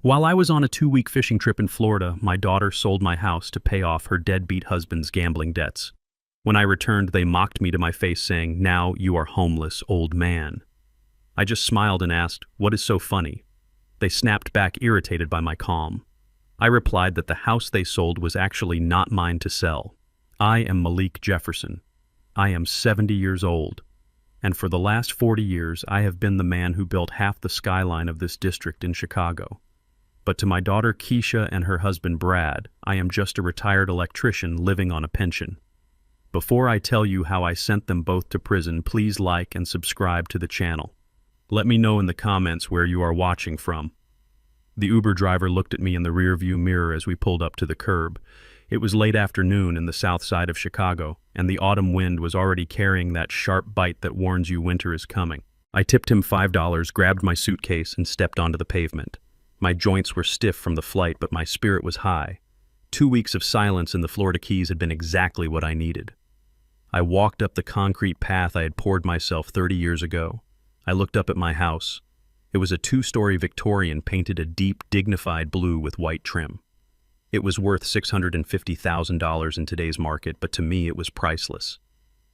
While I was on a 2-week fishing trip in Florida, my daughter sold my house to pay off her deadbeat husband's gambling debts. When I returned, they mocked me to my face saying, "Now you are homeless, old man." I just smiled and asked, "What is so funny?" They snapped back, irritated by my calm. I replied that the house they sold was actually not mine to sell. I am Malik Jefferson. I am 70 years old. And for the last 40 years, I have been the man who built half the skyline of this district in Chicago. But to my daughter Keisha and her husband Brad, I am just a retired electrician living on a pension. Before I tell you how I sent them both to prison, please like and subscribe to the channel. Let me know in the comments where you are watching from. The Uber driver looked at me in the rearview mirror as we pulled up to the curb. It was late afternoon in the south side of Chicago, and the autumn wind was already carrying that sharp bite that warns you winter is coming. I tipped him $5, grabbed my suitcase, and stepped onto the pavement. My joints were stiff from the flight, but my spirit was high. 2 weeks of silence in the Florida Keys had been exactly what I needed. I walked up the concrete path I had poured myself 30 years ago. I looked up at my house. It was a 2-story Victorian painted a deep, dignified blue with white trim. It was worth $650,000 in today's market, but to me it was priceless.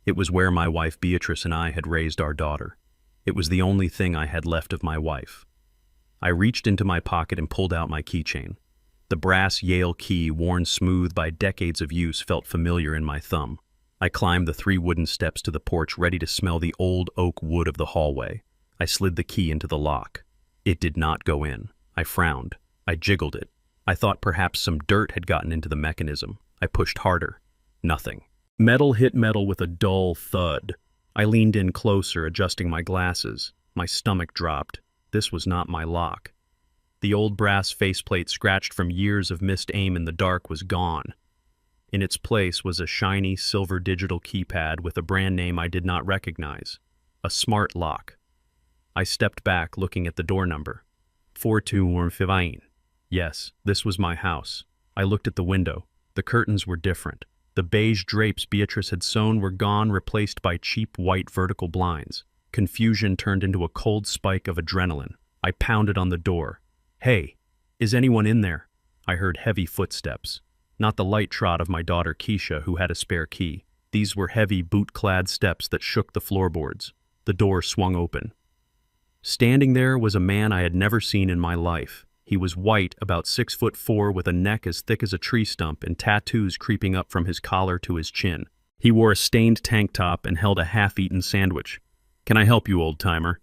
It was where my wife Beatrice and I had raised our daughter. It was the only thing I had left of my wife. I reached into my pocket and pulled out my keychain. The brass Yale key, worn smooth by decades of use, felt familiar in my thumb. I climbed the 3 wooden steps to the porch, ready to smell the old oak wood of the hallway. I slid the key into the lock. It did not go in. I frowned. I jiggled it. I thought perhaps some dirt had gotten into the mechanism. I pushed harder. Nothing. Metal hit metal with a dull thud. I leaned in closer, adjusting my glasses. My stomach dropped. This was not my lock. The old brass faceplate, scratched from years of missed aim in the dark, was gone. In its place was a shiny silver digital keypad with a brand name I did not recognize. A smart lock. I stepped back, looking at the door number. 4215. Yes, this was my house. I looked at the window. The curtains were different. The beige drapes Beatrice had sewn were gone, replaced by cheap white vertical blinds. Confusion turned into a cold spike of adrenaline. I pounded on the door. "Hey, is anyone in there?" I heard heavy footsteps. Not the light trot of my daughter Keisha, who had a spare key. These were heavy, boot-clad steps that shook the floorboards. The door swung open. Standing there was a man I had never seen in my life. He was white, about 6'4", with a neck as thick as a tree stump and tattoos creeping up from his collar to his chin. He wore a stained tank top and held a half-eaten sandwich. "Can I help you, old-timer?"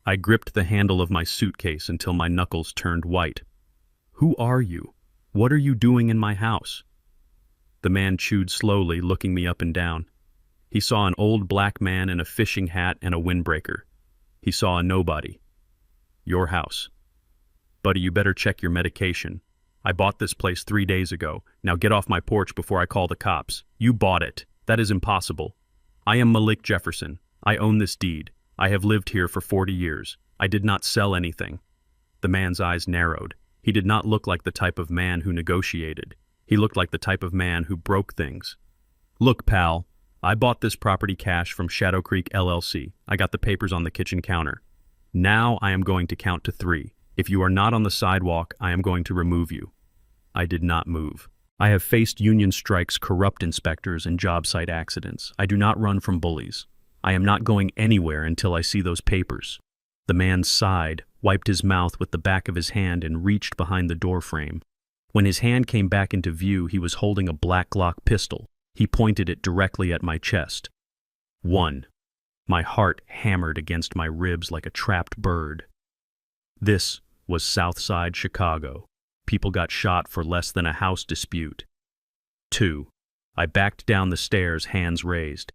I gripped the handle of my suitcase until my knuckles turned white. "Who are you? What are you doing in my house?" The man chewed slowly, looking me up and down. He saw an old black man in a fishing hat and a windbreaker. He saw a nobody. "Your house. Buddy, you better check your medication. I bought this place 3 days ago. Now get off my porch before I call the cops." "You bought it. That is impossible." "I am Malik Jefferson. I own this deed. I have lived here for 40 years. I did not sell anything." The man's eyes narrowed. He did not look like the type of man who negotiated. He looked like the type of man who broke things. "Look, pal, I bought this property cash from Shadow Creek LLC. I got the papers on the kitchen counter. Now I am going to count to 3. If you are not on the sidewalk, I am going to remove you." I did not move. I have faced union strikes, corrupt inspectors, and job site accidents. I do not run from bullies. I am not going anywhere until I see those papers. The man sighed, wiped his mouth with the back of his hand, and reached behind the door frame. When his hand came back into view, he was holding a Black Glock pistol. He pointed it directly at my chest. 1. My heart hammered against my ribs like a trapped bird. This was Southside Chicago. People got shot for less than a house dispute. 2. I backed down the stairs, hands raised.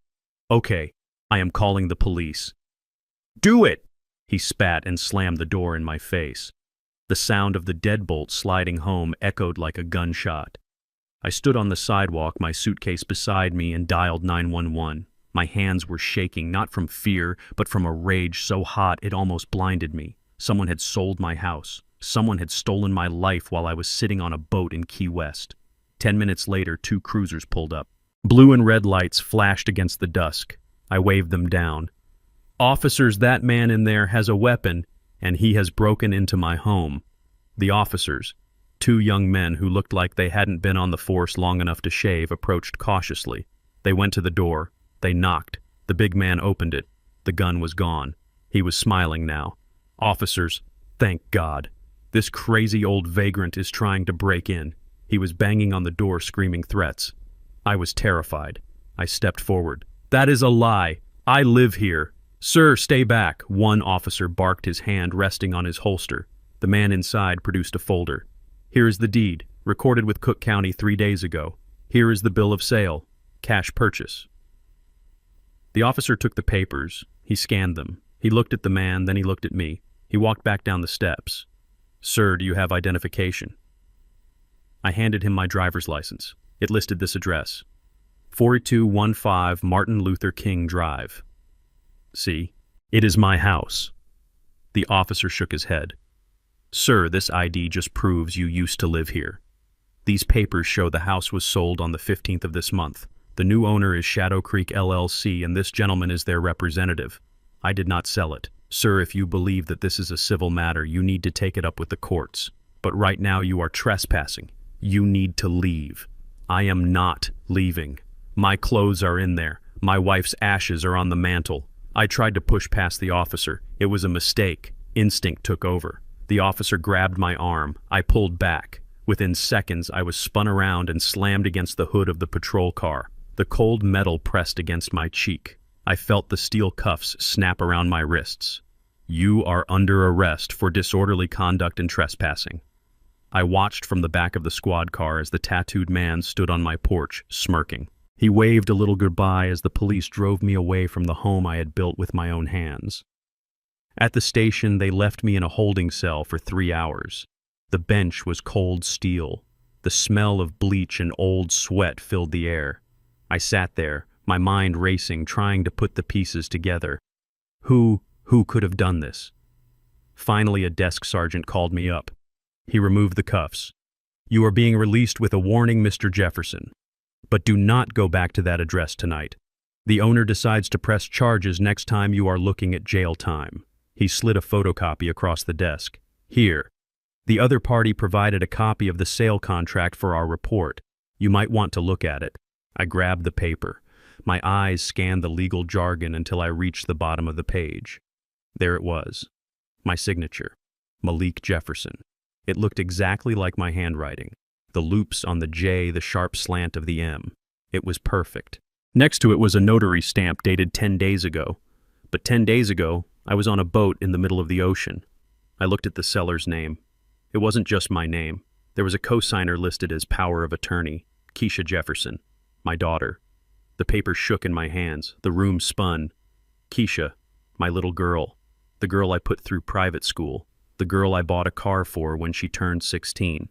"Okay, I am calling the police." "Do it!" He spat and slammed the door in my face. The sound of the deadbolt sliding home echoed like a gunshot. I stood on the sidewalk, my suitcase beside me, and dialed 911. My hands were shaking, not from fear, but from a rage so hot it almost blinded me. Someone had sold my house. Someone had stolen my life while I was sitting on a boat in Key West. 10 minutes later, 2 cruisers pulled up. Blue and red lights flashed against the dusk. I waved them down. "Officers, that man in there has a weapon, and he has broken into my home." The officers, two young men who looked like they hadn't been on the force long enough to shave, approached cautiously. They went to the door. They knocked. The big man opened it. The gun was gone. He was smiling now. Officers, thank God. This crazy old vagrant is trying to break in. He was banging on the door, screaming threats. I was terrified. I stepped forward. That is a lie. I live here. Sir, stay back. One officer barked, his hand resting on his holster. The man inside produced a folder. Here is the deed, recorded with Cook County 3 days ago. Here is the bill of sale. Cash purchase. The officer took the papers. He scanned them. He looked at the man, then he looked at me. He walked back down the steps. Sir, do you have identification? I handed him my driver's license. It listed this address. 4215 Martin Luther King Drive. See, it is my house. The officer shook his head. Sir, this ID just proves you used to live here. These papers show the house was sold on the 15th of this month. The new owner is Shadow Creek LLC, and this gentleman is their representative. I did not sell it. Sir, if you believe that this is a civil matter, you need to take it up with the courts. But right now you are trespassing. You need to leave. I am not leaving. My clothes are in there. My wife's ashes are on the mantle. I tried to push past the officer. It was a mistake. Instinct took over. The officer grabbed my arm. I pulled back. Within seconds, I was spun around and slammed against the hood of the patrol car. The cold metal pressed against my cheek. I felt the steel cuffs snap around my wrists. You are under arrest for disorderly conduct and trespassing. I watched from the back of the squad car as the tattooed man stood on my porch, smirking. He waved a little goodbye as the police drove me away from the home I had built with my own hands. At the station, they left me in a holding cell for 3 hours. The bench was cold steel. The smell of bleach and old sweat filled the air. I sat there, my mind racing, trying to put the pieces together. Who could have done this? Finally, a desk sergeant called me up. He removed the cuffs. You are being released with a warning, Mr. Jefferson. But do not go back to that address tonight. The owner decides to press charges next time you are looking at jail time. He slid a photocopy across the desk. Here. The other party provided a copy of the sale contract for our report. You might want to look at it. I grabbed the paper. My eyes scanned the legal jargon until I reached the bottom of the page. There it was. My signature. Malik Jefferson. It looked exactly like my handwriting. The loops on the J, the sharp slant of the M. It was perfect. Next to it was a notary stamp dated 10 days ago. But 10 days ago, I was on a boat in the middle of the ocean. I looked at the seller's name. It wasn't just my name. There was a cosigner listed as power of attorney, Keisha Jefferson, my daughter. The paper shook in my hands. The room spun. Keisha, my little girl. The girl I put through private school. The girl I bought a car for when she turned 16.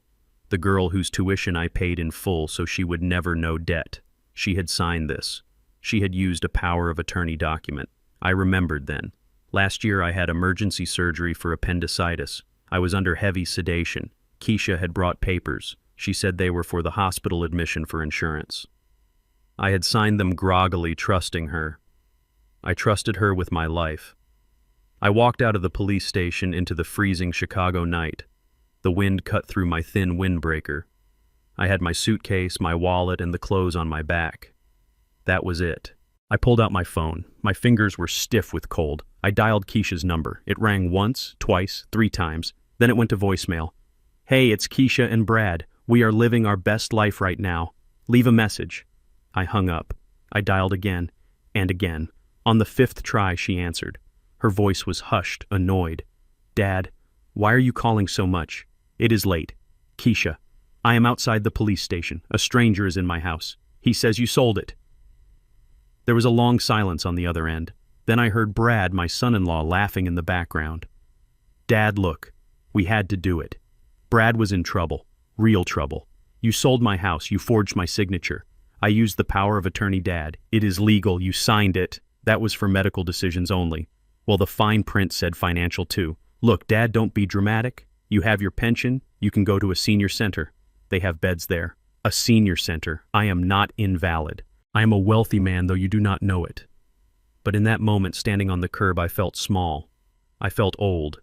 The girl whose tuition I paid in full so she would never know debt. She had signed this. She had used a power of attorney document. I remembered then. Last year I had emergency surgery for appendicitis. I was under heavy sedation. Keisha had brought papers. She said they were for the hospital admission for insurance. I had signed them groggily, trusting her. I trusted her with my life. I walked out of the police station into the freezing Chicago night. The wind cut through my thin windbreaker. I had my suitcase, my wallet, and the clothes on my back. That was it. I pulled out my phone. My fingers were stiff with cold. I dialed Keisha's number. It rang once, twice, 3 times. Then it went to voicemail. Hey, it's Keisha and Brad. We are living our best life right now. Leave a message. I hung up. I dialed again and again. On the 5th try, she answered. Her voice was hushed, annoyed. Dad, why are you calling so much? It is late. Keisha, I am outside the police station. A stranger is in my house. He says you sold it. There was a long silence on the other end. Then I heard Brad, my son-in-law, laughing in the background. Dad, look. We had to do it. Brad was in trouble. Real trouble. You sold my house. You forged my signature. I used the power of attorney, Dad. It is legal. You signed it. That was for medical decisions only. Well, the fine print said financial too. Look, Dad, don't be dramatic. You have your pension. You can go to a senior center. They have beds there. A senior center. I am not invalid. I am a wealthy man, though you do not know it. But in that moment, standing on the curb, I felt small. I felt old.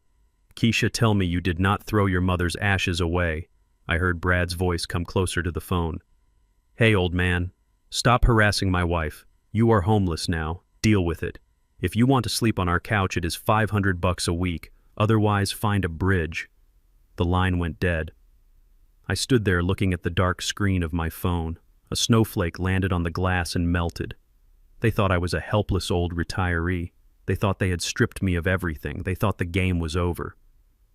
Keisha, tell me you did not throw your mother's ashes away. I heard Brad's voice come closer to the phone. Hey, old man. Stop harassing my wife. You are homeless now. Deal with it. If you want to sleep on our couch, it is $500 a week. Otherwise, find a bridge. The line went dead. I stood there looking at the dark screen of my phone. A snowflake landed on the glass and melted. They thought I was a helpless old retiree. They thought they had stripped me of everything. They thought the game was over.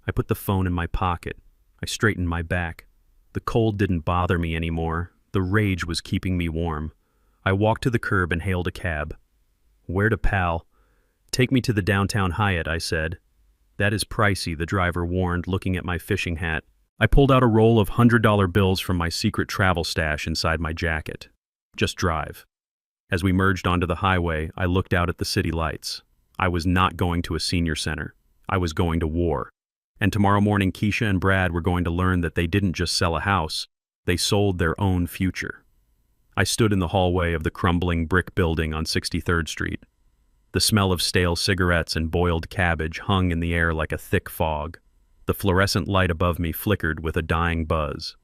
I put the phone in my pocket. I straightened my back. The cold didn't bother me anymore. The rage was keeping me warm. I walked to the curb and hailed a cab. Where to, pal? Take me to the downtown Hyatt, I said. That is pricey, the driver warned, looking at my fishing hat. I pulled out a roll of $100 bills from my secret travel stash inside my jacket. Just drive. As we merged onto the highway, I looked out at the city lights. I was not going to a senior center. I was going to war. And tomorrow morning, Keisha and Brad were going to learn that they didn't just sell a house, they sold their own future. I stood in the hallway of the crumbling brick building on 63rd Street. The smell of stale cigarettes and boiled cabbage hung in the air like a thick fog. The fluorescent light above me flickered with a dying buzz.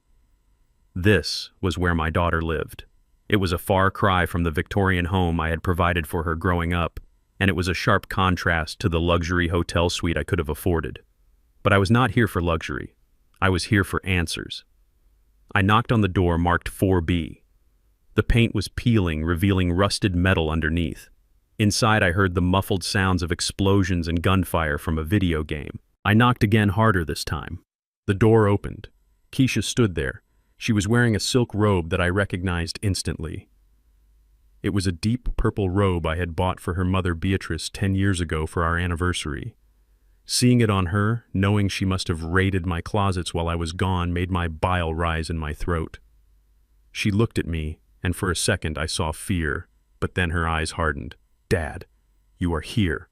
This was where my daughter lived. It was a far cry from the Victorian home I had provided for her growing up, and it was a sharp contrast to the luxury hotel suite I could have afforded. But I was not here for luxury. I was here for answers. I knocked on the door marked 4B. The paint was peeling, revealing rusted metal underneath. Inside, I heard the muffled sounds of explosions and gunfire from a video game. I knocked again, harder this time. The door opened. Keisha stood there. She was wearing a silk robe that I recognized instantly. It was a deep purple robe I had bought for her mother Beatrice 10 years ago for our anniversary. Seeing it on her, knowing she must have raided my closets while I was gone, made my bile rise in my throat. She looked at me, and for a second I saw fear, but then her eyes hardened. Dad, you are here.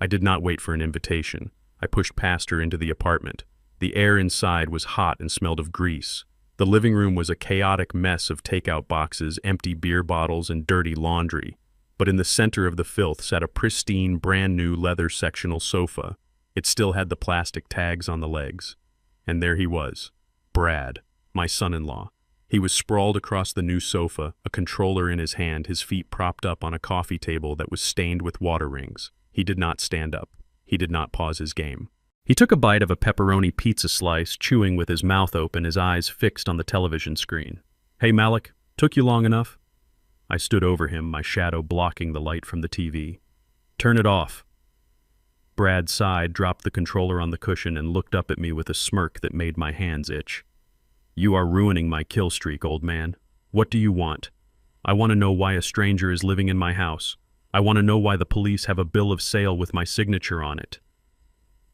I did not wait for an invitation. I pushed past her into the apartment. The air inside was hot and smelled of grease. The living room was a chaotic mess of takeout boxes, empty beer bottles, and dirty laundry. But in the center of the filth sat a pristine, brand-new leather sectional sofa. It still had the plastic tags on the legs. And there he was, Brad, my son-in-law. He was sprawled across the new sofa, a controller in his hand, his feet propped up on a coffee table that was stained with water rings. He did not stand up. He did not pause his game. He took a bite of a pepperoni pizza slice, chewing with his mouth open, his eyes fixed on the television screen. Hey, Malik, took you long enough? I stood over him, my shadow blocking the light from the TV. Turn it off. Brad sighed, dropped the controller on the cushion, and looked up at me with a smirk that made my hands itch. You are ruining my kill streak, old man. What do you want? I want to know why a stranger is living in my house. I want to know why the police have a bill of sale with my signature on it.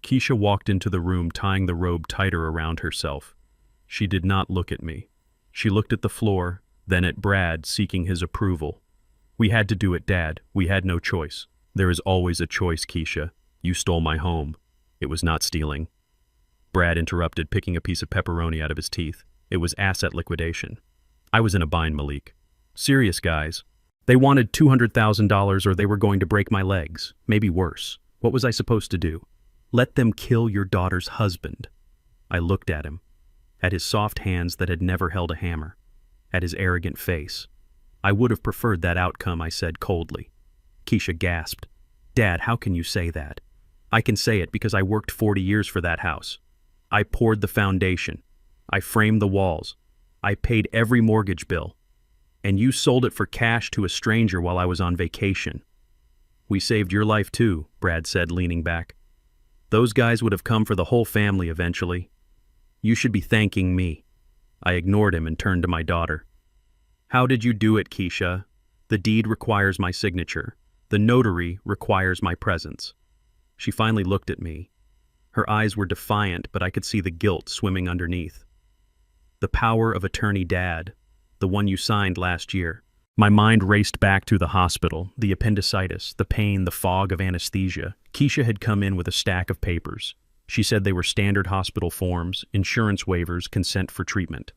Keisha walked into the room, tying the robe tighter around herself. She did not look at me. She looked at the floor, then at Brad, seeking his approval. We had to do it, Dad. We had no choice. There is always a choice, Keisha. You stole my home. It was not stealing. Brad interrupted, picking a piece of pepperoni out of his teeth. It was asset liquidation. I was in a bind, Malik. Serious, guys. They wanted $200,000 or they were going to break my legs. Maybe worse. What was I supposed to do? Let them kill your daughter's husband. I looked at him, at his soft hands that had never held a hammer, at his arrogant face. I would have preferred that outcome, I said coldly. Keisha gasped. Dad, how can you say that? I can say it because I worked 40 years for that house. I poured the foundation. I framed the walls. I paid every mortgage bill. And you sold it for cash to a stranger while I was on vacation. We saved your life too, Brad said, leaning back. Those guys would have come for the whole family eventually. You should be thanking me. I ignored him and turned to my daughter. How did you do it, Keisha? The deed requires my signature. The notary requires my presence. She finally looked at me. Her eyes were defiant, but I could see the guilt swimming underneath. The power of attorney, Dad. The one you signed last year. My mind raced back to the hospital, the appendicitis, the pain, the fog of anesthesia. Keisha had come in with a stack of papers. She said they were standard hospital forms, insurance waivers, consent for treatment.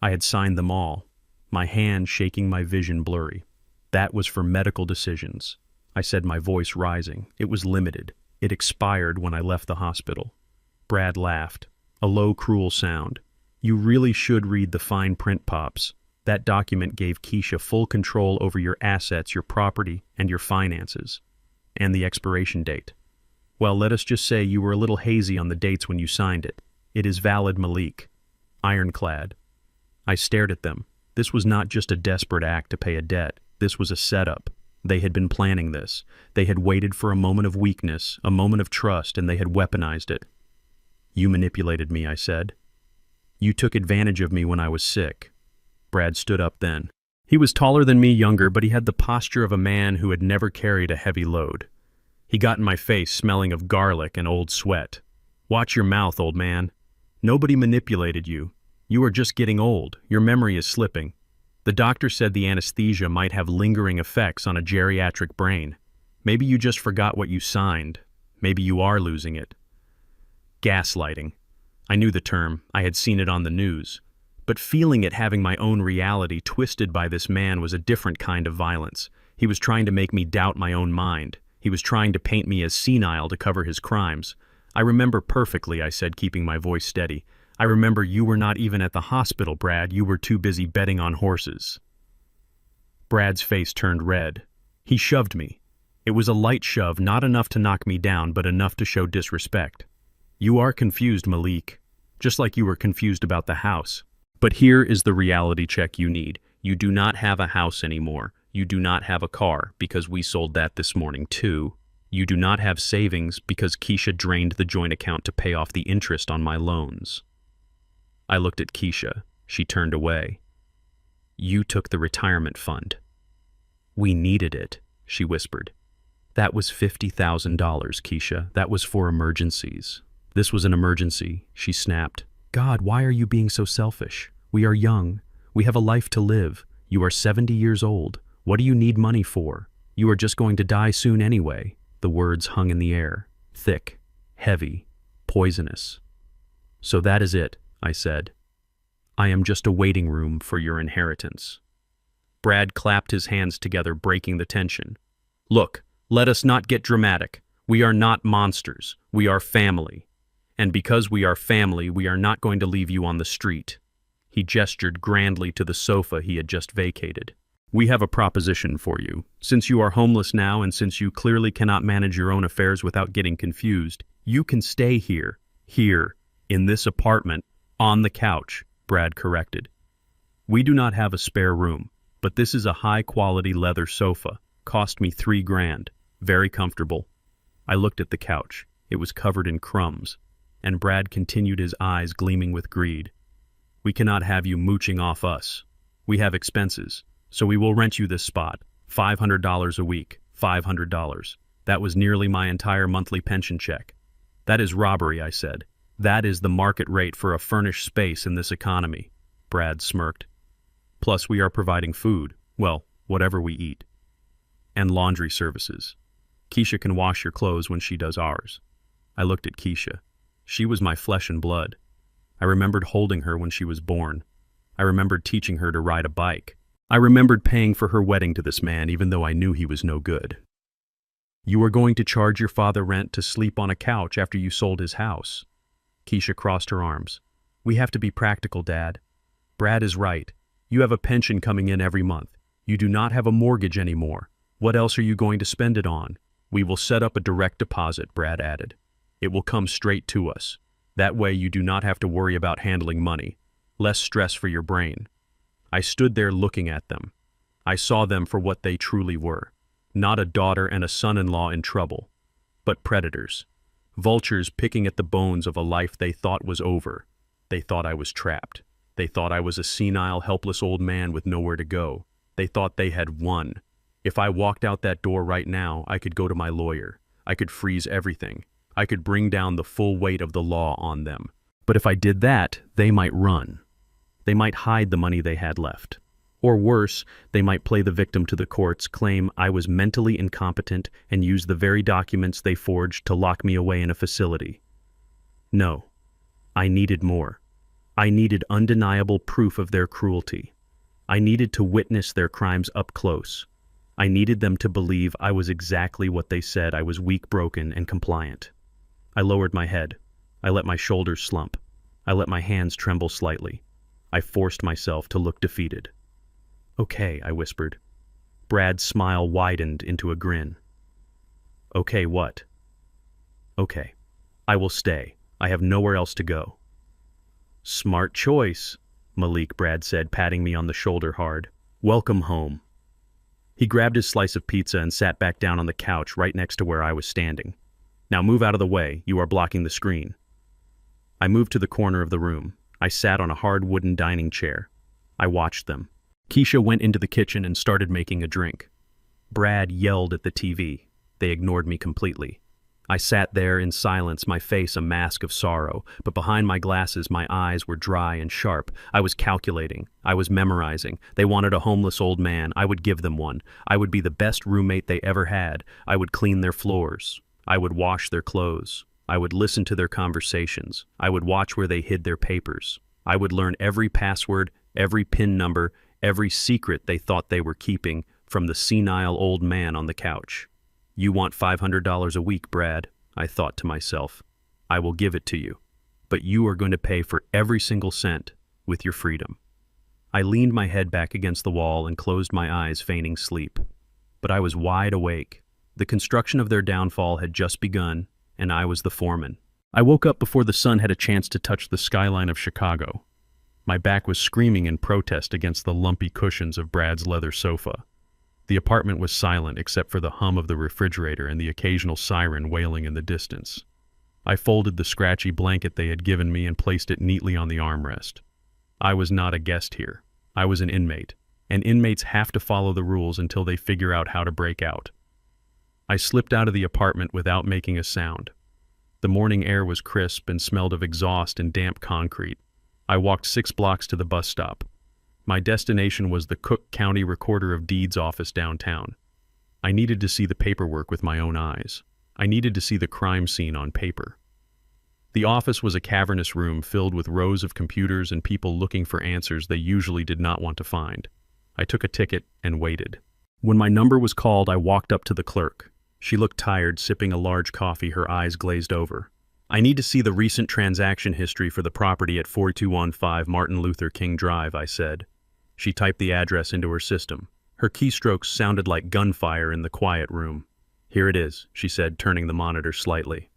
I had signed them all, my hand shaking, my vision blurry. That was for medical decisions. I said, my voice rising. It was limited. It expired when I left the hospital. Brad laughed. A low, cruel sound. You really should read the fine print, Pops. That document gave Keisha full control over your assets, your property, and your finances. And the expiration date. Well, let us just say you were a little hazy on the dates when you signed it. It is valid, Malik. Ironclad. I stared at them. This was not just a desperate act to pay a debt. This was a setup. They had been planning this. They had waited for a moment of weakness, a moment of trust, and they had weaponized it. You manipulated me, I said. You took advantage of me when I was sick. Brad stood up then. He was taller than me, younger, but he had the posture of a man who had never carried a heavy load. He got in my face, smelling of garlic and old sweat. Watch your mouth, old man. Nobody manipulated you. You are just getting old. Your memory is slipping. The doctor said the anesthesia might have lingering effects on a geriatric brain. Maybe you just forgot what you signed. Maybe you are losing it. Gaslighting. I knew the term. I had seen it on the news. But feeling it having my own reality twisted by this man was a different kind of violence. He was trying to make me doubt my own mind. He was trying to paint me as senile to cover his crimes. I remember perfectly, I said, keeping my voice steady. I remember you were not even at the hospital, Brad. You were too busy betting on horses. Brad's face turned red. He shoved me. It was a light shove, not enough to knock me down, but enough to show disrespect. You are confused, Malik. Just like you were confused about the house. But here is the reality check you need. You do not have a house anymore. You do not have a car, because we sold that this morning too. You do not have savings, because Keisha drained the joint account to pay off the interest on my loans. I looked at Keisha. She turned away. You took the retirement fund. We needed it, she whispered. That was $50,000, Keisha. That was for emergencies. This was an emergency, she snapped. God, why are you being so selfish? We are young. We have a life to live. You are 70 years old. What do you need money for? You are just going to die soon anyway. The words hung in the air, thick, heavy, poisonous. So that is it, I said. I am just a waiting room for your inheritance. Brad clapped his hands together, breaking the tension. Look, let us not get dramatic. We are not monsters. We are family. And because we are family, we are not going to leave you on the street. He gestured grandly to the sofa he had just vacated. We have a proposition for you. Since you are homeless now, and since you clearly cannot manage your own affairs without getting confused, you can stay here, in this apartment, on the couch, Brad corrected. We do not have a spare room, but this is a high-quality leather sofa. Cost me $3,000. Very comfortable. I looked at the couch. It was covered in crumbs, and Brad continued, his eyes gleaming with greed. We cannot have you mooching off us. We have expenses, so we will rent you this spot. $500 a week. $500. That was nearly my entire monthly pension check. That is robbery, I said. That is the market rate for a furnished space in this economy. Brad smirked. Plus, we are providing food. Well, whatever we eat. And laundry services. Keisha can wash your clothes when she does ours. I looked at Keisha. She was my flesh and blood. I remembered holding her when she was born. I remembered teaching her to ride a bike. I remembered paying for her wedding to this man, even though I knew he was no good. You are going to charge your father rent to sleep on a couch after you sold his house. Keisha crossed her arms. We have to be practical, Dad. Brad is right. You have a pension coming in every month. You do not have a mortgage anymore. What else are you going to spend it on? We will set up a direct deposit, Brad added. It will come straight to us. That way you do not have to worry about handling money. Less stress for your brain. I stood there looking at them. I saw them for what they truly were. Not a daughter and a son-in-law in trouble, but predators. Vultures picking at the bones of a life they thought was over. They thought I was trapped. They thought I was a senile, helpless old man with nowhere to go. They thought they had won. If I walked out that door right now, I could go to my lawyer. I could freeze everything. I could bring down the full weight of the law on them. But if I did that, they might run. They might hide the money they had left. Or worse, they might play the victim to the courts, claim I was mentally incompetent, and use the very documents they forged to lock me away in a facility. No, I needed more. I needed undeniable proof of their cruelty. I needed to witness their crimes up close. I needed them to believe I was exactly what they said. I was weak, broken, and compliant. I lowered my head. I let my shoulders slump. I let my hands tremble slightly. I forced myself to look defeated. "Okay," I whispered. Brad's smile widened into a grin. "Okay, what?" "Okay. I will stay. I have nowhere else to go." "Smart choice," Malik, Brad said, patting me on the shoulder hard. "Welcome home." He grabbed his slice of pizza and sat back down on the couch right next to where I was standing. "Now move out of the way. You are blocking the screen." I moved to the corner of the room. I sat on a hard wooden dining chair. I watched them. Keisha went into the kitchen and started making a drink. Brad yelled at the TV. They ignored me completely. I sat there in silence, my face a mask of sorrow, but behind my glasses my eyes were dry and sharp. I was calculating. I was memorizing. They wanted a homeless old man. I would give them one. I would be the best roommate they ever had. I would clean their floors. I would wash their clothes. I would listen to their conversations. I would watch where they hid their papers. I would learn every password, every PIN number, every secret they thought they were keeping from the senile old man on the couch. "You want $500 a week, Brad," I thought to myself. "I will give it to you. But you are going to pay for every single cent with your freedom." I leaned my head back against the wall and closed my eyes, feigning sleep. But I was wide awake. The construction of their downfall had just begun, and I was the foreman. I woke up before the sun had a chance to touch the skyline of Chicago. My back was screaming in protest against the lumpy cushions of Brad's leather sofa. The apartment was silent except for the hum of the refrigerator and the occasional siren wailing in the distance. I folded the scratchy blanket they had given me and placed it neatly on the armrest. I was not a guest here. I was an inmate, and inmates have to follow the rules until they figure out how to break out. I slipped out of the apartment without making a sound. The morning air was crisp and smelled of exhaust and damp concrete. I walked 6 blocks to the bus stop. My destination was the Cook County Recorder of Deeds office downtown. I needed to see the paperwork with my own eyes. I needed to see the crime scene on paper. The office was a cavernous room filled with rows of computers and people looking for answers they usually did not want to find. I took a ticket and waited. When my number was called, I walked up to the clerk. She looked tired, sipping a large coffee, her eyes glazed over. "I need to see the recent transaction history for the property at 4215 Martin Luther King Drive," I said. She typed the address into her system. Her keystrokes sounded like gunfire in the quiet room. "Here it is," she said, turning the monitor slightly.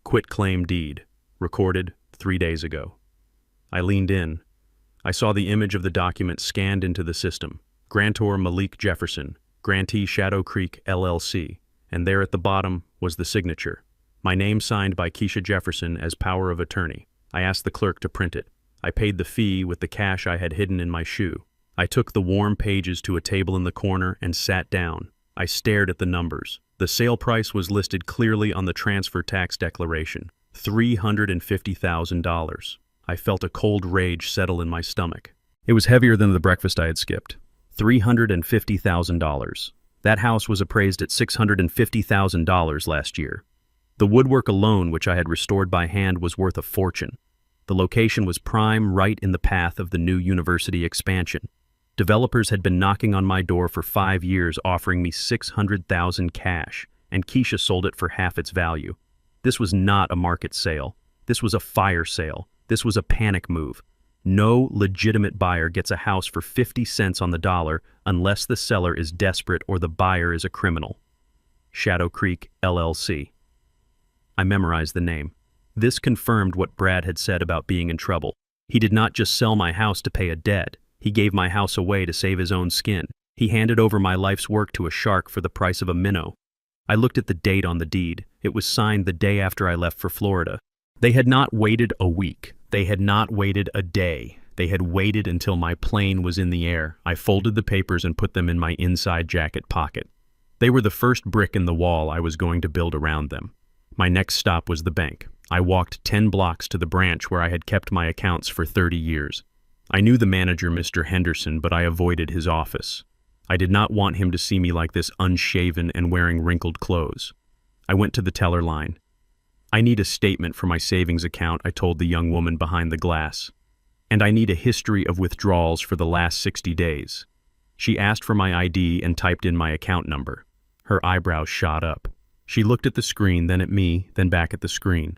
"Quitclaim deed. Recorded 3 days ago." I leaned in. I saw the image of the document scanned into the system. Grantor Malik Jefferson, grantee Shadow Creek, LLC. And there at the bottom was the signature. My name signed by Keisha Jefferson as power of attorney. I asked the clerk to print it. I paid the fee with the cash I had hidden in my shoe. I took the warm pages to a table in the corner and sat down. I stared at the numbers. The sale price was listed clearly on the transfer tax declaration. $350,000. I felt a cold rage settle in my stomach. It was heavier than the breakfast I had skipped. $350,000. That house was appraised at $650,000 last year. The woodwork alone, which I had restored by hand, was worth a fortune. The location was prime, right in the path of the new university expansion. Developers had been knocking on my door for 5 years, offering me $600,000 cash, and Keisha sold it for half its value. This was not a market sale. This was a fire sale. This was a panic move. No legitimate buyer gets a house for 50 cents on the dollar unless the seller is desperate or the buyer is a criminal. Shadow Creek, LLC. I memorized the name. This confirmed what Brad had said about being in trouble. He did not just sell my house to pay a debt. He gave my house away to save his own skin. He handed over my life's work to a shark for the price of a minnow. I looked at the date on the deed. It was signed the day after I left for Florida. They had not waited a week. They had not waited a day. They had waited until my plane was in the air. I folded the papers and put them in my inside jacket pocket. They were the first brick in the wall I was going to build around them. My next stop was the bank. I walked 10 blocks to the branch where I had kept my accounts for 30 years. I knew the manager, Mr. Henderson, but I avoided his office. I did not want him to see me like this, unshaven and wearing wrinkled clothes. I went to the teller line. "I need a statement for my savings account," I told the young woman behind the glass. "And I need a history of withdrawals for the last 60 days. She asked for my ID and typed in my account number. Her eyebrows shot up. She looked at the screen, then at me, then back at the screen.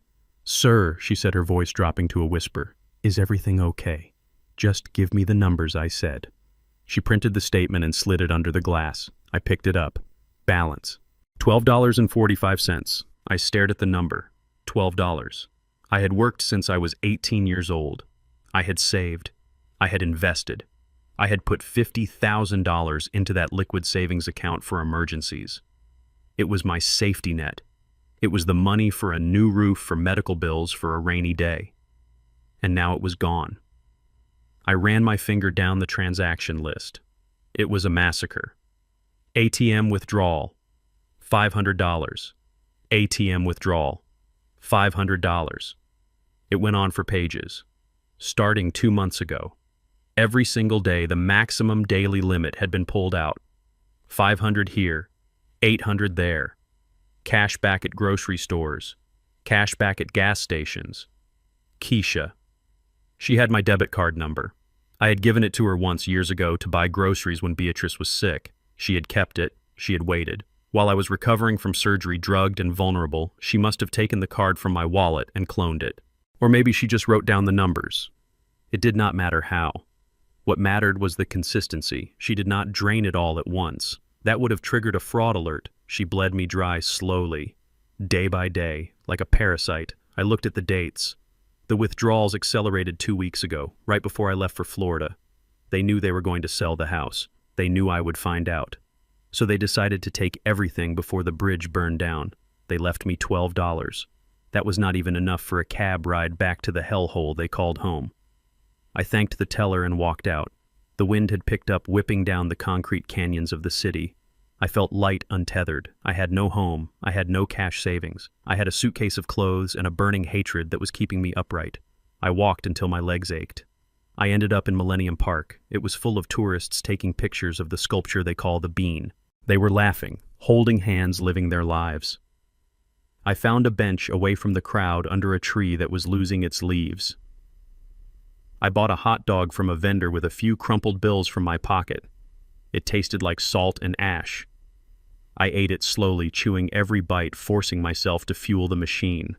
"Sir," she said, her voice dropping to a whisper, "is everything okay? Just give me the numbers," I said. She printed the statement and slid it under the glass. I picked it up. Balance. $12.45. I stared at the number. $12. I had worked since I was 18 years old. I had saved. I had invested. I had put $50,000 into that liquid savings account for emergencies. It was my safety net. It was the money for a new roof, for medical bills, for a rainy day. And now it was gone. I ran my finger down the transaction list. It was a massacre. ATM withdrawal, $500. ATM withdrawal, $500. It went on for pages. Starting 2 months ago, every single day the maximum daily limit had been pulled out. 500 here, 800 there. Cash back at grocery stores. Cash back at gas stations. Keisha. She had my debit card number. I had given it to her once years ago to buy groceries when Beatrice was sick. She had kept it. She had waited. While I was recovering from surgery, drugged and vulnerable, she must have taken the card from my wallet and cloned it. Or maybe she just wrote down the numbers. It did not matter how. What mattered was the consistency. She did not drain it all at once. That would have triggered a fraud alert. She bled me dry slowly, day by day, like a parasite. I looked at the dates. The withdrawals accelerated 2 weeks ago, right before I left for Florida. They knew they were going to sell the house. They knew I would find out. So they decided to take everything before the bridge burned down. They left me $12. That was not even enough for a cab ride back to the hellhole they called home. I thanked the teller and walked out. The wind had picked up, whipping down the concrete canyons of the city. I felt light, untethered. I had no home. I had no cash savings. I had a suitcase of clothes and a burning hatred that was keeping me upright. I walked until my legs ached. I ended up in Millennium Park. It was full of tourists taking pictures of the sculpture they call the Bean. They were laughing, holding hands, living their lives. I found a bench away from the crowd under a tree that was losing its leaves. I bought a hot dog from a vendor with a few crumpled bills from my pocket. It tasted like salt and ash. I ate it slowly, chewing every bite, forcing myself to fuel the machine.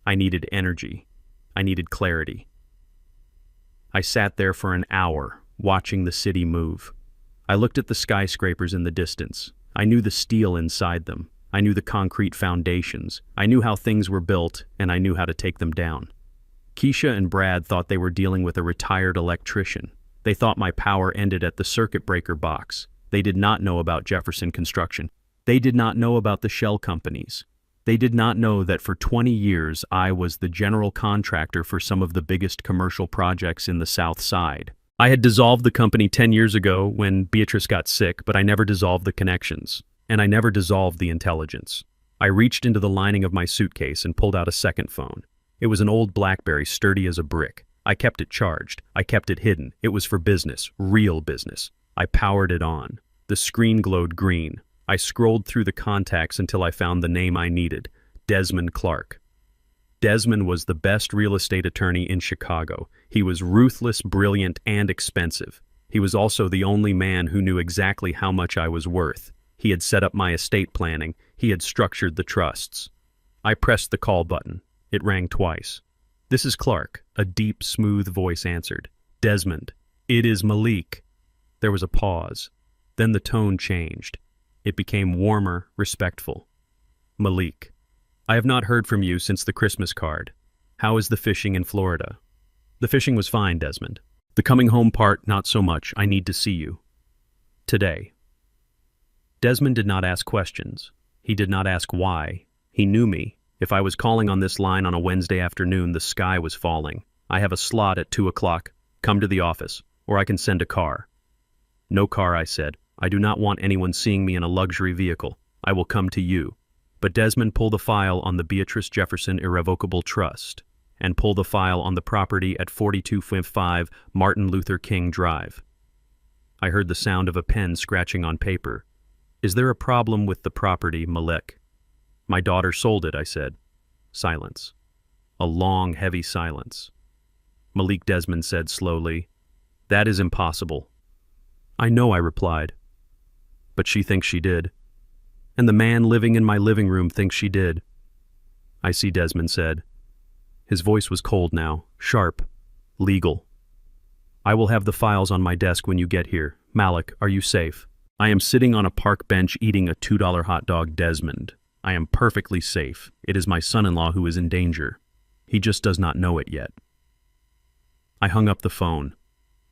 I needed energy. I needed clarity. I sat there for an hour, watching the city move. I looked at the skyscrapers in the distance. I knew the steel inside them. I knew the concrete foundations. I knew how things were built, and I knew how to take them down. Keisha and Brad thought they were dealing with a retired electrician. They thought my power ended at the circuit breaker box. They did not know about Jefferson Construction. They did not know about the shell companies. They did not know that for 20 years I was the general contractor for some of the biggest commercial projects in the South Side. I had dissolved the company 10 years ago when Beatrice got sick, but I never dissolved the connections. And I never dissolved the intelligence. I reached into the lining of my suitcase and pulled out a second phone. It was an old BlackBerry, sturdy as a brick. I kept it charged. I kept it hidden. It was for business, real business. I powered it on. The screen glowed green. I scrolled through the contacts until I found the name I needed, Desmond Clark. Desmond was the best real estate attorney in Chicago. He was ruthless, brilliant, and expensive. He was also the only man who knew exactly how much I was worth. He had set up my estate planning. He had structured the trusts. I pressed the call button. It rang twice. "This is Clark," a deep, smooth voice answered. "Desmond, it is Malik." There was a pause. Then the tone changed. It became warmer, respectful. "Malik, I have not heard from you since the Christmas card. How is the fishing in Florida?" "The fishing was fine, Desmond. The coming home part, not so much. I need to see you. Today." Desmond did not ask questions. He did not ask why. He knew me. If I was calling on this line on a Wednesday afternoon, the sky was falling. "I have a slot at 2 o'clock. Come to the office, or I can send a car." "No car," I said. "I do not want anyone seeing me in a luxury vehicle. I will come to you." But Desmond, pull the file on the Beatrice Jefferson Irrevocable Trust, and pull the file on the property at 4255 Martin Luther King Drive. I heard the sound of a pen scratching on paper. "Is there a problem with the property, Malik?" "My daughter sold it," I said. Silence. A long, heavy silence. Malik, Desmond said slowly, "That is impossible." "I know," I replied. "But she thinks she did. And the man living in my living room thinks she did." "I see," Desmond said. His voice was cold now, sharp, legal. "I will have the files on my desk when you get here. Malik, are you safe?" "I am sitting on a park bench eating a $2 hot dog, Desmond. I am perfectly safe. It is my son-in-law who is in danger. He just does not know it yet." I hung up the phone.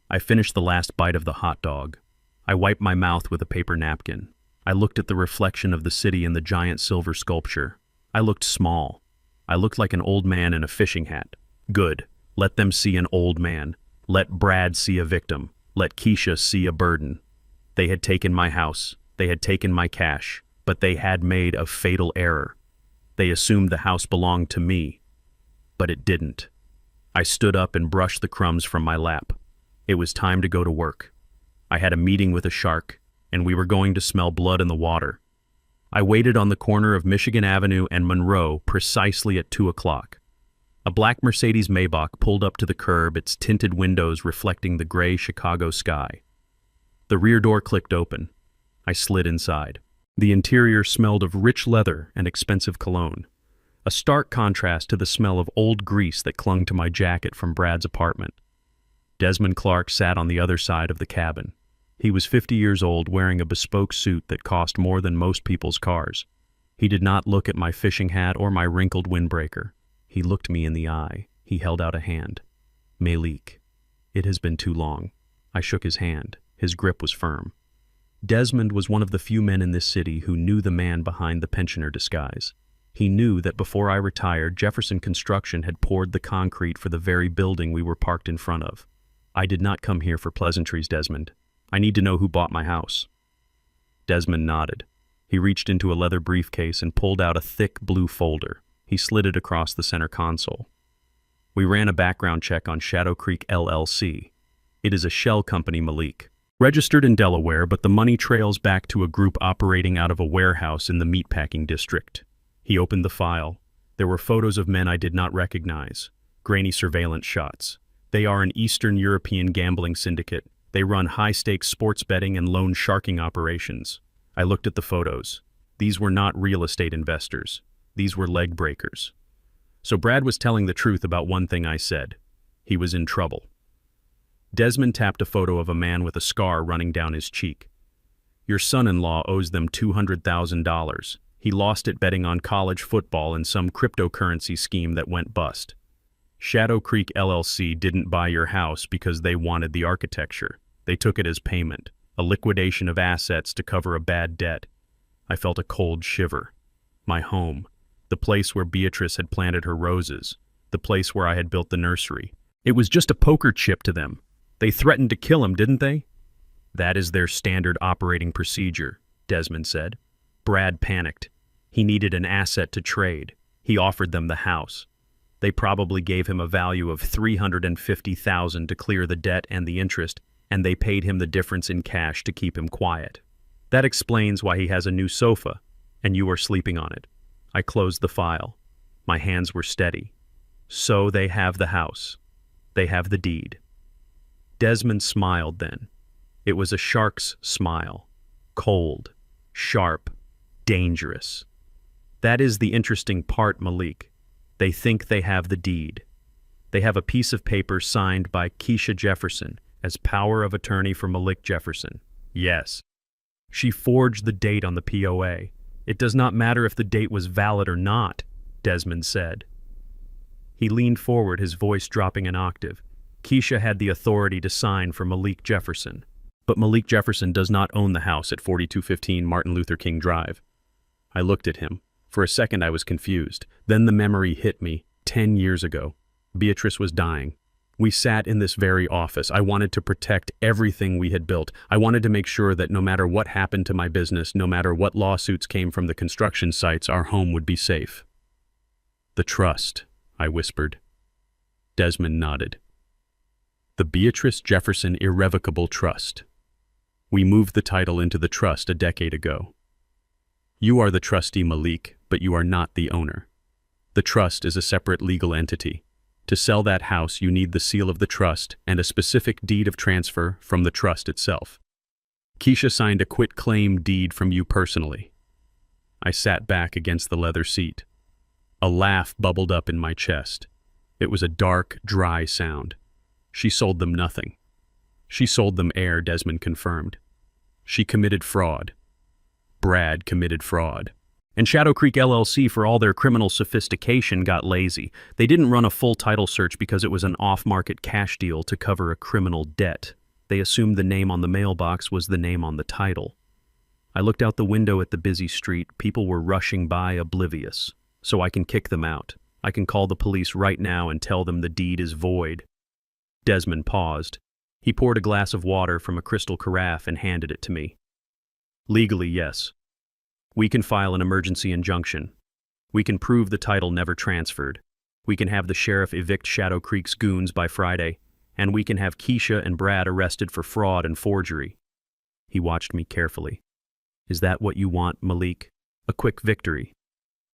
I finished the last bite of the hot dog. I wiped my mouth with a paper napkin. I looked at the reflection of the city in the giant silver sculpture. I looked small. I looked like an old man in a fishing hat. Good. Let them see an old man. Let Brad see a victim. Let Keisha see a burden. They had taken my house. They had taken my cash. But they had made a fatal error. They assumed the house belonged to me. But it didn't. I stood up and brushed the crumbs from my lap. It was time to go to work. I had a meeting with a shark, and we were going to smell blood in the water. I waited on the corner of Michigan Avenue and Monroe precisely at 2 o'clock. A black Mercedes Maybach pulled up to the curb, its tinted windows reflecting the gray Chicago sky. The rear door clicked open. I slid inside. The interior smelled of rich leather and expensive cologne, a stark contrast to the smell of old grease that clung to my jacket from Brad's apartment. Desmond Clark sat on the other side of the cabin. He was 50 years old, wearing a bespoke suit that cost more than most people's cars. He did not look at my fishing hat or my wrinkled windbreaker. He looked me in the eye. He held out a hand. "Malik, it has been too long." I shook his hand. His grip was firm. Desmond was one of the few men in this city who knew the man behind the pensioner disguise. He knew that before I retired, Jefferson Construction had poured the concrete for the very building we were parked in front of. "I did not come here for pleasantries, Desmond. I need to know who bought my house." Desmond nodded. He reached into a leather briefcase and pulled out a thick blue folder. He slid it across the center console. "We ran a background check on Shadow Creek LLC. It is a shell company, Malik. Registered in Delaware, but the money trails back to a group operating out of a warehouse in the meatpacking district." He opened the file. There were photos of men I did not recognize. Grainy surveillance shots. "They are an Eastern European gambling syndicate. They run high-stakes sports betting and loan sharking operations." I looked at the photos. These were not real estate investors. These were leg breakers. So Brad was telling the truth about one thing I said. He was in trouble. Desmond tapped a photo of a man with a scar running down his cheek. "Your son-in-law owes them $200,000. He lost it betting on college football and some cryptocurrency scheme that went bust. Shadow Creek LLC didn't buy your house because they wanted the architecture. They took it as payment, a liquidation of assets to cover a bad debt." I felt a cold shiver. My home, the place where Beatrice had planted her roses, the place where I had built the nursery. It was just a poker chip to them. They threatened to kill him, didn't they? "That is their standard operating procedure," Desmond said. Brad panicked. He needed an asset to trade. He offered them the house. They probably gave him a value of $350,000 to clear the debt and the interest, and they paid him the difference in cash to keep him quiet. That explains why he has a new sofa, and you are sleeping on it. I closed the file. My hands were steady. So they have the house. They have the deed. Desmond smiled then. It was a shark's smile. Cold, sharp, dangerous. That is the interesting part, Malik. They think they have the deed. They have a piece of paper signed by Keisha Jefferson as power of attorney for Malik Jefferson. Yes. She forged the date on the POA. It does not matter if the date was valid or not, Desmond said. He leaned forward, his voice dropping an octave. Keisha had the authority to sign for Malik Jefferson. But Malik Jefferson does not own the house at 4215 Martin Luther King Drive. I looked at him. For a second I was confused. Then the memory hit me. 10 years ago. Beatrice was dying. We sat in this very office. I wanted to protect everything we had built. I wanted to make sure that no matter what happened to my business, no matter what lawsuits came from the construction sites, our home would be safe. "The trust," I whispered. Desmond nodded. "The Beatrice Jefferson Irrevocable Trust. We moved the title into the trust a decade ago. You are the trustee, Malik, but you are not the owner. The trust is a separate legal entity. To sell that house, you need the seal of the trust and a specific deed of transfer from the trust itself. Keisha signed a quit-claim deed from you personally." I sat back against the leather seat. A laugh bubbled up in my chest. It was a dark, dry sound. She sold them nothing. She sold them air, Desmond confirmed. She committed fraud. Brad committed fraud. And Shadow Creek LLC, for all their criminal sophistication, got lazy. They didn't run a full title search because it was an off-market cash deal to cover a criminal debt. They assumed the name on the mailbox was the name on the title. I looked out the window at the busy street. People were rushing by, oblivious. So I can kick them out. I can call the police right now and tell them the deed is void. Desmond paused. He poured a glass of water from a crystal carafe and handed it to me. Legally, yes. We can file an emergency injunction. We can prove the title never transferred. We can have the sheriff evict Shadow Creek's goons by Friday, and we can have Keisha and Brad arrested for fraud and forgery. He watched me carefully. Is that what you want, Malik? A quick victory.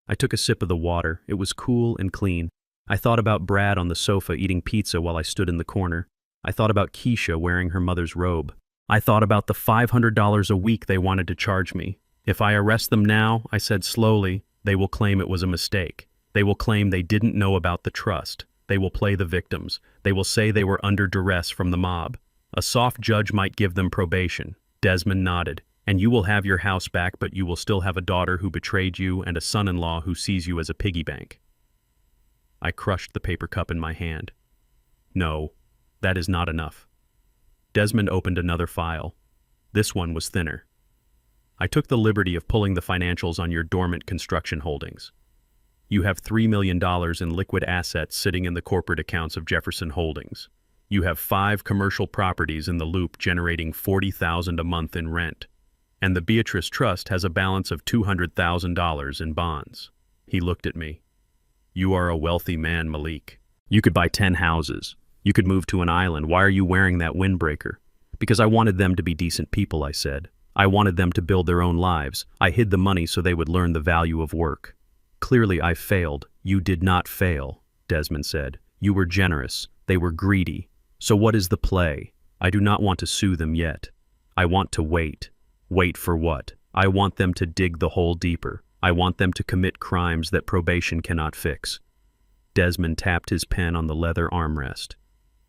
I took a sip of the water. It was cool and clean. I thought about Brad on the sofa eating pizza while I stood in the corner. I thought about Keisha wearing her mother's robe. I thought about the $500 a week they wanted to charge me. If I arrest them now, I said slowly, they will claim it was a mistake. They will claim they didn't know about the trust. They will play the victims. They will say they were under duress from the mob. A soft judge might give them probation. Desmond nodded. And you will have your house back, but you will still have a daughter who betrayed you and a son-in-law who sees you as a piggy bank. I crushed the paper cup in my hand. No, that is not enough. Desmond opened another file. This one was thinner. I took the liberty of pulling the financials on your dormant construction holdings. You have $3 million in liquid assets sitting in the corporate accounts of Jefferson Holdings. You have 5 commercial properties in the loop generating $40,000 a month in rent. And the Beatrice Trust has a balance of $200,000 in bonds. He looked at me. You are a wealthy man, Malik. You could buy 10 houses. You could move to an island. Why are you wearing that windbreaker? Because I wanted them to be decent people, I said. I wanted them to build their own lives. I hid the money so they would learn the value of work. Clearly, I failed. You did not fail, Desmond said. You were generous. They were greedy. So what is the play? I do not want to sue them yet. I want to wait. Wait for what? I want them to dig the hole deeper. I want them to commit crimes that probation cannot fix. Desmond tapped his pen on the leather armrest.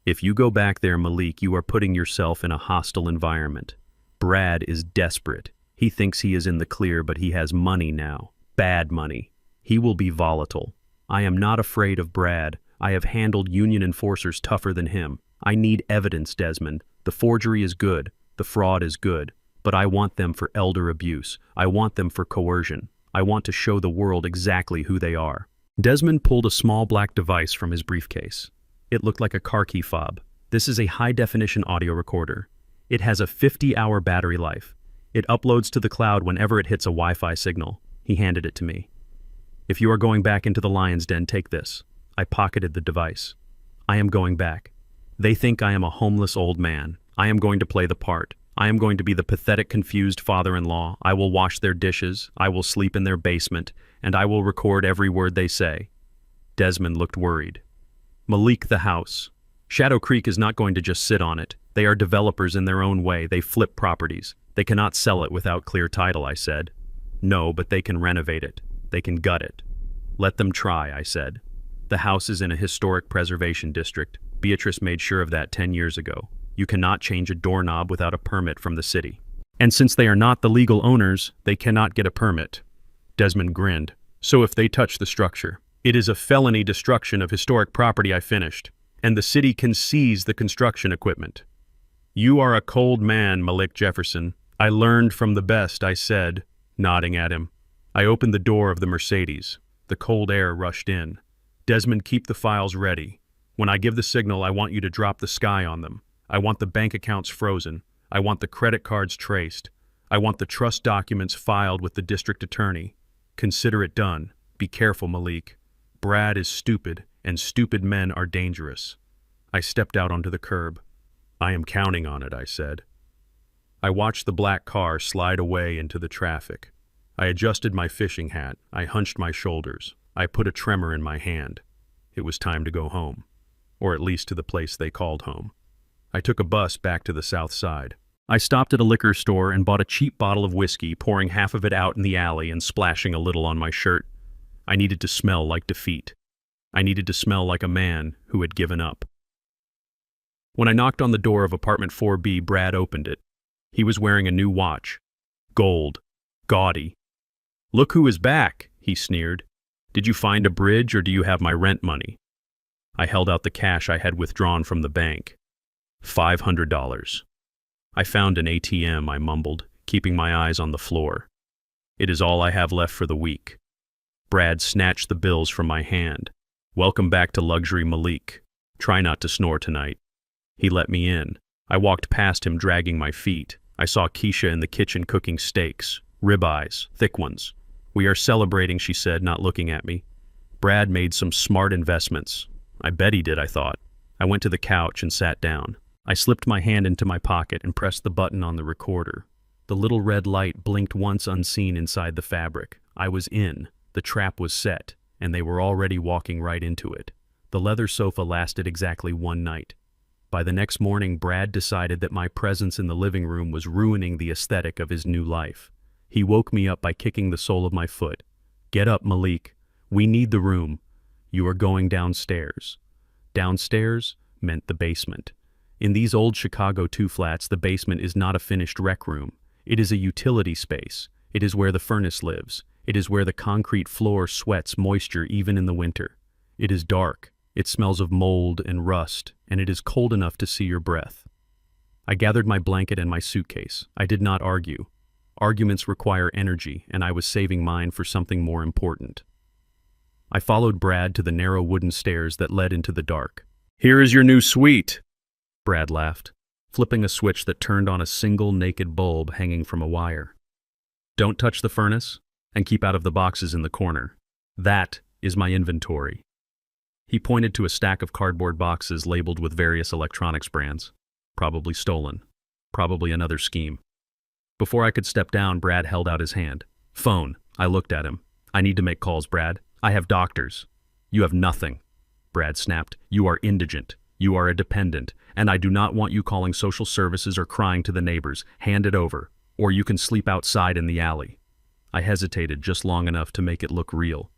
If you go back there, Malik, you are putting yourself in a hostile environment. Brad is desperate. He thinks he is in the clear, but he has money now. Bad money. He will be volatile. I am not afraid of Brad. I have handled union enforcers tougher than him. I need evidence, Desmond. The forgery is good. The fraud is good. But I want them for elder abuse. I want them for coercion. I want to show the world exactly who they are. Desmond pulled a small black device from his briefcase. It looked like a car key fob. This is a high-definition audio recorder. It has a 50-hour battery life. It uploads to the cloud whenever it hits a Wi-Fi signal. He handed it to me. If you are going back into the lion's den, take this. I pocketed the device. I am going back. They think I am a homeless old man. I am going to play the part. I am going to be the pathetic, confused father-in-law. I will wash their dishes. I will sleep in their basement. And I will record every word they say. Desmond looked worried. Malik, the house. Shadow Creek is not going to just sit on it. They are developers in their own way. They flip properties. They cannot sell it without clear title, I said. No, but they can renovate it. They can gut it. Let them try, I said. The house is in a historic preservation district. Beatrice made sure of that 10 years ago. You cannot change a doorknob without a permit from the city. And since they are not the legal owners, they cannot get a permit. Desmond grinned. So if they touch the structure, it is a felony destruction of historic property, I finished. And the city can seize the construction equipment. You are a cold man, Malik Jefferson. I learned from the best, I said, nodding at him. I opened the door of the Mercedes. The cold air rushed in. Desmond, keep the files ready. When I give the signal, I want you to drop the sky on them. I want the bank accounts frozen. I want the credit cards traced. I want the trust documents filed with the district attorney. Consider it done. Be careful, Malik. Brad is stupid, and stupid men are dangerous. I stepped out onto the curb. I am counting on it, I said. I watched the black car slide away into the traffic. I adjusted my fishing hat. I hunched my shoulders. I put a tremor in my hand. It was time to go home, or at least to the place they called home. I took a bus back to the south side. I stopped at a liquor store and bought a cheap bottle of whiskey, pouring half of it out in the alley and splashing a little on my shirt. I needed to smell like defeat. I needed to smell like a man who had given up. When I knocked on the door of apartment 4B, Brad opened it. He was wearing a new watch. Gold. Gaudy. "Look who is back," he sneered. "Did you find a bridge or do you have my rent money?" I held out the cash I had withdrawn from the bank. $500. "I found an ATM," I mumbled, keeping my eyes on the floor. "It is all I have left for the week." Brad snatched the bills from my hand. "Welcome back to luxury, Malik. Try not to snore tonight." He let me in. I walked past him, dragging my feet. I saw Keisha in the kitchen cooking steaks, ribeyes, thick ones. "We are celebrating," she said, not looking at me. "Brad made some smart investments." I bet he did, I thought. I went to the couch and sat down. I slipped my hand into my pocket and pressed the button on the recorder. The little red light blinked once unseen inside the fabric. I was in. The trap was set, and they were already walking right into it. The leather sofa lasted exactly one night. By the next morning, Brad decided that my presence in the living room was ruining the aesthetic of his new life. He woke me up by kicking the sole of my foot. "Get up, Malik. We need the room. You are going downstairs." Downstairs meant the basement. In these old Chicago 2 flats, the basement is not a finished rec room. It is a utility space. It is where the furnace lives. It is where the concrete floor sweats moisture even in the winter. It is dark. It smells of mold and rust, and it is cold enough to see your breath. I gathered my blanket and my suitcase. I did not argue. Arguments require energy, and I was saving mine for something more important. I followed Brad to the narrow wooden stairs that led into the dark. "Here is your new suite," Brad laughed, flipping a switch that turned on a single naked bulb hanging from a wire. "Don't touch the furnace, and keep out of the boxes in the corner. That is my inventory." He pointed to a stack of cardboard boxes labeled with various electronics brands. Probably stolen. Probably another scheme. Before I could step down, Brad held out his hand. "Phone." I looked at him. "I need to make calls, Brad. I have doctors." "You have nothing," Brad snapped. "You are indigent. You are a dependent, and I do not want you calling social services or crying to the neighbors. Hand it over, or you can sleep outside in the alley." I hesitated just long enough to make it look real.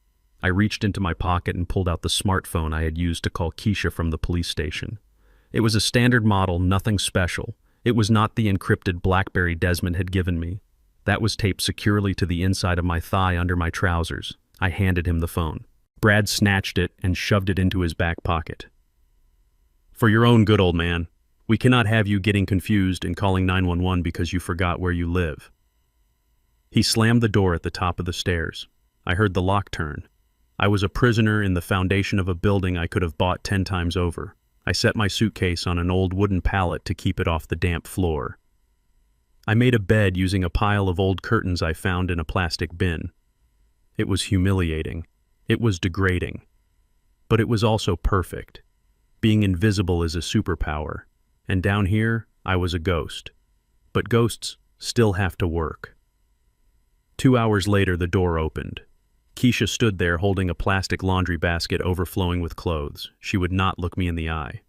I reached into my pocket and pulled out the smartphone I had used to call Keisha from the police station. It was a standard model, nothing special. It was not the encrypted BlackBerry Desmond had given me. That was taped securely to the inside of my thigh under my trousers. I handed him the phone. Brad snatched it and shoved it into his back pocket. "For your own good, old man. We cannot have you getting confused and calling 911 because you forgot where you live." He slammed the door at the top of the stairs. I heard the lock turn. I was a prisoner in the foundation of a building I could have bought 10 times over. I set my suitcase on an old wooden pallet to keep it off the damp floor. I made a bed using a pile of old curtains I found in a plastic bin. It was humiliating. It was degrading. But it was also perfect. Being invisible is a superpower, and down here, I was a ghost. But ghosts still have to work. 2 hours later, the door opened. Keisha stood there holding a plastic laundry basket overflowing with clothes. She would not look me in the eye.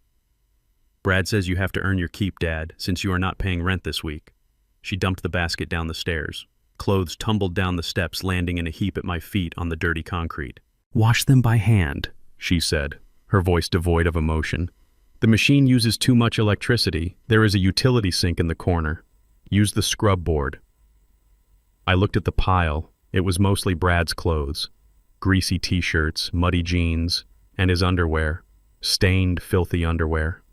"Brad says you have to earn your keep, Dad, since you are not paying rent this week." She dumped the basket down the stairs. Clothes tumbled down the steps, landing in a heap at my feet on the dirty concrete. "Wash them by hand," she said, her voice devoid of emotion. "The machine uses too much electricity. There is a utility sink in the corner. Use the scrub board." I looked at the pile. It was mostly Brad's clothes. Greasy t-shirts, muddy jeans, and his underwear. Stained, filthy underwear.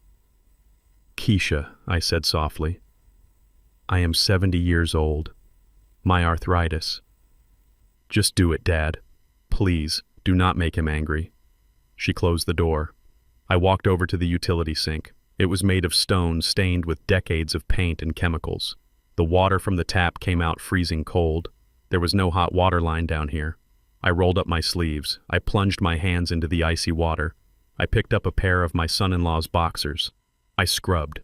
"Keisha," I said softly. "I am 70 years old. My arthritis. Just do it, Dad. Please, do not make him angry." She closed the door. I walked over to the utility sink. It was made of stone stained with decades of paint and chemicals. The water from the tap came out freezing cold. There was no hot water line down here. I rolled up my sleeves. I plunged my hands into the icy water. I picked up a pair of my son-in-law's boxers. I scrubbed.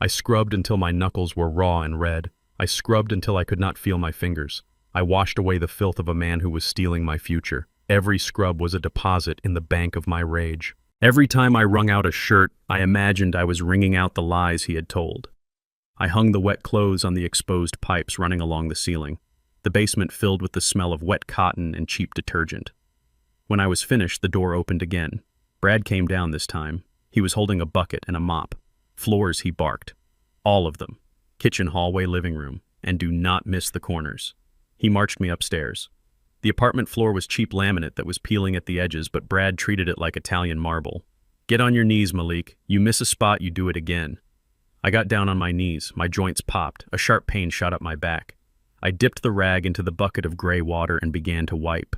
I scrubbed until my knuckles were raw and red. I scrubbed until I could not feel my fingers. I washed away the filth of a man who was stealing my future. Every scrub was a deposit in the bank of my rage. Every time I wrung out a shirt, I imagined I was wringing out the lies he had told. I hung the wet clothes on the exposed pipes running along the ceiling. The basement filled with the smell of wet cotton and cheap detergent. When I was finished, the door opened again. Brad came down this time. He was holding a bucket and a mop. Floors, he barked. All of them. Kitchen, hallway, living room. And do not miss the corners. He marched me upstairs. The apartment floor was cheap laminate that was peeling at the edges, but Brad treated it like Italian marble. Get on your knees, Malik. You miss a spot, you do it again. I got down on my knees. My joints popped. A sharp pain shot up my back. I dipped the rag into the bucket of gray water and began to wipe.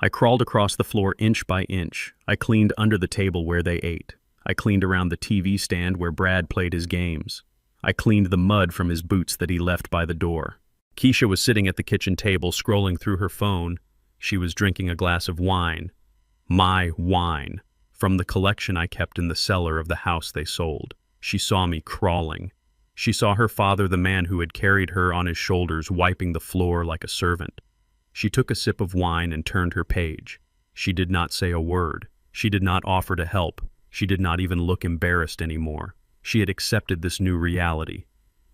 I crawled across the floor inch by inch. I cleaned under the table where they ate. I cleaned around the TV stand where Brad played his games. I cleaned the mud from his boots that he left by the door. Keisha was sitting at the kitchen table scrolling through her phone. She was drinking a glass of wine. My wine. From the collection I kept in the cellar of the house they sold. She saw me crawling. She saw her father, the man who had carried her on his shoulders, wiping the floor like a servant. She took a sip of wine and turned her page. She did not say a word. She did not offer to help. She did not even look embarrassed anymore. She had accepted this new reality.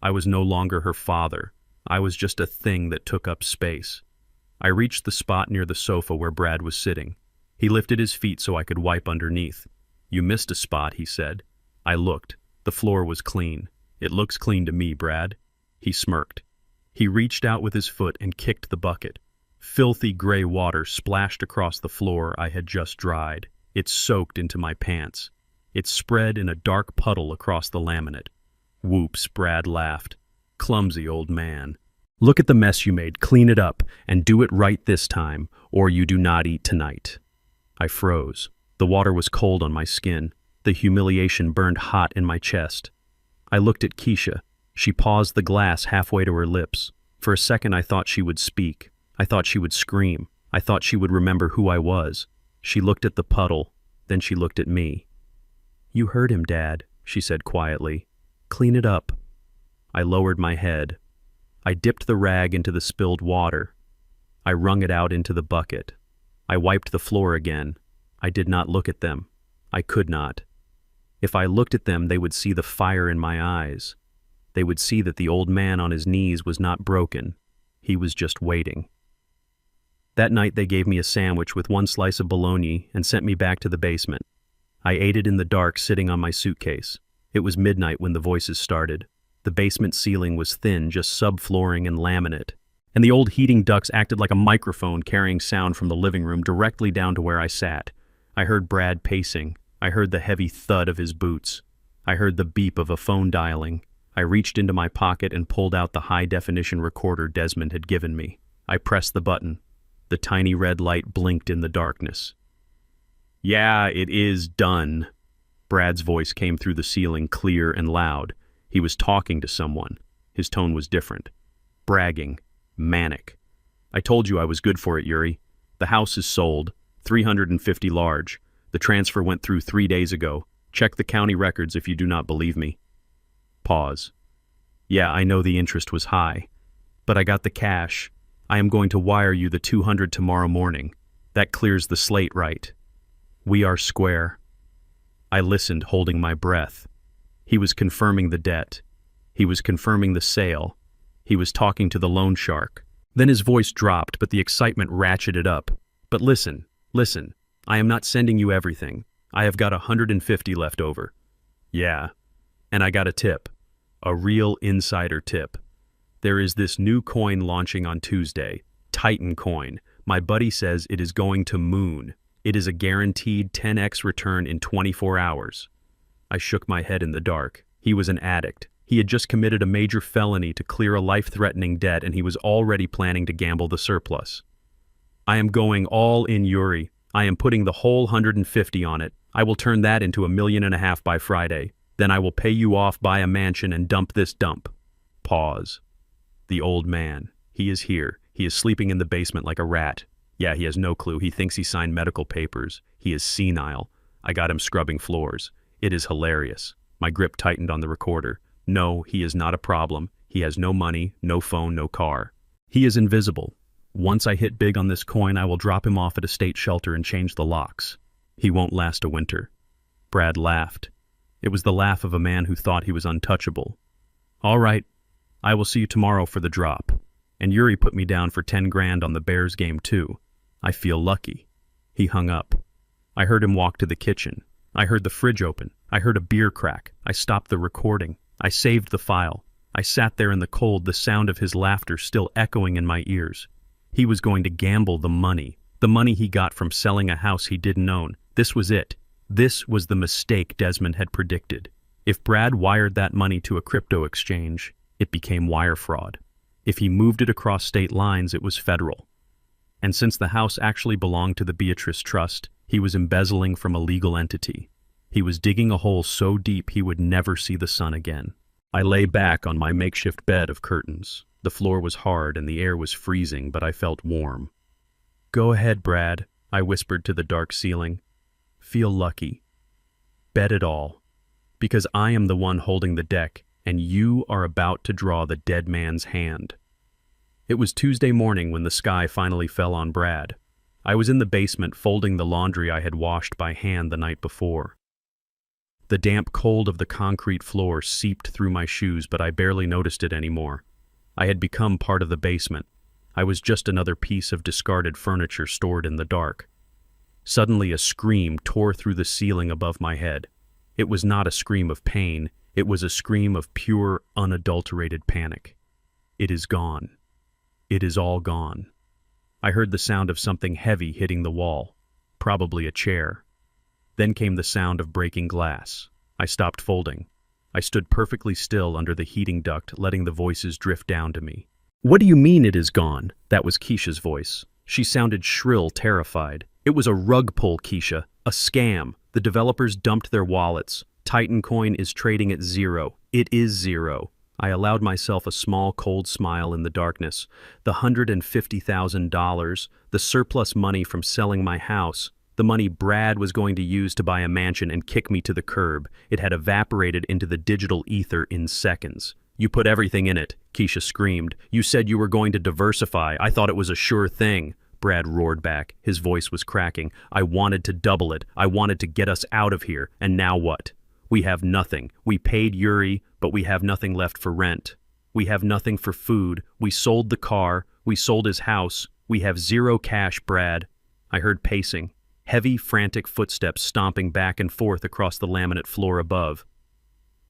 I was no longer her father. I was just a thing that took up space. I reached the spot near the sofa where Brad was sitting. He lifted his feet so I could wipe underneath. You missed a spot, he said. I looked. The floor was clean. It looks clean to me, Brad. He smirked. He reached out with his foot and kicked the bucket. Filthy gray water splashed across the floor I had just dried. It soaked into my pants. It spread in a dark puddle across the laminate. Whoops, Brad laughed. Clumsy old man. Look at the mess you made. Clean it up, and do it right this time, or you do not eat tonight. I froze. The water was cold on my skin. The humiliation burned hot in my chest. I looked at Keisha. She paused the glass halfway to her lips. For a second I thought she would speak. I thought she would scream. I thought she would remember who I was. She looked at the puddle. Then she looked at me. You heard him, Dad, she said quietly. Clean it up. I lowered my head. I dipped the rag into the spilled water. I wrung it out into the bucket. I wiped the floor again. I did not look at them. I could not. If I looked at them, they would see the fire in my eyes. They would see that the old man on his knees was not broken. He was just waiting. That night they gave me a sandwich with one slice of bologna and sent me back to the basement. I ate it in the dark, sitting on my suitcase. It was midnight when the voices started. The basement ceiling was thin, just subflooring and laminate. And the old heating ducts acted like a microphone carrying sound from the living room directly down to where I sat. I heard Brad pacing. I heard the heavy thud of his boots. I heard the beep of a phone dialing. I reached into my pocket and pulled out the high-definition recorder Desmond had given me. I pressed the button. The tiny red light blinked in the darkness. Yeah, it is done. Brad's voice came through the ceiling, clear and loud. He was talking to someone. His tone was different. Bragging. Manic. I told you I was good for it, Yuri. The house is sold. 350 large. The transfer went through 3 days ago. Check the county records if you do not believe me. Pause. Yeah, I know the interest was high. But I got the cash. I am going to wire you the 200 tomorrow morning. That clears the slate, right? We are square. I listened, holding my breath. He was confirming the debt. He was confirming the sale. He was talking to the loan shark. Then his voice dropped, but the excitement ratcheted up. But listen. I am not sending you everything. I have got 150 left over. Yeah. And I got a tip. A real insider tip. There is this new coin launching on Tuesday. Titan coin. My buddy says it is going to moon. It is a guaranteed 10x return in 24 hours. I shook my head in the dark. He was an addict. He had just committed a major felony to clear a life-threatening debt, and he was already planning to gamble the surplus. I am going all in, Yuri. I am putting the whole 150 on it. I will turn that into $1.5 million by Friday. Then I will pay you off, buy a mansion, and dump this dump. Pause. The old man. He is here. He is sleeping in the basement like a rat. Yeah, he has no clue. He thinks he signed medical papers. He is senile. I got him scrubbing floors. It is hilarious. My grip tightened on the recorder. No, he is not a problem. He has no money, no phone, no car. He is invisible. Once I hit big on this coin, I will drop him off at a state shelter and change the locks. He won't last a winter. Brad laughed. It was the laugh of a man who thought he was untouchable. All right, I will see you tomorrow for the drop. And Yuri put me down for 10 grand on the Bears game too. I feel lucky. He hung up. I heard him walk to the kitchen. I heard the fridge open. I heard a beer crack. I stopped the recording. I saved the file. I sat there in the cold, the sound of his laughter still echoing in my ears. He was going to gamble the money he got from selling a house he didn't own. This was it. This was the mistake Desmond had predicted. If Brad wired that money to a crypto exchange, it became wire fraud. If he moved it across state lines, it was federal. And since the house actually belonged to the Beatrice Trust, he was embezzling from a legal entity. He was digging a hole so deep he would never see the sun again. I lay back on my makeshift bed of curtains. The floor was hard and the air was freezing, but I felt warm. "Go ahead, Brad," I whispered to the dark ceiling. "Feel lucky. Bet it all. Because I am the one holding the deck, and you are about to draw the dead man's hand." It was Tuesday morning when the sky finally fell on Brad. I was in the basement folding the laundry I had washed by hand the night before. The damp cold of the concrete floor seeped through my shoes, but I barely noticed it anymore. I had become part of the basement. I was just another piece of discarded furniture stored in the dark. Suddenly a scream tore through the ceiling above my head. It was not a scream of pain. It was a scream of pure, unadulterated panic. It is gone. It is all gone. I heard the sound of something heavy hitting the wall, probably a chair. Then came the sound of breaking glass. I stopped folding. I stood perfectly still under the heating duct, letting the voices drift down to me. "What do you mean it is gone?" That was Keisha's voice. She sounded shrill, terrified. "It was a rug pull, Keisha. A scam. The developers dumped their wallets. Titan Coin is trading at zero. It is zero." I allowed myself a small, cold smile in the darkness. The $150,000, the surplus money from selling my house, the money Brad was going to use to buy a mansion and kick me to the curb, it had evaporated into the digital ether in seconds. "You put everything in it," Keisha screamed. "You said you were going to diversify. I thought it was a sure thing." Brad roared back. His voice was cracking. "I wanted to double it. I wanted to get us out of here. And now what? We have nothing. We paid Yuri, but we have nothing left for rent. We have nothing for food. We sold the car. We sold his house. We have zero cash, Brad." I heard pacing. Heavy, frantic footsteps stomping back and forth across the laminate floor above.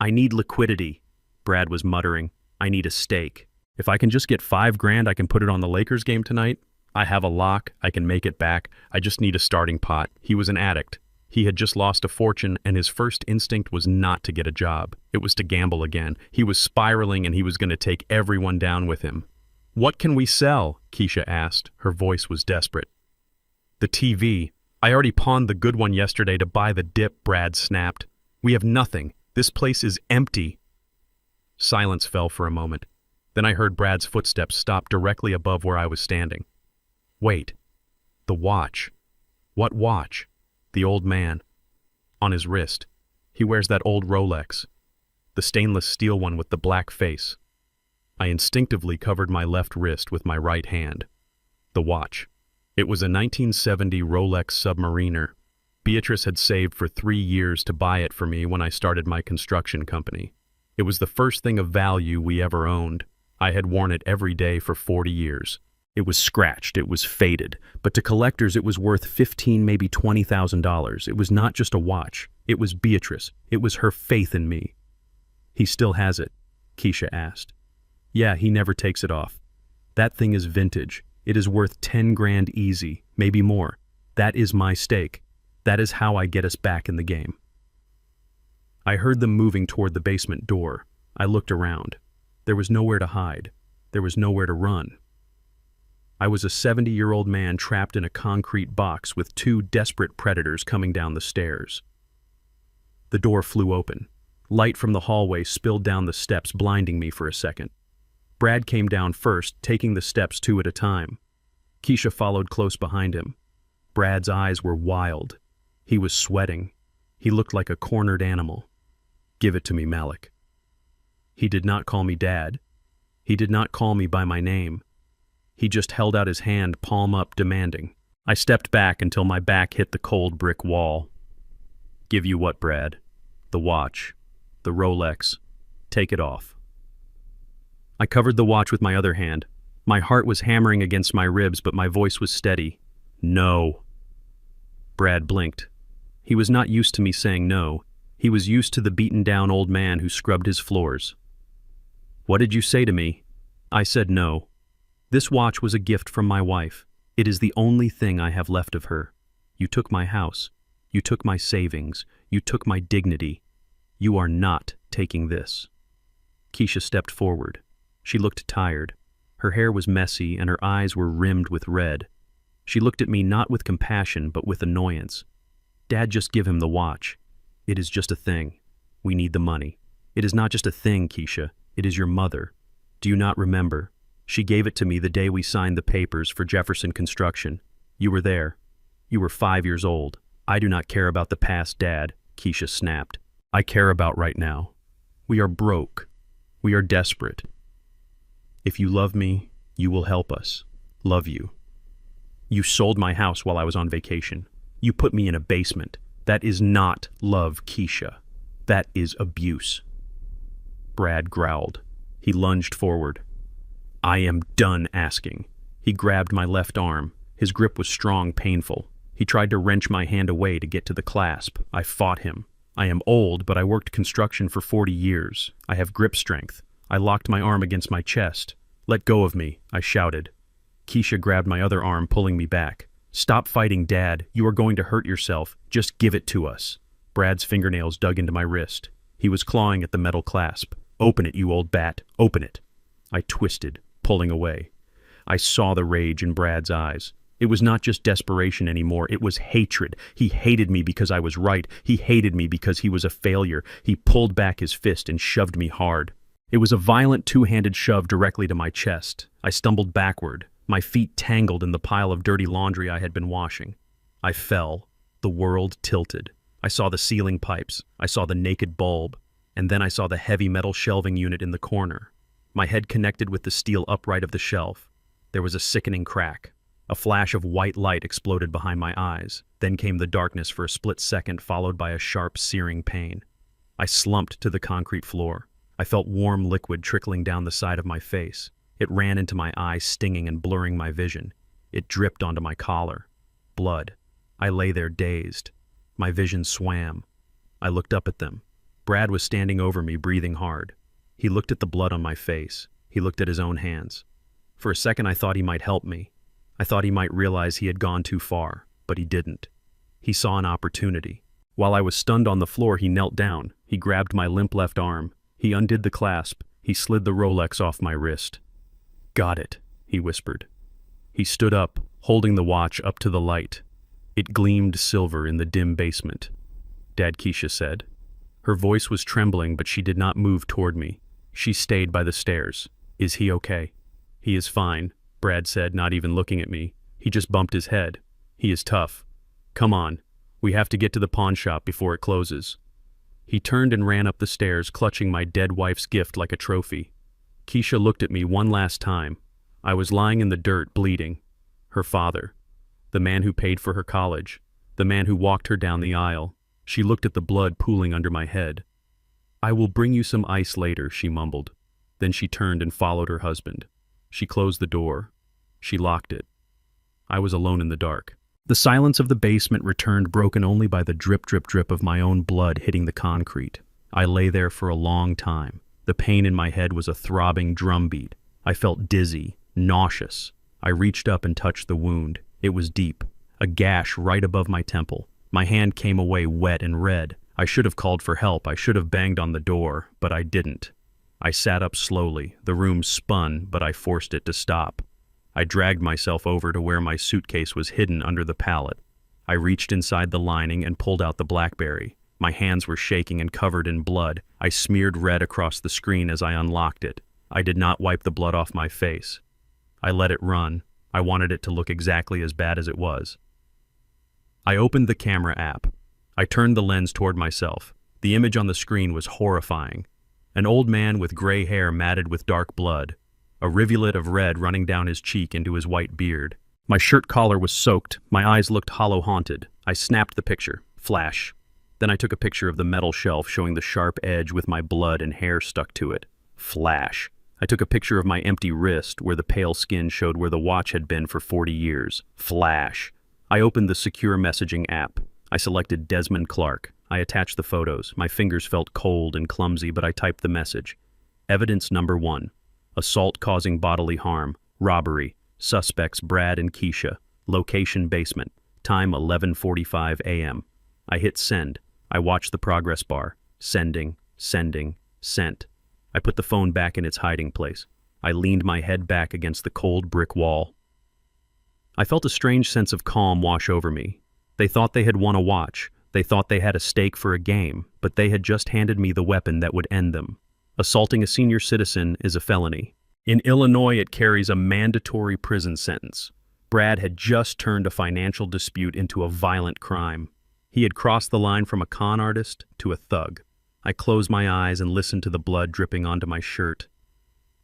"I need liquidity," Brad was muttering. "I need a stake. If I can just get $5,000, I can put it on the Lakers game tonight. I have a lock. I can make it back. I just need a starting pot." He was an addict. He had just lost a fortune, and his first instinct was not to get a job. It was to gamble again. He was spiraling, and he was going to take everyone down with him. "What can we sell?" Keisha asked. Her voice was desperate. "The TV. I already pawned the good one yesterday to buy the dip," Brad snapped. "We have nothing. This place is empty." Silence fell for a moment. Then I heard Brad's footsteps stop directly above where I was standing. Wait. The watch. What watch? The old man. On his wrist. He wears that old Rolex. The stainless steel one with the black face. I instinctively covered my left wrist with my right hand. The watch. It was a 1970 Rolex Submariner. Beatrice had saved for 3 years to buy it for me when I started my construction company. It was the first thing of value we ever owned. I had worn it every day for 40 years. It was scratched, it was faded, but to collectors it was worth $15,000, maybe $20,000. It was not just a watch. It was Beatrice. It was her faith in me. "He still has it?" Keisha asked. "Yeah, he never takes it off. That thing is vintage. It is worth 10 grand easy, maybe more. That is my stake. That is how I get us back in the game." I heard them moving toward the basement door. I looked around. There was nowhere to hide. There was nowhere to run. I was a 70-year-old man trapped in a concrete box with 2 desperate predators coming down the stairs. The door flew open. Light from the hallway spilled down the steps, blinding me for a second. Brad came down first, taking the steps 2 at a time. Keisha followed close behind him. Brad's eyes were wild. He was sweating. He looked like a cornered animal. "Give it to me, Malik." He did not call me Dad. He did not call me by my name. He just held out his hand, palm up, demanding. I stepped back until my back hit the cold brick wall. "Give you what, Brad?" "The watch. The Rolex. Take it off." I covered the watch with my other hand. My heart was hammering against my ribs, but my voice was steady. "No." Brad blinked. He was not used to me saying no. He was used to the beaten-down old man who scrubbed his floors. "What did you say to me?" I said no. "This watch was a gift from my wife. It is the only thing I have left of her. You took my house. You took my savings. You took my dignity. You are not taking this." Keisha stepped forward. She looked tired. Her hair was messy and her eyes were rimmed with red. She looked at me not with compassion but with annoyance. "Dad, just give him the watch. It is just a thing. We need the money." "It is not just a thing, Keisha. It is your mother. Do you not remember? She gave it to me the day we signed the papers for Jefferson Construction. You were there. You were 5 years old. I do not care about the past, Dad," Keisha snapped. "I care about right now. We are broke. We are desperate. If you love me, you will help us. Love you. You sold my house while I was on vacation. You put me in a basement. That is not love, Keisha. That is abuse." Brad growled. He lunged forward. "I am done asking." He grabbed my left arm. His grip was strong, painful. He tried to wrench my hand away to get to the clasp. I fought him. I am old, but I worked construction for 40 years. I have grip strength. I locked my arm against my chest. "Let go of me," I shouted. Keisha grabbed my other arm, pulling me back. "Stop fighting, Dad. You are going to hurt yourself. Just give it to us." Brad's fingernails dug into my wrist. He was clawing at the metal clasp. "Open it, you old bat. Open it." I twisted, pulling away. I saw the rage in Brad's eyes. It was not just desperation anymore, it was hatred. He hated me because I was right. He hated me because he was a failure. He pulled back his fist and shoved me hard. It was a violent two-handed shove directly to my chest. I stumbled backward. My feet tangled in the pile of dirty laundry I had been washing. I fell. The world tilted. I saw the ceiling pipes. I saw the naked bulb. And then I saw the heavy metal shelving unit in the corner. My head connected with the steel upright of the shelf. There was a sickening crack. A flash of white light exploded behind my eyes. Then came the darkness for a split second, followed by a sharp, searing pain. I slumped to the concrete floor. I felt warm liquid trickling down the side of my face. It ran into my eyes, stinging and blurring my vision. It dripped onto my collar. Blood. I lay there dazed. My vision swam. I looked up at them. Brad was standing over me, breathing hard. He looked at the blood on my face. He looked at his own hands. For a second I thought he might help me. I thought he might realize he had gone too far, but he didn't. He saw an opportunity. While I was stunned on the floor, he knelt down. He grabbed my limp left arm. He undid the clasp. He slid the Rolex off my wrist. "Got it," he whispered. He stood up, holding the watch up to the light. It gleamed silver in the dim basement. "Dad," Keisha said. Her voice was trembling, but she did not move toward me. She stayed by the stairs. "Is he okay?" "He is fine," Brad said, not even looking at me. He just bumped his head. "He is tough. Come on. We have to get to the pawn shop before it closes." He turned and ran up the stairs, clutching my dead wife's gift like a trophy. Keisha looked at me one last time. I was lying in the dirt, bleeding. Her father. The man who paid for her college. The man who walked her down the aisle. She looked at the blood pooling under my head. "I will bring you some ice later," she mumbled. Then she turned and followed her husband. She closed the door. She locked it. I was alone in the dark. The silence of the basement returned, broken only by the drip, drip, drip of my own blood hitting the concrete. I lay there for a long time. The pain in my head was a throbbing drumbeat. I felt dizzy, nauseous. I reached up and touched the wound. It was deep, a gash right above my temple. My hand came away wet and red. I should have called for help. I should have banged on the door, but I didn't. I sat up slowly. The room spun, but I forced it to stop. I dragged myself over to where my suitcase was hidden under the pallet. I reached inside the lining and pulled out the BlackBerry. My hands were shaking and covered in blood. I smeared red across the screen as I unlocked it. I did not wipe the blood off my face. I let it run. I wanted it to look exactly as bad as it was. I opened the camera app. I turned the lens toward myself. The image on the screen was horrifying. An old man with gray hair matted with dark blood. A rivulet of red running down his cheek into his white beard. My shirt collar was soaked. My eyes looked hollow-haunted. I snapped the picture. Flash. Then I took a picture of the metal shelf showing the sharp edge with my blood and hair stuck to it. Flash. I took a picture of my empty wrist where the pale skin showed where the watch had been for 40 years. Flash. I opened the secure messaging app. I selected Desmond Clark. I attached the photos. My fingers felt cold and clumsy, but I typed the message. Evidence number 1. Assault causing bodily harm. Robbery. Suspects Brad and Keisha. Location basement. Time 11:45 a.m. I hit send. I watched the progress bar. Sending, sending, sent. I put the phone back in its hiding place. I leaned my head back against the cold brick wall. I felt a strange sense of calm wash over me. They thought they had won a watch. They thought they had a stake for a game, but they had just handed me the weapon that would end them. Assaulting a senior citizen is a felony. In Illinois, it carries a mandatory prison sentence. Brad had just turned a financial dispute into a violent crime. He had crossed the line from a con artist to a thug. I closed my eyes and listened to the blood dripping onto my shirt.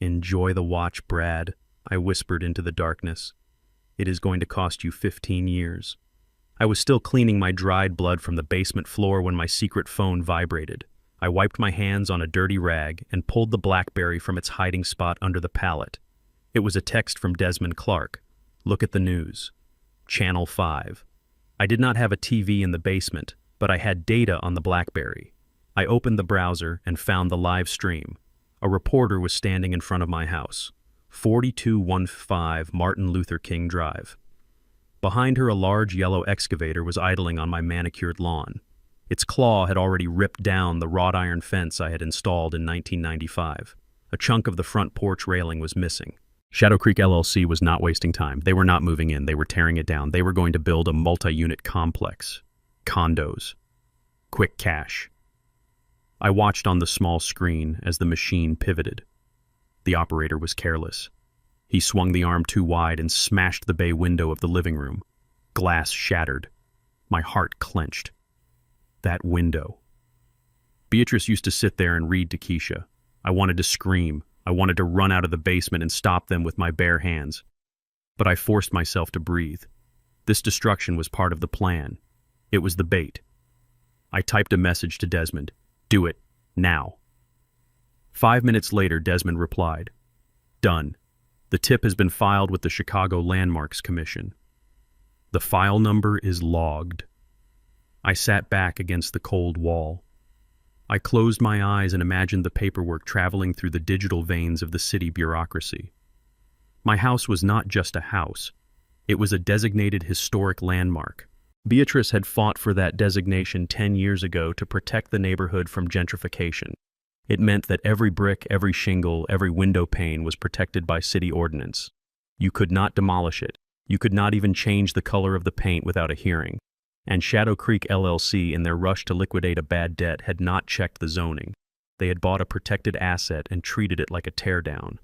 "Enjoy the watch, Brad," I whispered into the darkness. "It is going to cost you 15 years. I was still cleaning my dried blood from the basement floor when my secret phone vibrated. I wiped my hands on a dirty rag and pulled the BlackBerry from its hiding spot under the pallet. It was a text from Desmond Clark. "Look at the news. Channel 5. I did not have a TV in the basement, but I had data on the BlackBerry. I opened the browser and found the live stream. A reporter was standing in front of my house. 4215 Martin Luther King Drive. Behind her, a large yellow excavator was idling on my manicured lawn. Its claw had already ripped down the wrought iron fence I had installed in 1995. A chunk of the front porch railing was missing. Shadow Creek LLC was not wasting time. They were not moving in. They were tearing it down. They were going to build a multi-unit complex. Condos. Quick cash. I watched on the small screen as the machine pivoted. The operator was careless. He swung the arm too wide and smashed the bay window of the living room. Glass shattered. My heart clenched. That window. Beatrice used to sit there and read to Keisha. I wanted to scream. I wanted to run out of the basement and stop them with my bare hands. But I forced myself to breathe. This destruction was part of the plan. It was the bait. I typed a message to Desmond. "Do it. Now." 5 minutes later, Desmond replied. "Done. The tip has been filed with the Chicago Landmarks Commission. The file number is logged." I sat back against the cold wall. I closed my eyes and imagined the paperwork traveling through the digital veins of the city bureaucracy. My house was not just a house. It was a designated historic landmark. Beatrice had fought for that designation 10 years ago to protect the neighborhood from gentrification. It meant that every brick, every shingle, every window pane was protected by city ordinance. You could not demolish it. You could not even change the color of the paint without a hearing. And Shadow Creek LLC, in their rush to liquidate a bad debt, had not checked the zoning. They had bought a protected asset and treated it like a teardown.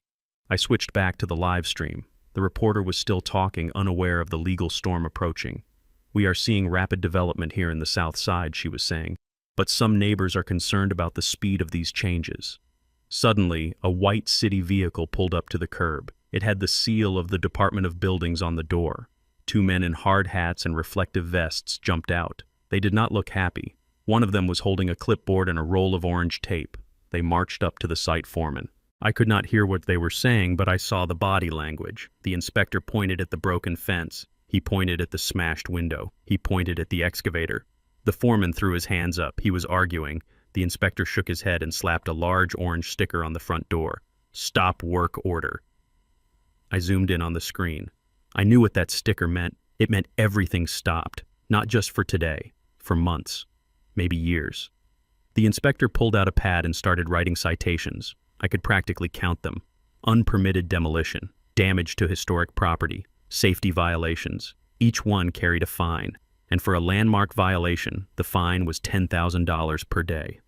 I switched back to the live stream. The reporter was still talking, unaware of the legal storm approaching. "We are seeing rapid development here in the South Side," she was saying, "but some neighbors are concerned about the speed of these changes." Suddenly, a white city vehicle pulled up to the curb. It had the seal of the Department of Buildings on the door. 2 men in hard hats and reflective vests jumped out. They did not look happy. One of them was holding a clipboard and a roll of orange tape. They marched up to the site foreman. I could not hear what they were saying, but I saw the body language. The inspector pointed at the broken fence. He pointed at the smashed window. He pointed at the excavator. The foreman threw his hands up. He was arguing. The inspector shook his head and slapped a large orange sticker on the front door. "Stop work order." I zoomed in on the screen. I knew what that sticker meant. It meant everything stopped, not just for today, for months, maybe years. The inspector pulled out a pad and started writing citations. I could practically count them. Unpermitted demolition, damage to historic property, safety violations. Each one carried a fine, and for a landmark violation, the fine was $10,000 per day.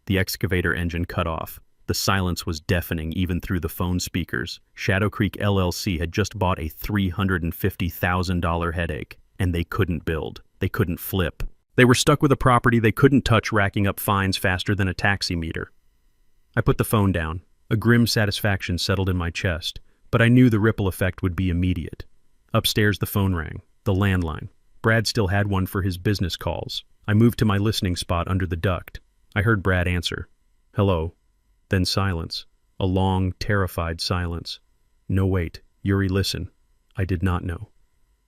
The excavator engine cut off. The silence was deafening even through the phone speakers. Shadow Creek LLC had just bought a $350,000 headache, and they couldn't build. They couldn't flip. They were stuck with a property they couldn't touch, racking up fines faster than a taxi meter. I put the phone down. A grim satisfaction settled in my chest, but I knew the ripple effect would be immediate. Upstairs, the phone rang. The landline. Brad still had one for his business calls. I moved to my listening spot under the duct. I heard Brad answer. "Hello." Then silence. A long, terrified silence. "No, wait. Yuri, listen." I did not know.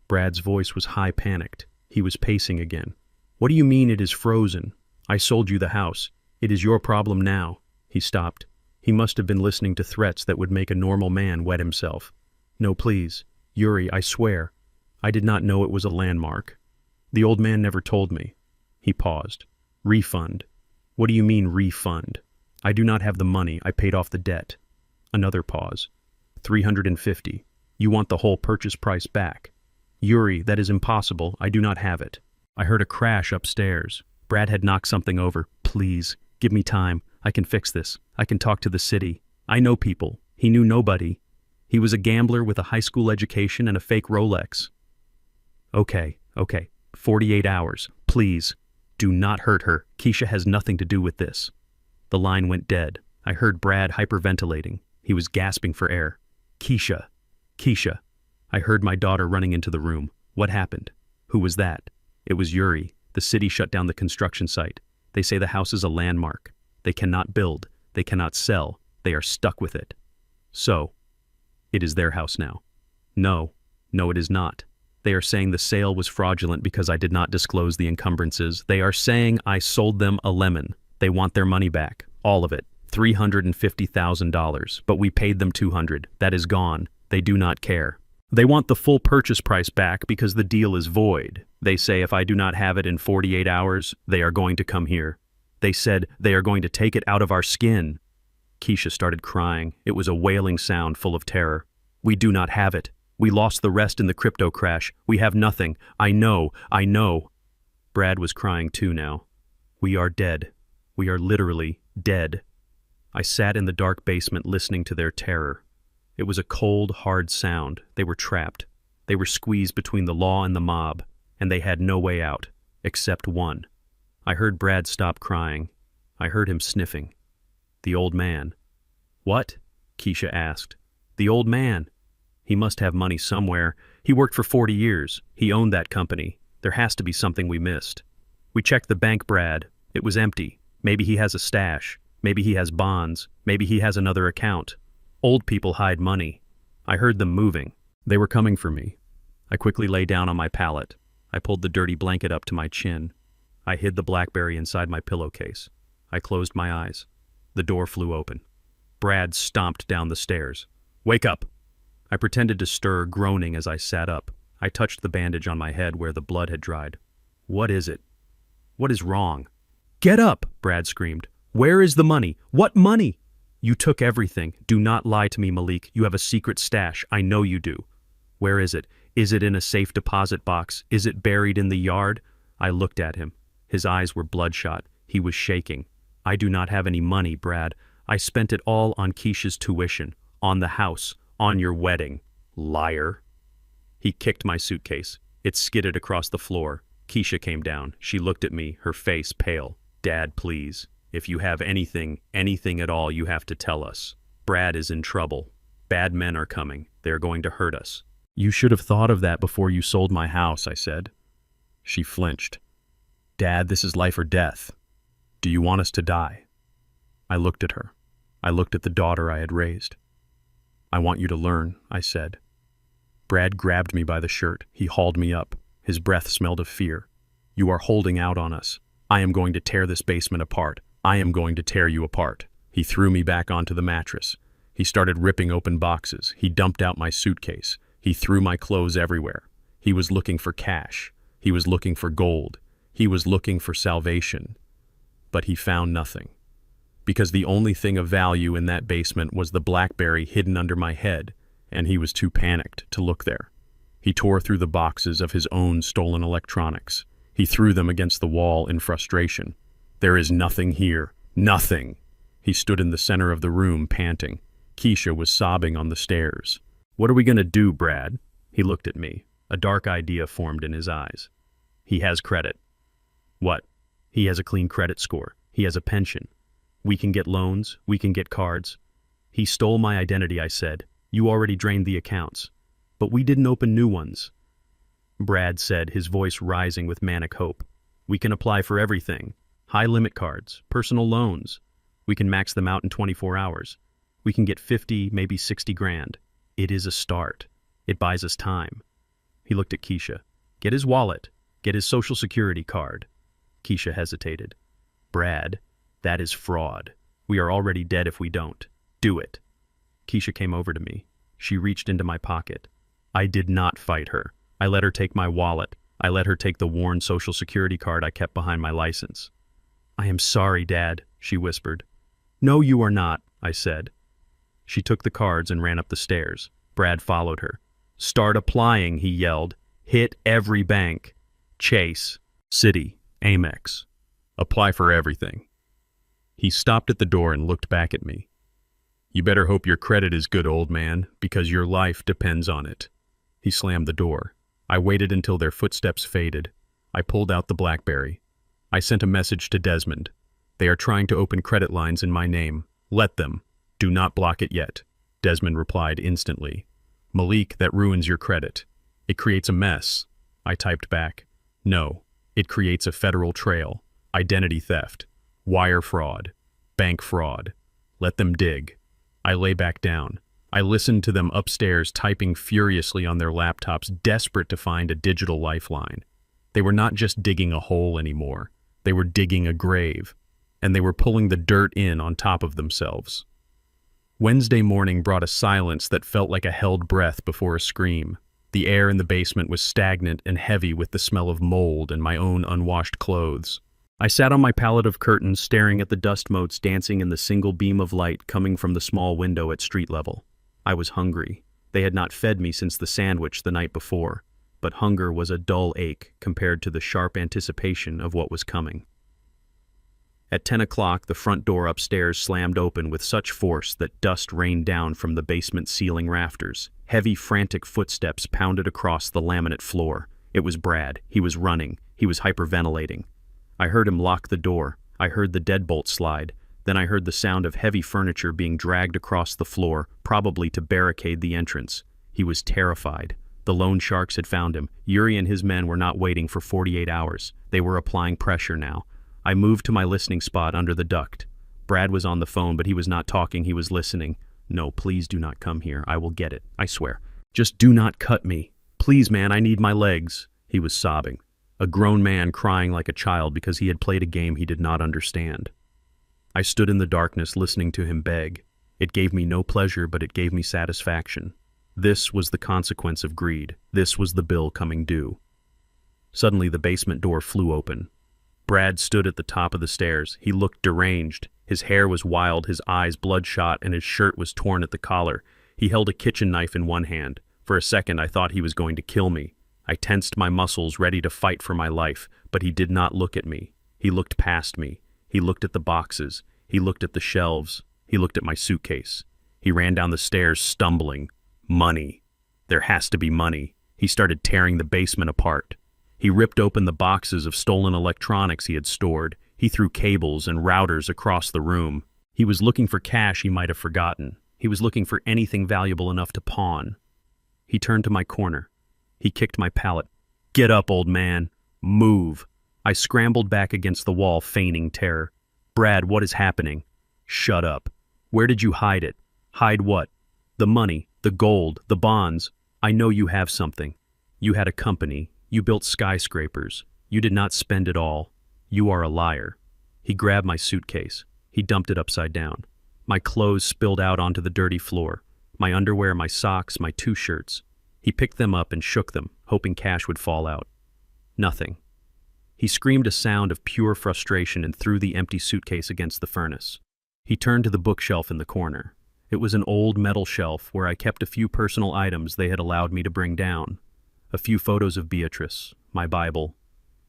Brad's voice was high-panicked. He was pacing again. What do you mean it is frozen? I sold you the house. It is your problem now. He stopped. He must have been listening to threats that would make a normal man wet himself. No, please. Yuri, I swear. I did not know it was a landmark. The old man never told me. He paused. Refund. What do you mean, refund? I do not have the money. I paid off the debt. Another pause. 350. You want the whole purchase price back. Yuri, that is impossible. I do not have it. I heard a crash upstairs. Brad had knocked something over. Please, give me time. I can fix this. I can talk to the city. I know people. He knew nobody. He was a gambler with a high school education and a fake Rolex. Okay. 48 hours. Please. Do not hurt her. Keisha has nothing to do with this. The line went dead. I heard Brad hyperventilating. He was gasping for air. Keisha. I heard my daughter running into the room. What happened? Who was that? It was Yuri. The city shut down the construction site. They say the house is a landmark. They cannot build. They cannot sell. They are stuck with it. So, it is their house now. No, it is not. They are saying the sale was fraudulent because I did not disclose the encumbrances. They are saying I sold them a lemon. They want their money back. All of it. $350,000. But we paid them $200. That is gone. They do not care. They want the full purchase price back because the deal is void. They say if I do not have it in 48 hours, they are going to come here. They said they are going to take it out of our skin. Keisha started crying. It was a wailing sound full of terror. We do not have it. We lost the rest in the crypto crash. We have nothing. I know. Brad was crying too now. We are dead. We are literally dead. I sat in the dark basement listening to their terror. It was a cold, hard sound. They were trapped. They were squeezed between the law and the mob, and they had no way out, except one. I heard Brad stop crying. I heard him sniffing. The old man. What? Keisha asked. The old man. He must have money somewhere. He worked for 40 years. He owned that company. There has to be something we missed. We checked the bank, Brad. It was empty. Maybe he has a stash. Maybe he has bonds. Maybe he has another account. Old people hide money. I heard them moving. They were coming for me. I quickly lay down on my pallet. I pulled the dirty blanket up to my chin. I hid the BlackBerry inside my pillowcase. I closed my eyes. The door flew open. Brad stomped down the stairs. Wake up! I pretended to stir, groaning as I sat up. I touched the bandage on my head where the blood had dried. What is it? What is wrong? Get up! Brad screamed. Where is the money? What money? You took everything. Do not lie to me, Malik. You have a secret stash. I know you do. Where is it? Is it in a safe deposit box? Is it buried in the yard? I looked at him. His eyes were bloodshot. He was shaking. I do not have any money, Brad. I spent it all on Keisha's tuition, on the house, on your wedding. Liar. He kicked my suitcase. It skidded across the floor. Keisha came down. She looked at me, her face pale. Dad, please. If you have anything at all, you have to tell us. Brad is in trouble. Bad men are coming. They are going to hurt us. You should have thought of that before you sold my house, I said. She flinched. Dad, this is life or death. Do you want us to die? I looked at her. I looked at the daughter I had raised. I want you to learn, I said. Brad grabbed me by the shirt. He hauled me up. His breath smelled of fear. You are holding out on us. I am going to tear this basement apart. I am going to tear you apart. He threw me back onto the mattress. He started ripping open boxes. He dumped out my suitcase. He threw my clothes everywhere. He was looking for cash. He was looking for gold. He was looking for salvation. But he found nothing. Because the only thing of value in that basement was the BlackBerry hidden under my head, and he was too panicked to look there. He tore through the boxes of his own stolen electronics. He threw them against the wall in frustration. There is nothing here. Nothing. He stood in the center of the room, panting. Keisha was sobbing on the stairs. What are we going to do, Brad? He looked at me. A dark idea formed in his eyes. He has credit. What? He has a clean credit score. He has a pension. We can get loans. We can get cards. He stole my identity, I said. You already drained the accounts. But we didn't open new ones. Brad said, his voice rising with manic hope. We can apply for everything. High limit cards, personal loans. We can max them out in 24 hours. We can get 50, maybe 60 grand. It is a start. It buys us time. He looked at Keisha. Get his wallet. Get his social security card. Keisha hesitated. Brad, that is fraud. We are already dead if we don't. Do it. Keisha came over to me. She reached into my pocket. I did not fight her. I let her take my wallet. I let her take the worn Social Security card I kept behind my license. I am sorry, Dad, she whispered. No, you are not, I said. She took the cards and ran up the stairs. Brad followed her. Start applying, he yelled. Hit every bank. Chase, Citi, Amex. Apply for everything. He stopped at the door and looked back at me. You better hope your credit is good, old man, because your life depends on it. He slammed the door. I waited until their footsteps faded. I pulled out the BlackBerry. I sent a message to Desmond. They are trying to open credit lines in my name. Let them. Do not block it yet. Desmond replied instantly. Malik, that ruins your credit. It creates a mess. I typed back. No, it creates a federal trail. Identity theft. Wire fraud. Bank fraud. Let them dig. I lay back down. I listened to them upstairs typing furiously on their laptops, desperate to find a digital lifeline. They were not just digging a hole anymore. They were digging a grave. And they were pulling the dirt in on top of themselves. Wednesday morning brought a silence that felt like a held breath before a scream. The air in the basement was stagnant and heavy with the smell of mold and my own unwashed clothes. I sat on my pallet of curtains staring at the dust motes dancing in the single beam of light coming from the small window at street level. I was hungry. They had not fed me since the sandwich the night before, but hunger was a dull ache compared to the sharp anticipation of what was coming. At 10 o'clock, the front door upstairs slammed open with such force that dust rained down from the basement ceiling rafters. Heavy, frantic footsteps pounded across the laminate floor. It was Brad. He was running. He was hyperventilating. I heard him lock the door. I heard the deadbolt slide. Then I heard the sound of heavy furniture being dragged across the floor, probably to barricade the entrance. He was terrified. The loan sharks had found him. Yuri and his men were not waiting for 48 hours. They were applying pressure now. I moved to my listening spot under the duct. Brad was on the phone, but he was not talking, he was listening. No, please do not come here. I will get it, I swear. Just do not cut me. Please, man, I need my legs. He was sobbing. A grown man crying like a child because he had played a game he did not understand. I stood in the darkness listening to him beg. It gave me no pleasure, but it gave me satisfaction. This was the consequence of greed. This was the bill coming due. Suddenly the basement door flew open. Brad stood at the top of the stairs. He looked deranged. His hair was wild, his eyes bloodshot, and his shirt was torn at the collar. He held a kitchen knife in one hand. For a second, I thought he was going to kill me. I tensed my muscles, ready to fight for my life, but he did not look at me. He looked past me. He looked at the boxes. He looked at the shelves. He looked at my suitcase. He ran down the stairs, stumbling. Money. There has to be money. He started tearing the basement apart. He ripped open the boxes of stolen electronics he had stored. He threw cables and routers across the room. He was looking for cash he might have forgotten. He was looking for anything valuable enough to pawn. He turned to my corner. He kicked my pallet. Get up, old man. Move. I scrambled back against the wall, feigning terror. Brad, what is happening? Shut up. Where did you hide it? Hide what? The money, the gold, the bonds. I know you have something. You had a company. You built skyscrapers. You did not spend it all. You are a liar. He grabbed my suitcase. He dumped it upside down. My clothes spilled out onto the dirty floor. My underwear, my socks, my 2 shirts. He picked them up and shook them, hoping cash would fall out. Nothing. He screamed a sound of pure frustration and threw the empty suitcase against the furnace. He turned to the bookshelf in the corner. It was an old metal shelf where I kept a few personal items they had allowed me to bring down. A few photos of Beatrice, my Bible,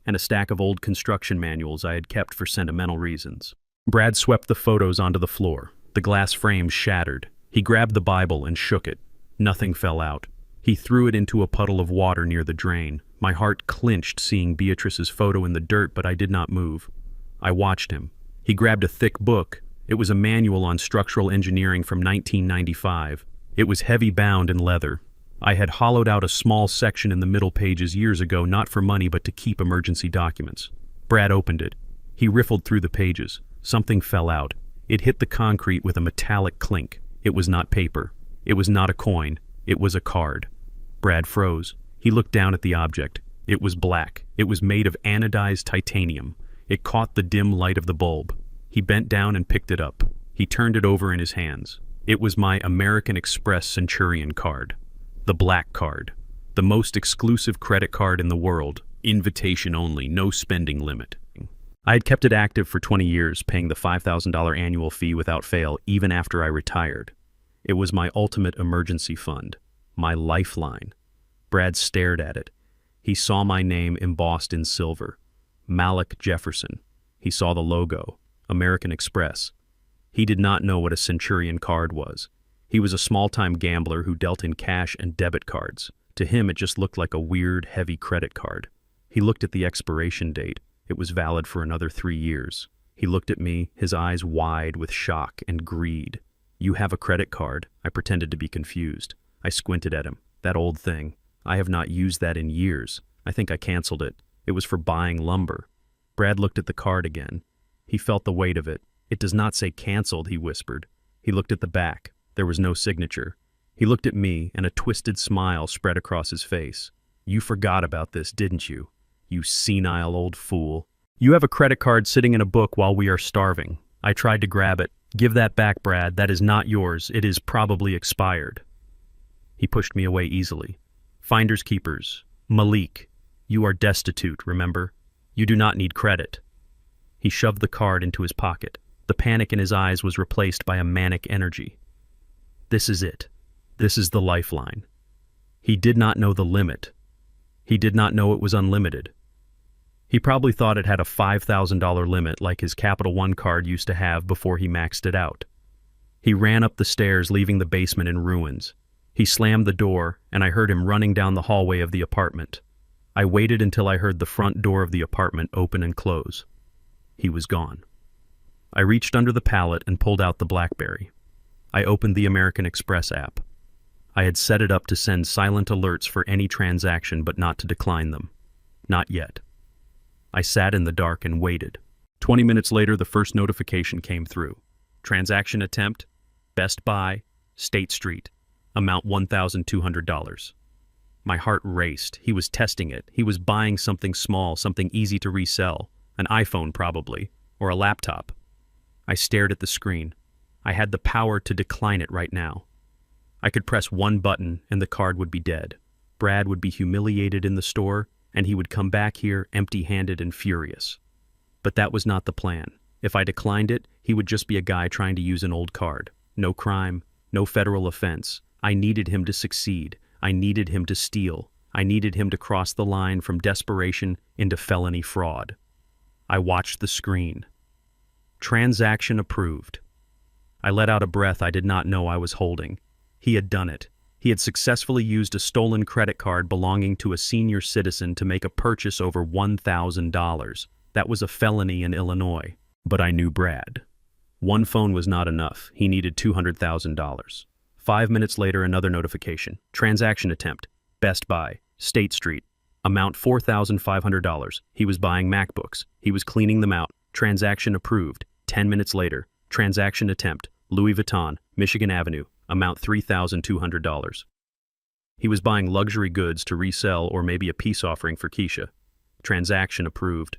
and a stack of old construction manuals I had kept for sentimental reasons. Brad swept the photos onto the floor. The glass frames shattered. He grabbed the Bible and shook it. Nothing fell out. He threw it into a puddle of water near the drain. My heart clinched seeing Beatrice's photo in the dirt, but I did not move. I watched him. He grabbed a thick book. It was a manual on structural engineering from 1995. It was heavy bound in leather. I had hollowed out a small section in the middle pages years ago, not for money but to keep emergency documents. Brad opened it. He riffled through the pages. Something fell out. It hit the concrete with a metallic clink. It was not paper. It was not a coin. It was a card. Brad froze. He looked down at the object. It was black. It was made of anodized titanium. It caught the dim light of the bulb. He bent down and picked it up. He turned it over in his hands. It was my American Express Centurion card. The black card. The most exclusive credit card in the world. Invitation only, no spending limit. I had kept it active for 20 years, paying the $5,000 annual fee without fail, even after I retired. It was my ultimate emergency fund. My lifeline. Brad stared at it. He saw my name embossed in silver. Malik Jefferson. He saw the logo. American Express. He did not know what a Centurion card was. He was a small-time gambler who dealt in cash and debit cards. To him, it just looked like a weird, heavy credit card. He looked at the expiration date. It was valid for another 3 years. He looked at me, his eyes wide with shock and greed. "You have a credit card?" I pretended to be confused. I squinted at him. "That old thing. I have not used that in years. I think I canceled it. It was for buying lumber." Brad looked at the card again. He felt the weight of it. "It does not say canceled," he whispered. He looked at the back. There was no signature. He looked at me, and a twisted smile spread across his face. "You forgot about this, didn't you? You senile old fool. You have a credit card sitting in a book while we are starving." I tried to grab it. "Give that back, Brad. That is not yours. It is probably expired." He pushed me away easily. "Finders keepers. Malik, you are destitute, remember? You do not need credit." He shoved the card into his pocket. The panic in his eyes was replaced by a manic energy. "This is it. This is the lifeline." He did not know the limit. He did not know it was unlimited. He probably thought it had a $5,000 limit like his Capital One card used to have before he maxed it out. He ran up the stairs, leaving the basement in ruins. He slammed the door, and I heard him running down the hallway of the apartment. I waited until I heard the front door of the apartment open and close. He was gone. I reached under the pallet and pulled out the BlackBerry. I opened the American Express app. I had set it up to send silent alerts for any transaction, but not to decline them. Not yet. I sat in the dark and waited. 20 minutes later, the first notification came through. Transaction attempt, Best Buy, State Street, amount $1,200. My heart raced. He was testing it. He was buying something small, something easy to resell. An iPhone probably, or a laptop. I stared at the screen. I had the power to decline it right now. I could press one button and the card would be dead. Brad would be humiliated in the store, and he would come back here empty-handed and furious. But that was not the plan. If I declined it, he would just be a guy trying to use an old card. No crime, no federal offense. I needed him to succeed. I needed him to steal. I needed him to cross the line from desperation into felony fraud. I watched the screen. Transaction approved. I let out a breath I did not know I was holding. He had done it. He had successfully used a stolen credit card belonging to a senior citizen to make a purchase over $1,000. That was a felony in Illinois. But I knew Brad. One phone was not enough. He needed $200,000. 5 minutes later, another notification. Transaction attempt. Best Buy, State Street. Amount $4,500. He was buying MacBooks. He was cleaning them out. Transaction approved. 10 minutes later. Transaction attempt. Louis Vuitton, Michigan Avenue. Amount $3,200. He was buying luxury goods to resell or maybe a peace offering for Keisha. Transaction approved.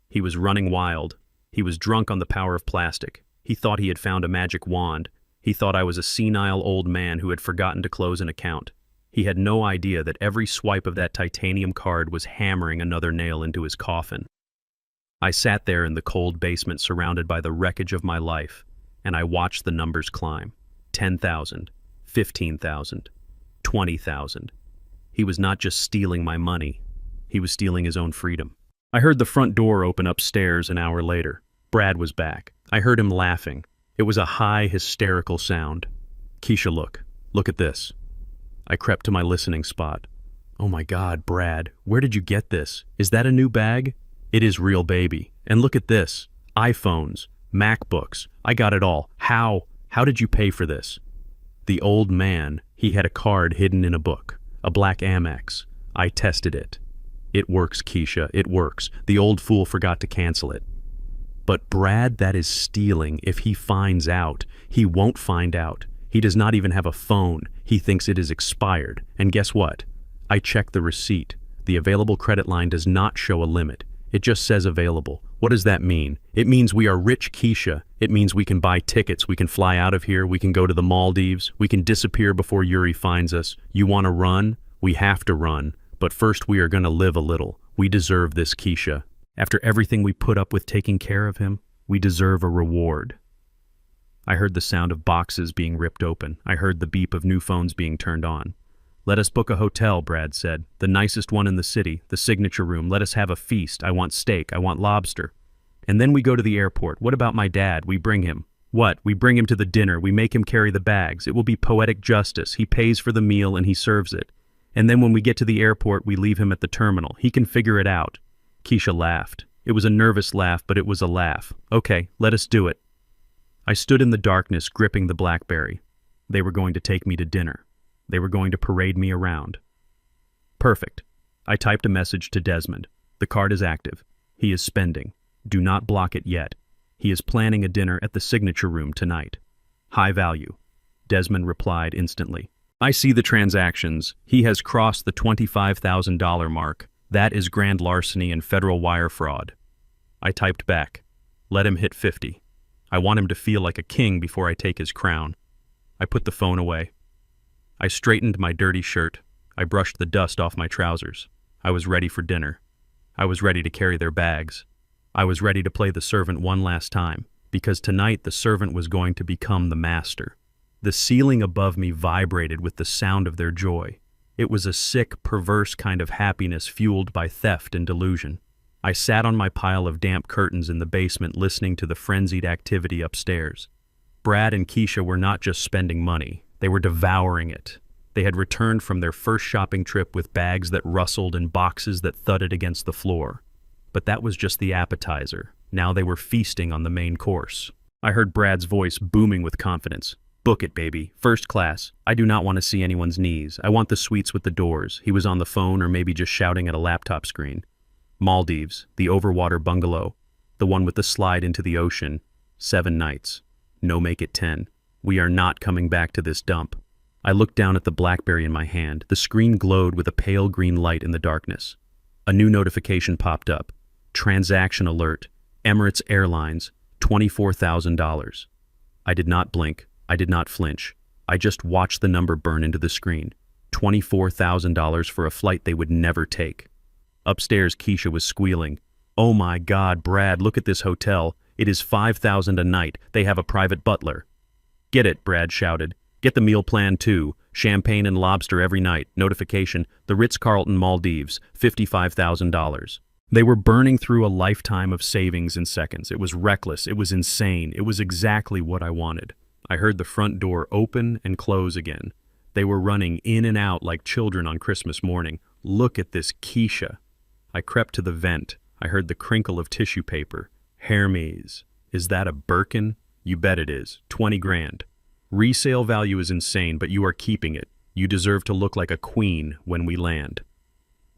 He was running wild. He was drunk on the power of plastic. He thought he had found a magic wand. He thought I was a senile old man who had forgotten to close an account. He had no idea that every swipe of that titanium card was hammering another nail into his coffin. I sat there in the cold basement surrounded by the wreckage of my life, and I watched the numbers climb. 10,000, 15,000, 20,000. He was not just stealing my money. He was stealing his own freedom. I heard the front door open upstairs an hour later. Brad was back. I heard him laughing. It was a high, hysterical sound. "Keisha, look at this." I crept to my listening spot. "Oh my God, Brad, where did you get this? Is that a new bag?" "It is real, baby. And look at this. iPhones, MacBooks. I got it all. How did you pay for this?" The old man, he had a card hidden in a book, a black Amex. I tested it. "It works, Keisha, it works. The old fool forgot to cancel it." "But Brad, that is stealing. If he finds out." "He won't find out. He does not even have a phone. He thinks it is expired. And guess what? I checked the receipt. The available credit line does not show a limit. It just says available. What does that mean? It means we are rich, Keisha. It means we can buy tickets, we can fly out of here, we can go to the Maldives, we can disappear before Yuri finds us. You want to run? We have to run. But first we are going to live a little. We deserve this, Keisha. After everything we put up with taking care of him, we deserve a reward. I heard the sound of boxes being ripped open. I heard the beep of new phones being turned on. Let us book a hotel, Brad said. The nicest one in the city, the signature room. Let us have a feast. I want steak. I want lobster. And then we go to the airport. What about my dad? We bring him. What? We bring him to the dinner. We make him carry the bags. It will be poetic justice. He pays for the meal and he serves it. And then when we get to the airport, we leave him at the terminal. He can figure it out. Keisha laughed. It was a nervous laugh, but it was a laugh. Okay, let us do it. I stood in the darkness, gripping the BlackBerry. They were going to take me to dinner. They were going to parade me around. Perfect. I typed a message to Desmond. The card is active. He is spending. Do not block it yet. He is planning a dinner at the signature room tonight. High value. Desmond replied instantly. I see the transactions. He has crossed the $25,000 mark. That is grand larceny and federal wire fraud. I typed back. Let him hit 50. I want him to feel like a king before I take his crown. I put the phone away. I straightened my dirty shirt. I brushed the dust off my trousers. I was ready for dinner. I was ready to carry their bags. I was ready to play the servant one last time, because tonight the servant was going to become the master. The ceiling above me vibrated with the sound of their joy. It was a sick, perverse kind of happiness fueled by theft and delusion. I sat on my pile of damp curtains in the basement listening to the frenzied activity upstairs. Brad and Keisha were not just spending money. They were devouring it. They had returned from their first shopping trip with bags that rustled and boxes that thudded against the floor. But that was just the appetizer. Now they were feasting on the main course. I heard Brad's voice booming with confidence. Book it, baby. First class. I do not want to see anyone's knees. I want the suites with the doors. He was on the phone or maybe just shouting at a laptop screen. Maldives, the overwater bungalow, the one with the slide into the ocean. 7 nights. No, make it 10. We are not coming back to this dump. I looked down at the BlackBerry in my hand. The screen glowed with a pale green light in the darkness. A new notification popped up. Transaction alert. Emirates Airlines, $24,000. I did not blink. I did not flinch. I just watched the number burn into the screen. $24,000 for a flight they would never take. Upstairs, Keisha was squealing. Oh my God, Brad, look at this hotel. It is $5,000 a night. They have a private butler. Get it, Brad shouted. Get the meal plan too. Champagne and lobster every night. Notification, the Ritz-Carlton Maldives, $55,000. They were burning through a lifetime of savings in seconds. It was reckless. It was insane. It was exactly what I wanted. I heard the front door open and close again. They were running in and out like children on Christmas morning. Look at this Keisha. I crept to the vent. I heard the crinkle of tissue paper. Hermes. Is that a Birkin? You bet it is. 20 grand. Resale value is insane, but you are keeping it. You deserve to look like a queen when we land.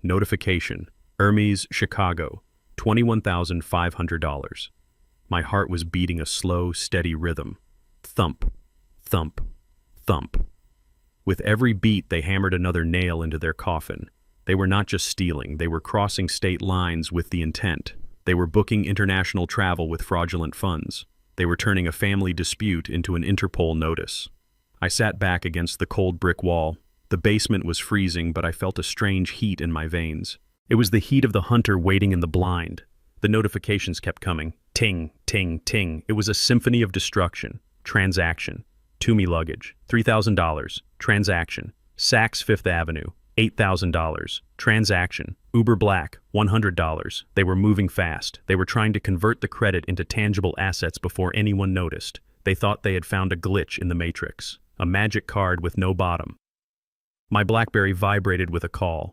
Notification. Hermes, Chicago. $21,500. My heart was beating a slow, steady rhythm. Thump, thump, thump. With every beat, they hammered another nail into their coffin. They were not just stealing, they were crossing state lines with the intent. They were booking international travel with fraudulent funds. They were turning a family dispute into an Interpol notice. I sat back against the cold brick wall. The basement was freezing, but I felt a strange heat in my veins. It was the heat of the hunter waiting in the blind. The notifications kept coming. Ting, ting, ting. It was a symphony of destruction. Transaction. Toomey luggage. $3,000. Transaction. Saks Fifth Avenue. $8,000. Transaction. Uber Black. $100. They were moving fast. They were trying to convert the credit into tangible assets before anyone noticed. They thought they had found a glitch in the matrix. A magic card with no bottom. My BlackBerry vibrated with a call.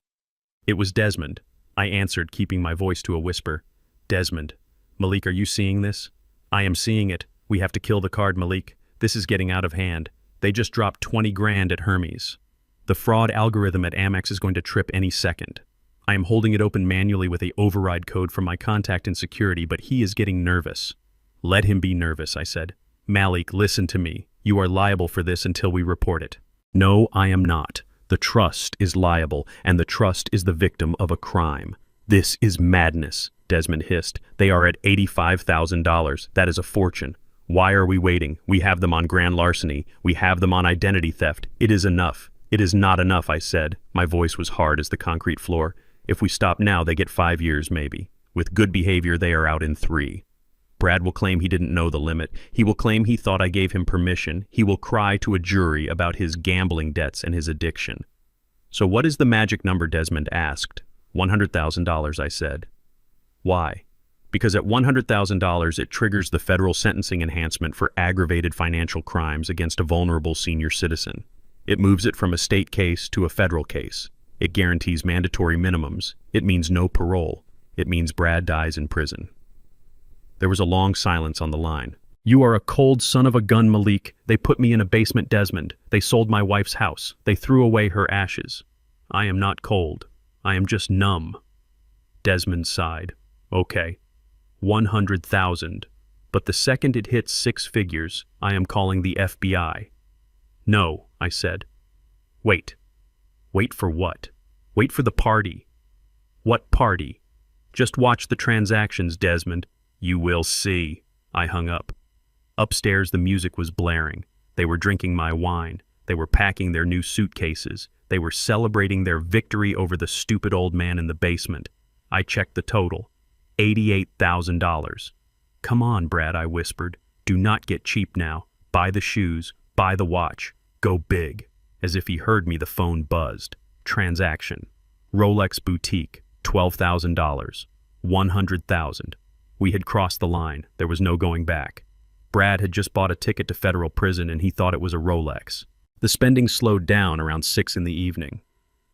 It was Desmond. I answered, keeping my voice to a whisper. Desmond. Malik, are you seeing this? I am seeing it. We have to kill the card, Malik. This is getting out of hand. They just dropped 20 grand at Hermes. The fraud algorithm at Amex is going to trip any second. I am holding it open manually with a override code from my contact in security, but he is getting nervous. Let him be nervous, I said. Malik, listen to me. You are liable for this until we report it. No, I am not. The trust is liable, and the trust is the victim of a crime. This is madness. Desmond hissed. "They are at $85,000. That is a fortune. Why are we waiting? We have them on grand larceny. We have them on identity theft. It is enough." "It is not enough," I said. My voice was hard as the concrete floor. "If we stop now, they get 5 years, maybe. With good behavior, they are out in 3. Brad will claim he didn't know the limit. He will claim he thought I gave him permission. He will cry to a jury about his gambling debts and his addiction." "So what is the magic number?" Desmond asked. $100,000, I said. "Why?" "Because at $100,000 it triggers the federal sentencing enhancement for aggravated financial crimes against a vulnerable senior citizen. It moves it from a state case to a federal case. It guarantees mandatory minimums. It means no parole. It means Brad dies in prison." There was a long silence on the line. "You are a cold son of a gun, Malik. They put me in a basement, Desmond. They sold my wife's house. They threw away her ashes. I am not cold. I am just numb." Desmond sighed. "Okay. 100,000. But the second it hits 6 figures, I am calling the FBI." "No," I said. "Wait. Wait for what?" "Wait for the party." "What party?" "Just watch the transactions, Desmond. You will see." I hung up. Upstairs, the music was blaring. They were drinking my wine. They were packing their new suitcases. They were celebrating their victory over the stupid old man in the basement. I checked the total. $88,000. "Come on, Brad," I whispered. "Do not get cheap now. Buy the shoes. Buy the watch. Go big." As if he heard me, the phone buzzed. Transaction. Rolex boutique. $12,000. 100,000. We had crossed the line. There was no going back. Brad had just bought a ticket to federal prison and he thought it was a Rolex. The spending slowed down around 6 in the evening.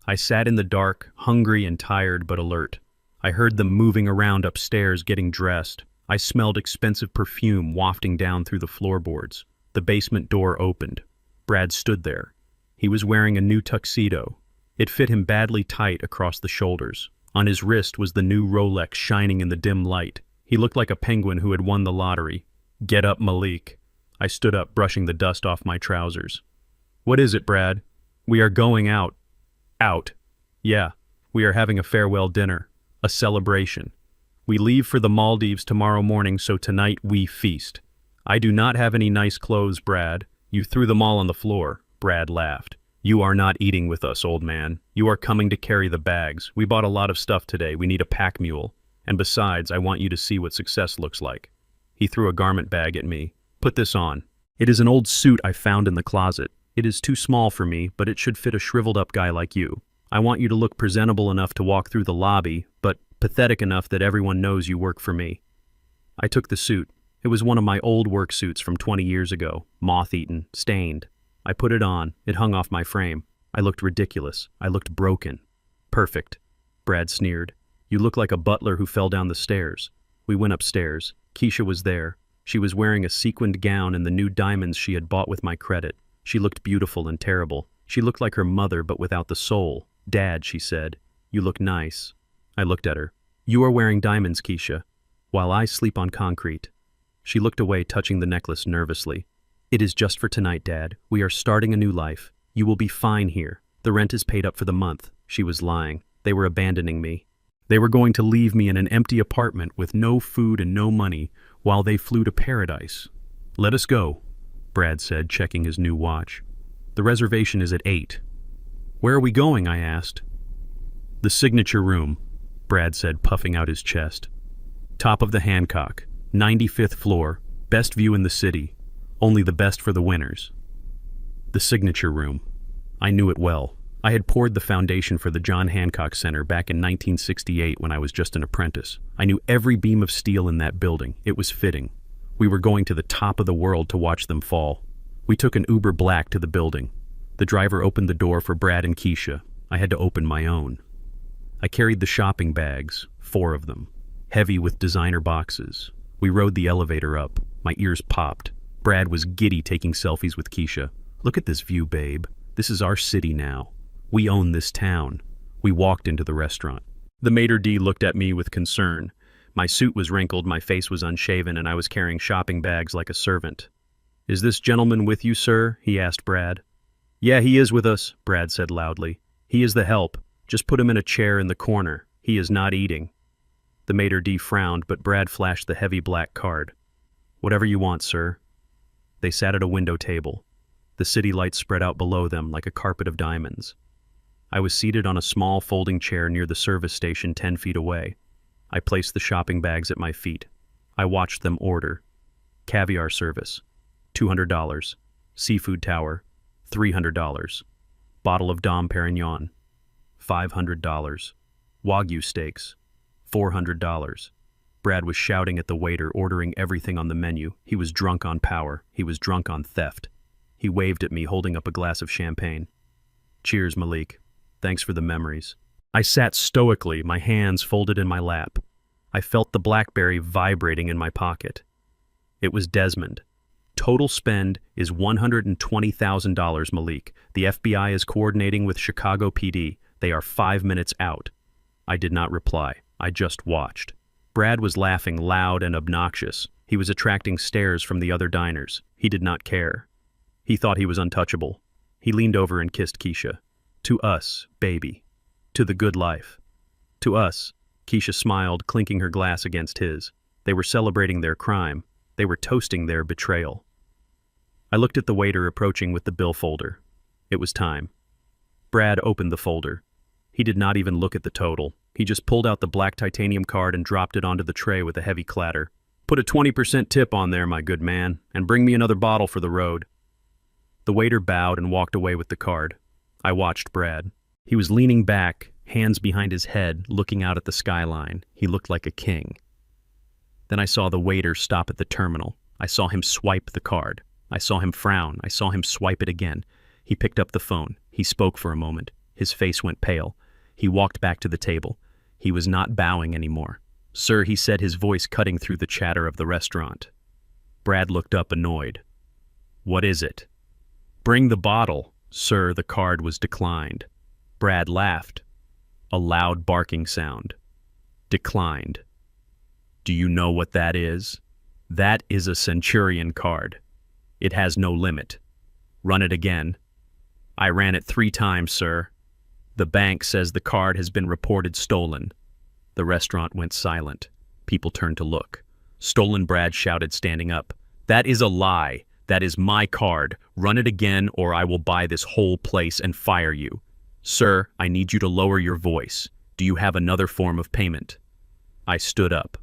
I sat in the dark, hungry and tired but alert. I heard them moving around upstairs getting dressed. I smelled expensive perfume wafting down through the floorboards. The basement door opened. Brad stood there. He was wearing a new tuxedo. It fit him badly tight across the shoulders. On his wrist was the new Rolex shining in the dim light. He looked like a penguin who had won the lottery. "Get up, Malik." I stood up, brushing the dust off my trousers. "What is it, Brad?" "We are going out." "Out?" "Yeah, we are having a farewell dinner. A celebration. We leave for the Maldives tomorrow morning, so tonight we feast." "I do not have any nice clothes, Brad." "You threw them all on the floor." Brad laughed. "You are not eating with us, old man. You are coming to carry the bags. We bought a lot of stuff today. We need a pack mule. And besides, I want you to see what success looks like." He threw a garment bag at me. "Put this on." "It is an old suit I found in the closet. It is too small for me, but it should fit a shriveled-up guy like you. I want you to look presentable enough to walk through the lobby, but pathetic enough that everyone knows you work for me." I took the suit. It was one of my old work suits from 20 years ago, moth-eaten, stained. I put it on. It hung off my frame. I looked ridiculous. I looked broken. "Perfect," Brad sneered. "You look like a butler who fell down the stairs." We went upstairs. Keisha was there. She was wearing a sequined gown and the new diamonds she had bought with my credit. She looked beautiful and terrible. She looked like her mother, but without the soul. "Dad," she said, "you look nice." I looked at her. "You are wearing diamonds, Keisha, while I sleep on concrete." She looked away, touching the necklace nervously. "It is just for tonight, Dad. We are starting a new life. You will be fine here. The rent is paid up for the month." She was lying. They were abandoning me. They were going to leave me in an empty apartment with no food and no money while they flew to paradise. "Let us go," Brad said, checking his new watch. "The reservation is at 8. "Where are we going?" I asked. "The signature room," Brad said, puffing out his chest. "Top of the Hancock, 95th floor, best view in the city. Only the best for the winners." The signature room. I knew it well. I had poured the foundation for the John Hancock Center back in 1968 when I was just an apprentice. I knew every beam of steel in that building. It was fitting. We were going to the top of the world to watch them fall. We took an Uber Black to the building. The driver opened the door for Brad and Keisha. I had to open my own. I carried the shopping bags, 4 of them, heavy with designer boxes. We rode the elevator up. My ears popped. Brad was giddy taking selfies with Keisha. "Look at this view, babe. This is our city now. We own this town." We walked into the restaurant. The maitre d' looked at me with concern. My suit was wrinkled, my face was unshaven, and I was carrying shopping bags like a servant. "Is this gentleman with you, sir?" he asked Brad. "Yeah, he is with us," Brad said loudly. "He is the help. Just put him in a chair in the corner. He is not eating." The maitre d' frowned, but Brad flashed the heavy black card. "Whatever you want, sir." They sat at a window table. The city lights spread out below them like a carpet of diamonds. I was seated on a small folding chair near the service station 10 feet away. I placed the shopping bags at my feet. I watched them order. Caviar service, $200. Seafood tower, $300. Bottle of Dom Perignon, $500. Wagyu steaks, $400. Brad was shouting at the waiter, ordering everything on the menu. He was drunk on power. He was drunk on theft. He waved at me, holding up a glass of champagne. "Cheers, Malik. Thanks for the memories." I sat stoically, my hands folded in my lap. I felt the BlackBerry vibrating in my pocket. It was Desmond. "Total spend is $120,000, Malik. The FBI is coordinating with Chicago PD. They are 5 minutes out." I did not reply. I just watched. Brad was laughing loud and obnoxious. He was attracting stares from the other diners. He did not care. He thought he was untouchable. He leaned over and kissed Keisha. "To us, baby. To the good life. To us." Keisha smiled, clinking her glass against his. They were celebrating their crime. They were toasting their betrayal. I looked at the waiter approaching with the bill folder. It was time. Brad opened the folder. He did not even look at the total. He just pulled out the black titanium card and dropped it onto the tray with a heavy clatter. "Put a 20% tip on there, my good man, and bring me another bottle for the road." The waiter bowed and walked away with the card. I watched Brad. He was leaning back, hands behind his head, looking out at the skyline. He looked like a king. Then I saw the waiter stop at the terminal. I saw him swipe the card. I saw him frown. I saw him swipe it again. He picked up the phone. He spoke for a moment. His face went pale. He walked back to the table. He was not bowing anymore. "Sir," he said, his voice cutting through the chatter of the restaurant. Brad looked up, annoyed. "What is it?" "Bring the bottle." "Sir, the card was declined." Brad laughed. A loud barking sound. "Declined. Do you know what that is?" "That is a Centurion card. It has no limit. Run it again." "I ran it 3 times, sir. The bank says the card has been reported stolen." The restaurant went silent. People turned to look. "Stolen," Brad shouted, standing up. "That is a lie. That is my card. Run it again, or I will buy this whole place and fire you." "Sir, I need you to lower your voice. Do you have another form of payment?" I stood up.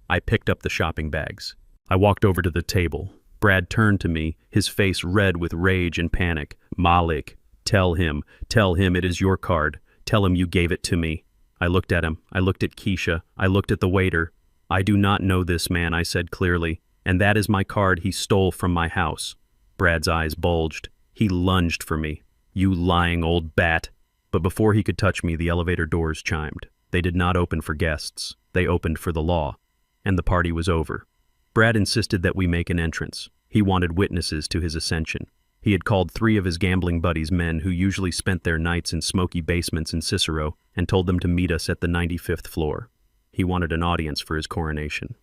I picked up the shopping bags. I walked over to the table. Brad turned to me, his face red with rage and panic. "Malik, tell him it is your card. Tell him you gave it to me." I looked at him. I looked at Keisha. I looked at the waiter. "I do not know this man," I said clearly, "and that is my card he stole from my house." Brad's eyes bulged. He lunged for me. "You lying old bat." But before he could touch me, the elevator doors chimed. They did not open for guests. They opened for the law. And the party was over. Brad insisted that we make an entrance. He wanted witnesses to his ascension. He had called 3 of his gambling buddies, men who usually spent their nights in smoky basements in Cicero, and told them to meet us at the 95th floor. He wanted an audience for his coronation.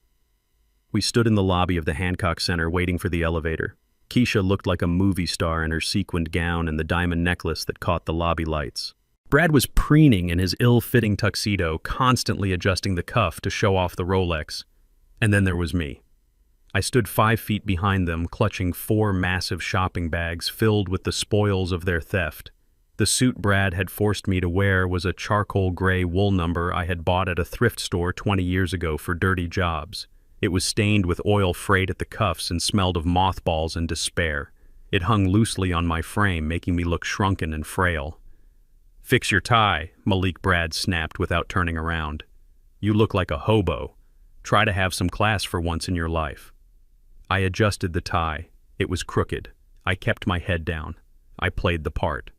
We stood in the lobby of the Hancock Center waiting for the elevator. Keisha looked like a movie star in her sequined gown and the diamond necklace that caught the lobby lights. Brad was preening in his ill-fitting tuxedo, constantly adjusting the cuff to show off the Rolex. And then there was me. I stood 5 feet behind them, clutching 4 massive shopping bags filled with the spoils of their theft. The suit Brad had forced me to wear was a charcoal gray wool number I had bought at a thrift store 20 years ago for dirty jobs. It was stained with oil frayed at the cuffs and smelled of mothballs and despair. It hung loosely on my frame, making me look shrunken and frail. "Fix your tie," Malik Brad snapped without turning around. "You look like a hobo. Try to have some class for once in your life." I adjusted the tie. It was crooked. I kept my head down. I played the part.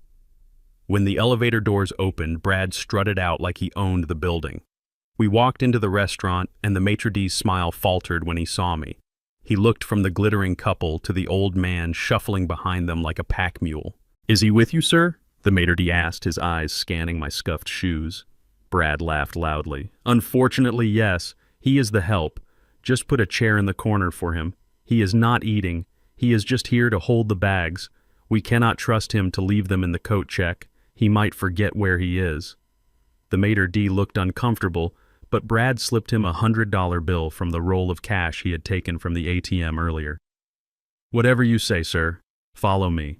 When the elevator doors opened, Brad strutted out like he owned the building. We walked into the restaurant, and the maitre d's smile faltered when he saw me. He looked from the glittering couple to the old man shuffling behind them like a pack mule. "Is he with you, sir?" the maitre d' asked, his eyes scanning my scuffed shoes. Brad laughed loudly. "Unfortunately, yes. He is the help. Just put a chair in the corner for him. He is not eating. He is just here to hold the bags. We cannot trust him to leave them in the coat check. He might forget where he is." The maitre d' looked uncomfortable, but Brad slipped him $100 bill from the roll of cash he had taken from the ATM earlier. "Whatever you say, sir. Follow me."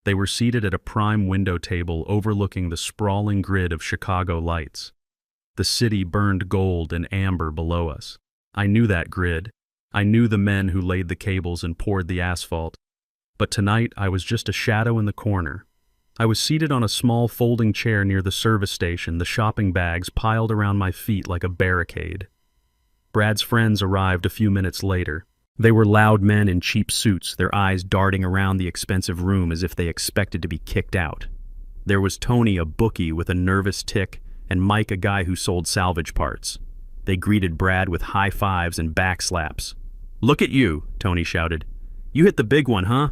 They were seated at a prime window table overlooking the sprawling grid of Chicago lights. The city burned gold and amber below us. I knew that grid. I knew the men who laid the cables and poured the asphalt. But tonight I was just a shadow in the corner. I was seated on a small folding chair near the service station, the shopping bags piled around my feet like a barricade. Brad's friends arrived a few minutes later. They were loud men in cheap suits, their eyes darting around the expensive room as if they expected to be kicked out. There was Tony, a bookie with a nervous tick, and Mike, a guy who sold salvage parts. They greeted Brad with high fives and back slaps. "Look at you," Tony shouted. "You hit the big one, huh?"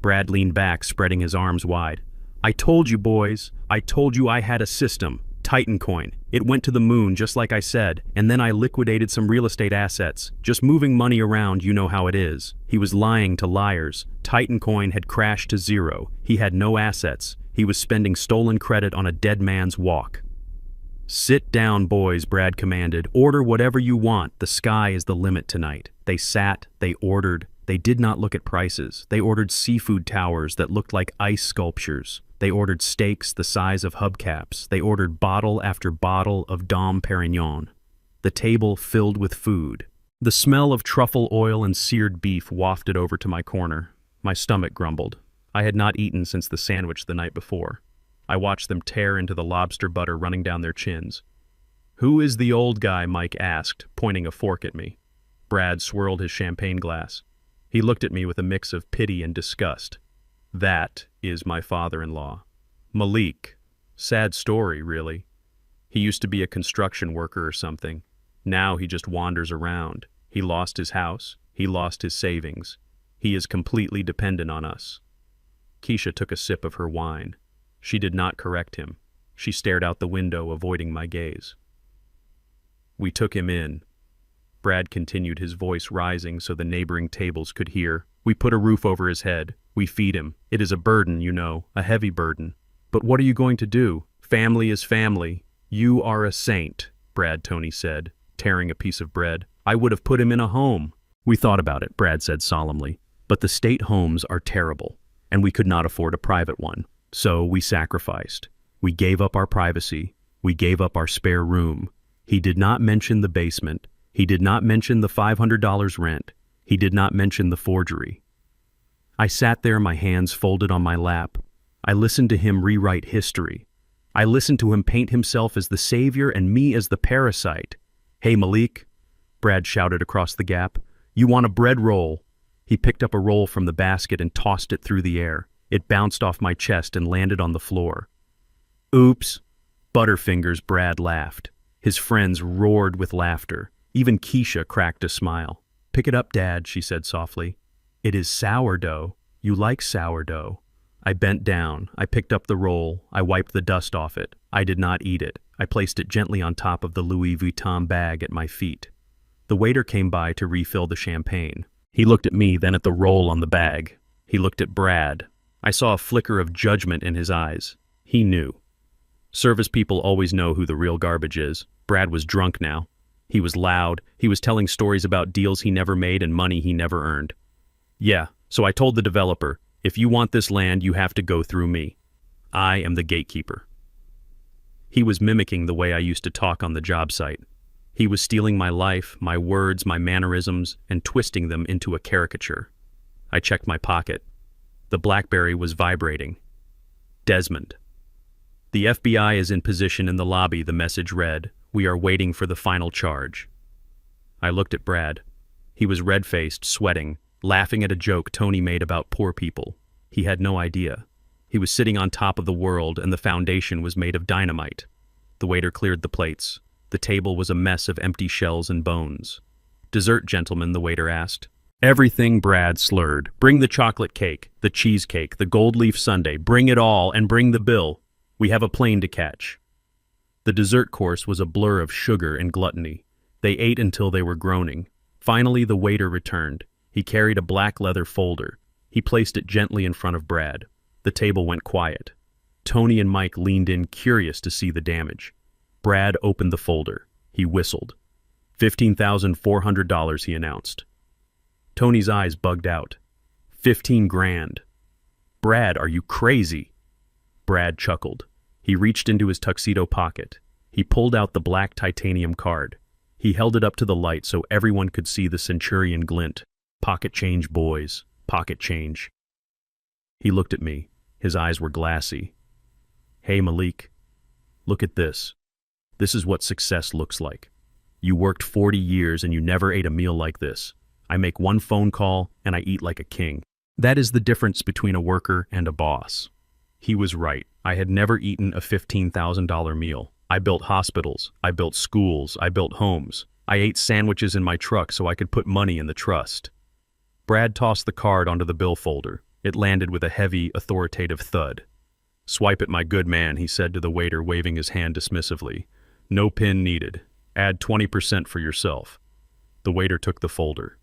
Brad leaned back, spreading his arms wide. "I told you, boys. I told you I had a system. Titan Coin. It went to the moon, just like I said, and then I liquidated some real estate assets. Just moving money around, you know how it is." He was lying to liars. Titan Coin had crashed to zero. He had no assets. He was spending stolen credit on a dead man's walk. "Sit down, boys," Brad commanded. "Order whatever you want. The sky is the limit tonight." They sat, they ordered. They did not look at prices. They ordered seafood towers that looked like ice sculptures. They ordered steaks the size of hubcaps. They ordered bottle after bottle of Dom Perignon. The table filled with food. The smell of truffle oil and seared beef wafted over to my corner. My stomach grumbled. I had not eaten since the sandwich the night before. I watched them tear into the lobster butter running down their chins. "Who is the old guy?" Mike asked, pointing a fork at me. Brad swirled his champagne glass. He looked at me with a mix of pity and disgust. "That is my father-in-law. Malik. Sad story, really. He used to be a construction worker or something. Now he just wanders around. He lost his house. He lost his savings. He is completely dependent on us." Keisha took a sip of her wine. She did not correct him. She stared out the window, avoiding my gaze. "We took him in." Brad continued, his voice rising so the neighboring tables could hear. "We put a roof over his head. We feed him. It is a burden, you know, a heavy burden. But what are you going to do? Family is family. You are a saint," Tony said, tearing a piece of bread. "I would have put him in a home." "We thought about it," Brad said solemnly. "But the state homes are terrible, and we could not afford a private one. So we sacrificed. We gave up our privacy. We gave up our spare room." He did not mention the basement. He did not mention the $500 rent. He did not mention the forgery. I sat there, my hands folded on my lap. I listened to him rewrite history. I listened to him paint himself as the savior and me as the parasite. "Hey, Malik," Brad shouted across the gap. "You want a bread roll?" He picked up a roll from the basket and tossed it through the air. It bounced off my chest and landed on the floor. "Oops." Butterfingers, Brad laughed. His friends roared with laughter. Even Keisha cracked a smile. "Pick it up, Dad," she said softly. "It is sourdough. You like sourdough." I bent down. I picked up the roll. I wiped the dust off it. I did not eat it. I placed it gently on top of the Louis Vuitton bag at my feet. The waiter came by to refill the champagne. He looked at me, then at the roll on the bag. He looked at Brad. I saw a flicker of judgment in his eyes. He knew. Service people always know who the real garbage is. Brad was drunk now. He was loud. He was telling stories about deals he never made and money he never earned. "Yeah, so I told the developer, if you want this land, you have to go through me. I am the gatekeeper." He was mimicking the way I used to talk on the job site. He was stealing my life, my words, my mannerisms, and twisting them into a caricature. I checked my pocket. The BlackBerry was vibrating. Desmond. "The FBI is in position in the lobby," the message read. "We are waiting for the final charge." I looked at Brad. He was red-faced, sweating, laughing at a joke Tony made about poor people. He had no idea. He was sitting on top of the world, and the foundation was made of dynamite. The waiter cleared the plates. The table was a mess of empty shells and bones. "Dessert, gentlemen," the waiter asked. "Everything," Brad slurred. "Bring the chocolate cake, the cheesecake, the gold leaf sundae. Bring it all, and bring the bill. We have a plane to catch." The dessert course was a blur of sugar and gluttony. They ate until they were groaning. Finally, the waiter returned. He carried a black leather folder. He placed it gently in front of Brad. The table went quiet. Tony and Mike leaned in, curious to see the damage. Brad opened the folder. He whistled. $15,400, he announced. Tony's eyes bugged out. 15 grand. Brad, are you crazy? Brad chuckled. He reached into his tuxedo pocket. He pulled out the black titanium card. He held it up to the light so everyone could see the centurion glint. Pocket change, boys. Pocket change. He looked at me. His eyes were glassy. Hey, Malik. Look at this. This is what success looks like. You worked 40 years and you never ate a meal like this. I make one phone call and I eat like a king. That is the difference between a worker and a boss. He was right. I had never eaten a $15,000 meal. I built hospitals. I built schools. I built homes. I ate sandwiches in my truck so I could put money in the trust. Brad tossed the card onto the bill folder. It landed with a heavy, authoritative thud. Swipe it, my good man, he said to the waiter, waving his hand dismissively. No pin needed. Add 20% for yourself. The waiter took the folder.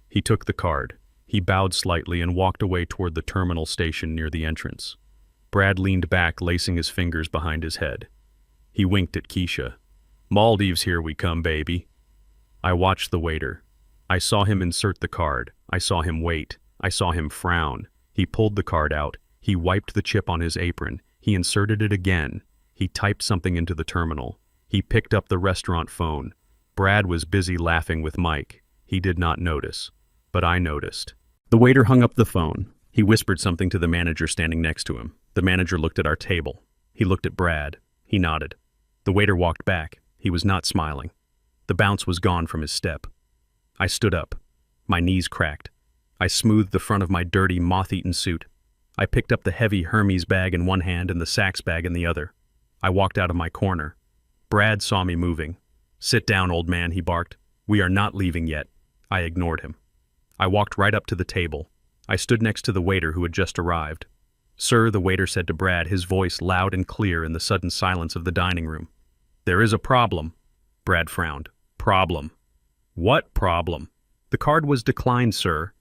He took the card. He bowed slightly and walked away toward the terminal station near the entrance. Brad leaned back, lacing his fingers behind his head. He winked at Keisha. Maldives, here we come, baby. I watched the waiter. I saw him insert the card. I saw him wait. I saw him frown. He pulled the card out. He wiped the chip on his apron. He inserted it again. He typed something into the terminal. He picked up the restaurant phone. Brad was busy laughing with Mike. He did not notice, but I noticed. The waiter hung up the phone. He whispered something to the manager standing next to him. The manager looked at our table. He looked at Brad. He nodded. The waiter walked back. He was not smiling. The bounce was gone from his step. I stood up. My knees cracked. I smoothed the front of my dirty, moth-eaten suit. I picked up the heavy Hermes bag in one hand and the Saks bag in the other. I walked out of my corner. Brad saw me moving. Sit down, old man, he barked. We are not leaving yet. I ignored him. I walked right up to the table. I stood next to the waiter who had just arrived. Sir, the waiter said to Brad, his voice loud and clear in the sudden silence of the dining room. There is a problem. Brad frowned. Problem? What problem? The card was declined, sir.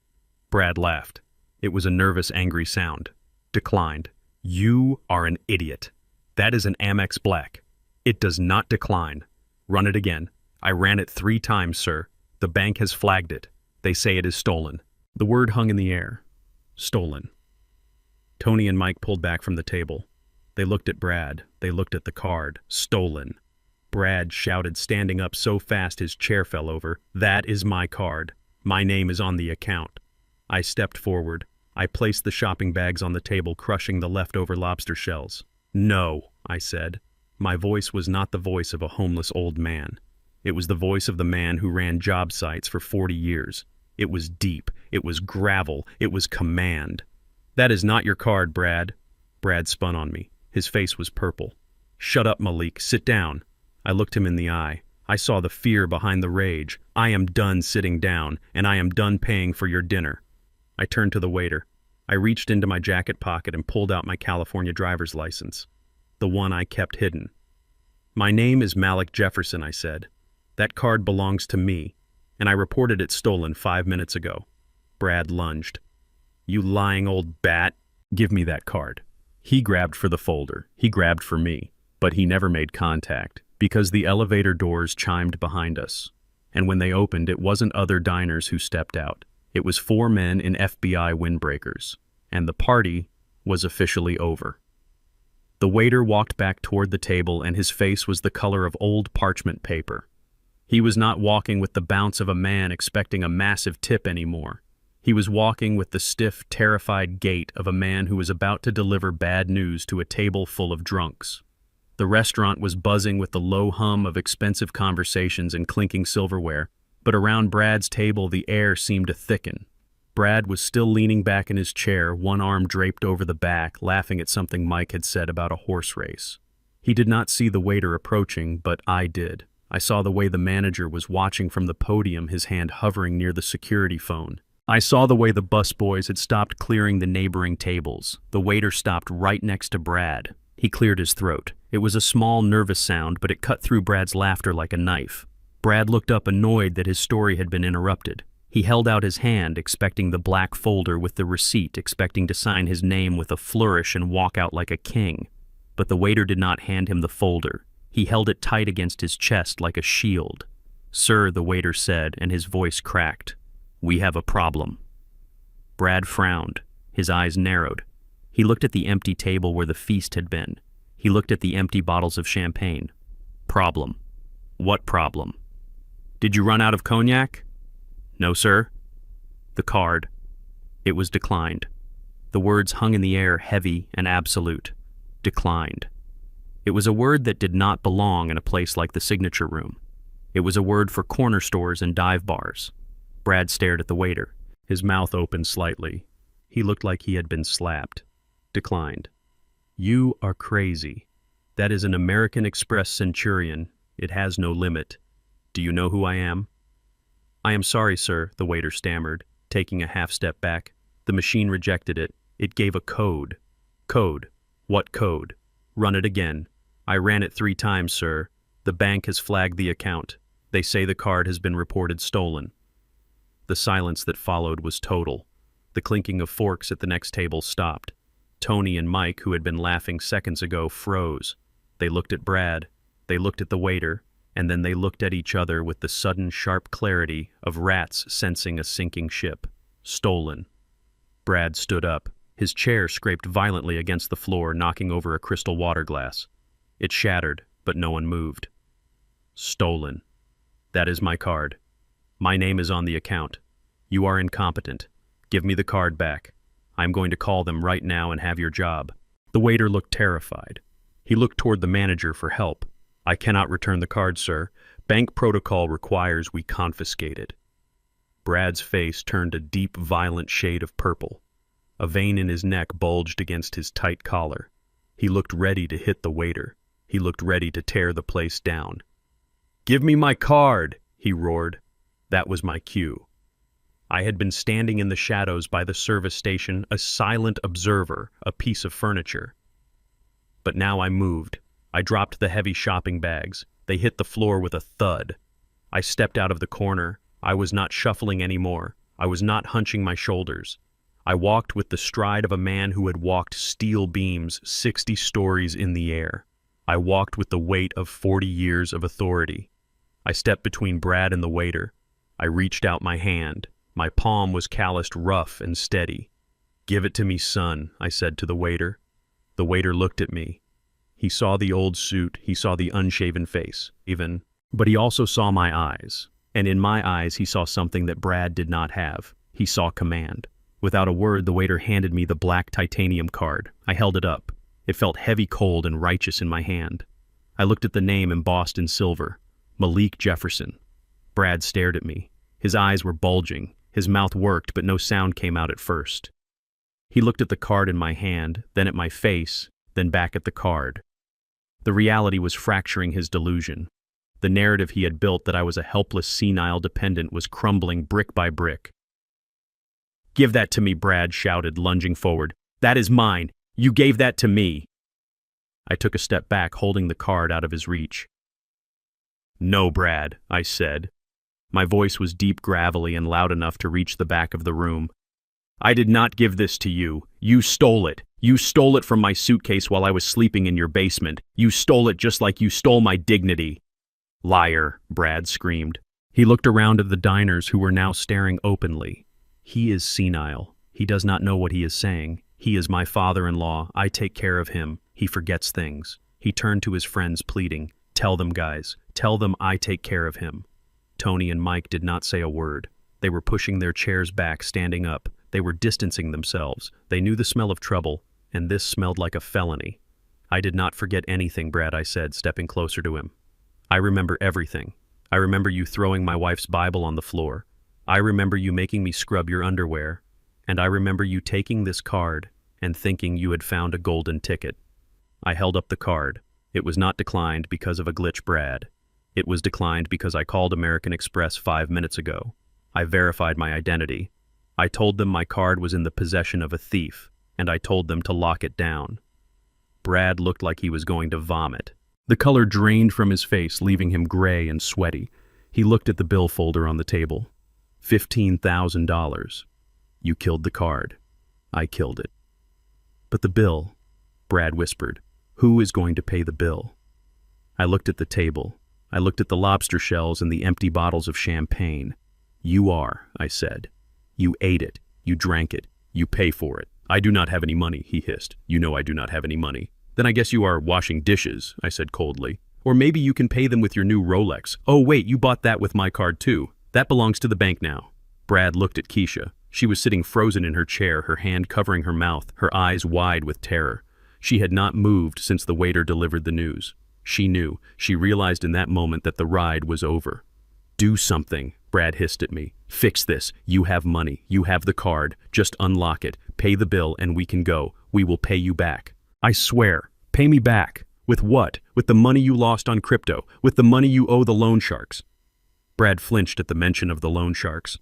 Brad laughed. It was a nervous, angry sound. Declined. You are an idiot. That is an Amex Black. It does not decline. Run it again. I ran it 3 times, sir. The bank has flagged it. They say it is stolen. The word hung in the air. Stolen. Tony and Mike pulled back from the table. They looked at Brad. They looked at the card. Stolen. Brad shouted, standing up so fast his chair fell over. That is my card. My name is on the account. I stepped forward. I placed the shopping bags on the table, crushing the leftover lobster shells. No, I said. My voice was not the voice of a homeless old man. It was the voice of the man who ran job sites for 40 years. It was deep. It was gravel. It was command. That is not your card, Brad. Brad spun on me. His face was purple. Shut up, Malik. Sit down. I looked him in the eye. I saw the fear behind the rage. I am done sitting down, and I am done paying for your dinner. I turned to the waiter. I reached into my jacket pocket and pulled out my California driver's license, the one I kept hidden. My name is Malik Jefferson, I said. That card belongs to me, and I reported it stolen 5 minutes ago. Brad lunged. You lying old bat. Give me that card. He grabbed for the folder. He grabbed for me, but he never made contact because the elevator doors chimed behind us. And when they opened, it wasn't other diners who stepped out. It was 4 men in FBI windbreakers, and the party was officially over. The waiter walked back toward the table, and his face was the color of old parchment paper. He was not walking with the bounce of a man expecting a massive tip anymore. He was walking with the stiff, terrified gait of a man who was about to deliver bad news to a table full of drunks. The restaurant was buzzing with the low hum of expensive conversations and clinking silverware, but around Brad's table the air seemed to thicken. Brad was still leaning back in his chair, one arm draped over the back, laughing at something Mike had said about a horse race. He did not see the waiter approaching, but I did. I saw the way the manager was watching from the podium, his hand hovering near the security phone. I saw the way the busboys had stopped clearing the neighboring tables. The waiter stopped right next to Brad. He cleared his throat. It was a small, nervous sound, but it cut through Brad's laughter like a knife. Brad looked up, annoyed that his story had been interrupted. He held out his hand, expecting the black folder with the receipt, expecting to sign his name with a flourish and walk out like a king. But the waiter did not hand him the folder. He held it tight against his chest like a shield. "Sir," the waiter said, and his voice cracked. "We have a problem." Brad frowned. His eyes narrowed. He looked at the empty table where the feast had been. He looked at the empty bottles of champagne. "Problem? What problem? Did you run out of cognac?" "No, sir." The card. It was declined. The words hung in the air, heavy and absolute. Declined. It was a word that did not belong in a place like the signature room. It was a word for corner stores and dive bars. Brad stared at the waiter. His mouth opened slightly. He looked like he had been slapped. Declined. "You are crazy. That is an American Express Centurion. It has no limit. Do you know who I am?" "I am sorry, sir," the waiter stammered, taking a half step back. The machine rejected it. It gave a code. "Code? What code?" "Run it again." "I ran it 3 times, sir. The bank has flagged the account. They say the card has been reported stolen." The silence that followed was total. The clinking of forks at the next table stopped. Tony and Mike, who had been laughing seconds ago, froze. They looked at Brad. They looked at the waiter. And then they looked at each other with the sudden sharp clarity of rats sensing a sinking ship. Stolen. Brad stood up. His chair scraped violently against the floor, knocking over a crystal water glass. It shattered, but no one moved. "Stolen. That is my card. My name is on the account. You are incompetent. Give me the card back. I'm going to call them right now and have your job." The waiter looked terrified. He looked toward the manager for help. "I cannot return the card, sir. Bank protocol requires we confiscate it." Brad's face turned a deep, violent shade of purple. A vein in his neck bulged against his tight collar. He looked ready to hit the waiter. He looked ready to tear the place down. "Give me my card!" he roared. That was my cue. I had been standing in the shadows by the service station, a silent observer, a piece of furniture. But now I moved. I dropped the heavy shopping bags. They hit the floor with a thud. I stepped out of the corner. I was not shuffling anymore. I was not hunching my shoulders. I walked with the stride of a man who had walked steel beams 60 stories in the air. I walked with the weight of 40 years of authority. I stepped between Brad and the waiter. I reached out my hand. My palm was calloused rough and steady. "Give it to me, son," I said to the waiter. The waiter looked at me. He saw the old suit, he saw the unshaven face, but he also saw my eyes. And in my eyes he saw something that Brad did not have. He saw command. Without a word, the waiter handed me the black titanium card. I held it up. It felt heavy, cold, and righteous in my hand. I looked at the name embossed in silver. Malik Jefferson. Brad stared at me. His eyes were bulging. His mouth worked, but no sound came out at first. He looked at the card in my hand, then at my face, then back at the card. The reality was fracturing his delusion. The narrative he had built that I was a helpless, senile dependent was crumbling brick by brick. "Give that to me," Brad shouted, lunging forward. "That is mine. You gave that to me." I took a step back, holding the card out of his reach. "No, Brad," I said. My voice was deep, gravelly, and loud enough to reach the back of the room. "I did not give this to you. You stole it. You stole it from my suitcase while I was sleeping in your basement. You stole it just like you stole my dignity." "Liar," Brad screamed. He looked around at the diners who were now staring openly. "He is senile. He does not know what he is saying. He is my father-in-law. I take care of him. He forgets things." He turned to his friends, pleading, "Tell them, guys. Tell them I take care of him." Tony and Mike did not say a word. They were pushing their chairs back, standing up. They were distancing themselves. They knew the smell of trouble, and this smelled like a felony. "I did not forget anything, Brad," I said, stepping closer to him. "I remember everything. I remember you throwing my wife's Bible on the floor. I remember you making me scrub your underwear. And I remember you taking this card and thinking you had found a golden ticket." I held up the card. It was not declined because of a glitch, Brad. It was declined because I called American Express 5 minutes ago. I verified my identity. I told them my card was in the possession of a thief, and I told them to lock it down. Brad looked like he was going to vomit. The color drained from his face, leaving him gray and sweaty. He looked at the bill folder on the table. $15,000. You killed the card. I killed it. "But the bill," Brad whispered. "Who is going to pay the bill?" I looked at the table. I looked at the lobster shells and the empty bottles of champagne. You are, I said. You ate it. You drank it. You pay for it. I do not have any money, he hissed. You know I do not have any money. Then I guess you are washing dishes, I said coldly. Or maybe you can pay them with your new Rolex. Oh wait, you bought that with my card too. That belongs to the bank now. Brad looked at Keisha. She was sitting frozen in her chair, her hand covering her mouth, her eyes wide with terror. She had not moved since the waiter delivered the news. She knew. She realized in that moment that the ride was over. Do something, Brad hissed at me. Fix this. You have money. You have the card. Just unlock it. Pay the bill and we can go. We will pay you back. I swear. Pay me back. With what? With the money you lost on crypto. With the money you owe the loan sharks. Brad flinched at the mention of the loan sharks.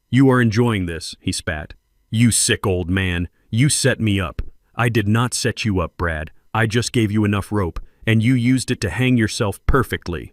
You are enjoying this, he spat. You sick old man. You set me up. I did not set you up, Brad. I just gave you enough rope, and you used it to hang yourself perfectly.